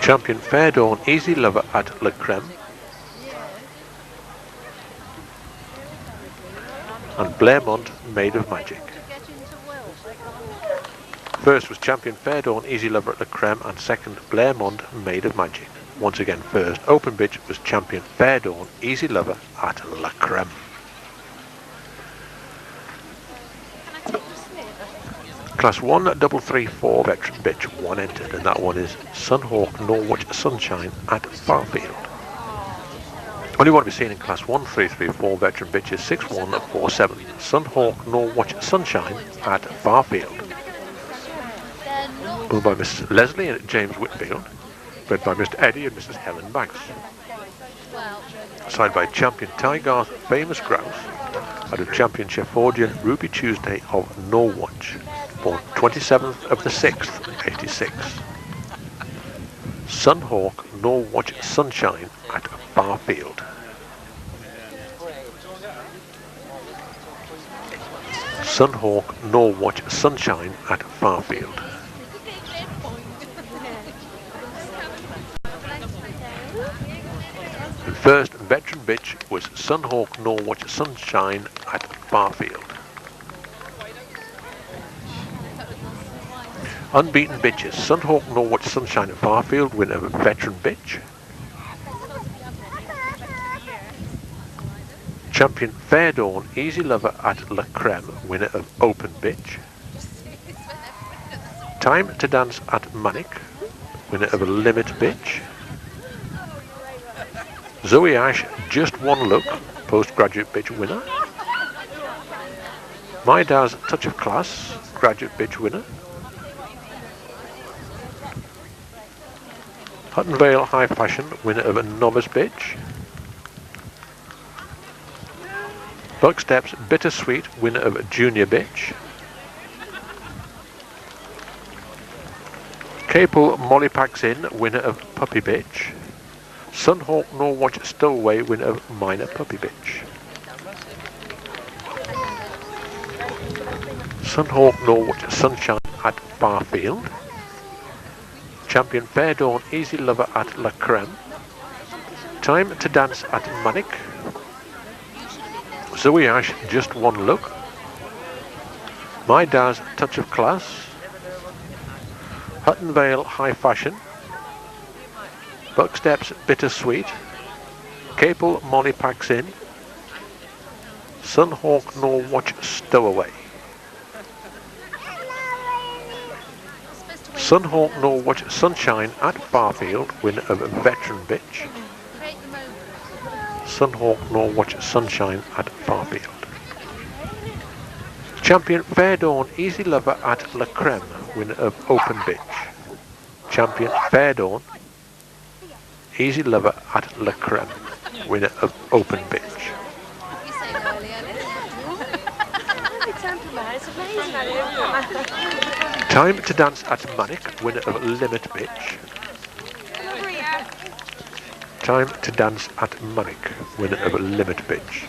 [SPEAKER 1] Champion Fair Dawn, Easy Lover at Le Creme. And Blairmont, Made of Magic. First was Champion Fair Dawn, Easy Lover at Le Creme, and second Blairmont, Made of Magic. Once again, first open bitch was Champion Fair Dawn, Easy Lover at Le Creme. Class 1-3-3-4 veteran bitch, 1 entered, and that one is Sunhawk Norwich Sunshine at Farfield. Only one to be seen in Class 1-3-3-4 veteran bitch is 6147, Sunhawk Norwich Sunshine at Farfield. Owned by Miss Leslie and James Whitfield. Bred by Mr. Eddie and Mrs. Helen Banks. Signed by Champion Tygarth Famous Grouse out of Champion Sheffordian Ruby Tuesday of Norwich, born 27th of the 6th, 86. Sunhawk Norwich Sunshine at Barfield. Sunhawk Norwich Sunshine at Farfield. And first veteran bitch was Sunhawk Norwich Sunshine at Farfield. Unbeaten bitches, Sunhawk Norwich Sunshine at Farfield, winner of veteran bitch. Champion Fair Dawn, Easy Lover at Le Creme, winner of open bitch. Time to Dance at Manic, winner of a limit bitch. Zoe Ash, Just One Look, postgraduate bitch winner. My Dad's Touch of Class, graduate bitch winner. Hutton Vale High Fashion, winner of a novice bitch. Buck Steps Bittersweet, winner of a junior bitch. Capel Molly Packs In, winner of puppy bitch. Sunhawk Norwich Stowaway, winner of minor puppy bitch. Sunhawk Norwich Sunshine at Barfield. Champion Fair Dawn, Easy Lover at Le Creme. Time to Dance at Manic. Zoe Ash, Just One Look. My Dad's Touch of Class, Hutton Vale High Fashion, Bucksteps Bittersweet, Capel Molly Packs In, Sunhawk Norwatch Stowaway. Sunhawk Norwatch Sunshine at Barfield, winner of Veteran Bitch. Sunhawk Norwatch Sunshine at Barfield. Champion Fair Dawn Easy Lover at La Creme, winner of Open Bitch. Champion Fair Dawn Easy Lover at La Creme, winner of Open Bitch. Time to Dance at Manic, winner of Limit Bitch. Time to Dance at Manic, winner of Limit Bitch.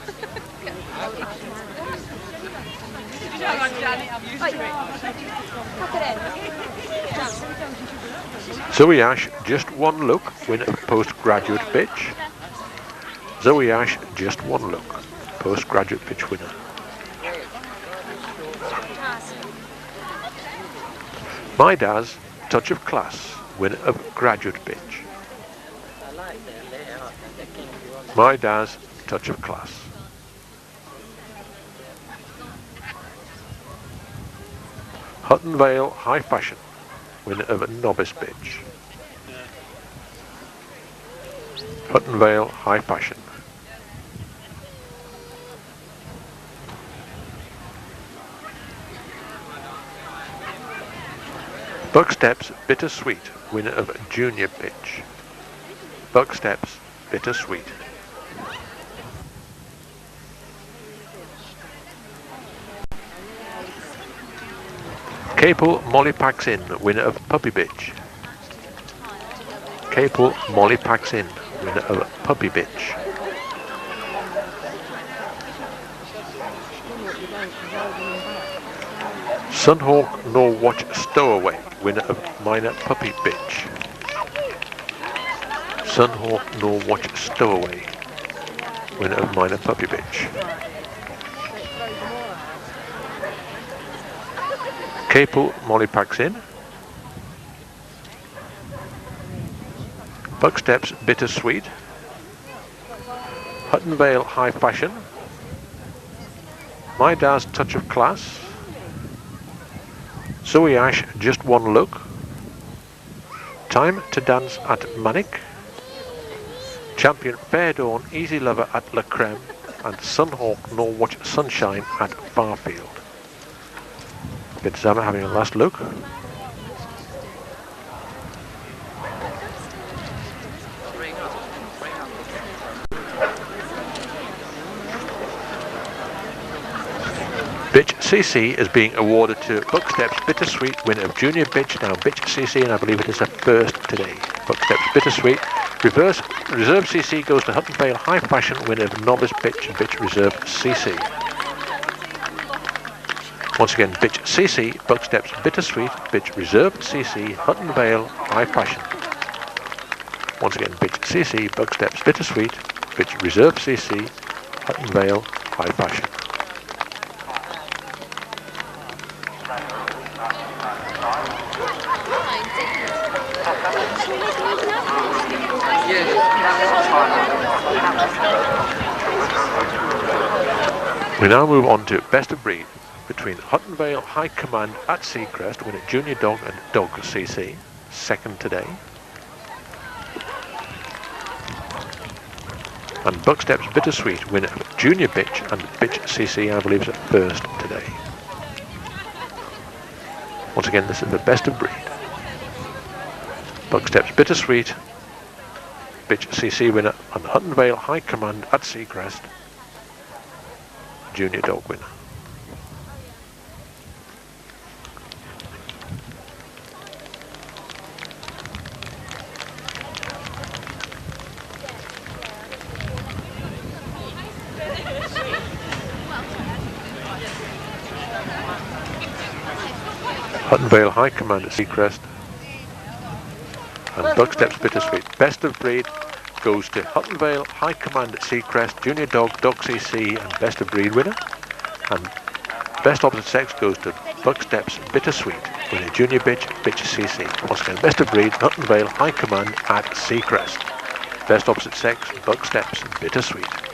[SPEAKER 1] Zoe Ash, Just One Look, winner of Postgraduate Bitch. Zoe Ash, Just One Look, Postgraduate Bitch winner. My Dad's Touch of Class, winner of Graduate Bitch. My Dad's Touch of Class. Hutton Vale High Fashion, winner of Novice Bitch. Hutton Vale High Fashion. Bucksteps Bittersweet, winner of Junior Bitch. Bucksteps Bittersweet. Capel Molly Packs In, winner of Puppy Bitch. Capel Molly Packs In, winner of Puppy Bitch. Sunhawk Norwatch Stowaway, winner of Minor Puppy Bitch. Sunhawk Norwatch Stowaway, winner of Minor Puppy Bitch. Capel Molly Packs In. Bucksteps Bittersweet. Hutton Vale High Fashion. My Dad's Touch of Class. Zoe Ash, Just One Look. Time to Dance at Manic. Champion Fair Dawn Easy Lover at La Creme. And Sunhawk Norwatch Sunshine at Barfield. Get Zammit having a last look. Bitch CC is being awarded to Bucksteps Bittersweet, winner of Junior Bitch, now Bitch CC, and I believe it is a first today. Bucksteps Bittersweet. Reserve CC goes to Hutton Vale High Fashion, winner of Novice Bitch and Bitch Reserve CC. Once again, Bitch CC, Bucksteps Bittersweet, Bitch Reserve CC, Hutton Vale High Fashion. Once again, Bitch CC, Bucksteps Bittersweet, Bitch Reserve CC, Hutton Vale High Fashion. We now move on to Best of Breed between Hutton Vale High Command at Seacrest, winner Junior Dog and Dog CC, second today. And Bucksteps Bittersweet, winner of Junior Bitch and Bitch CC, I believe is at first today. Once again, this is the Best of Breed. Bucksteps Bittersweet, Bitch CC winner, and Hutton Vale High Command at Seacrest, Junior Dog winner. Hutton Vale High Command at Seacrest and Bucksteps Bittersweet. Best of Breed goes to Hutton Vale High Command at Seacrest, Junior Dog, Dog CC and Best of Breed winner, and Best opposite sex goes to Buck Steps Bittersweet, winning Junior Bitch, Bitch CC. Once again, best of breed, Hutton Vale, High Command at Seacrest. Best opposite sex, Buck Steps Bittersweet.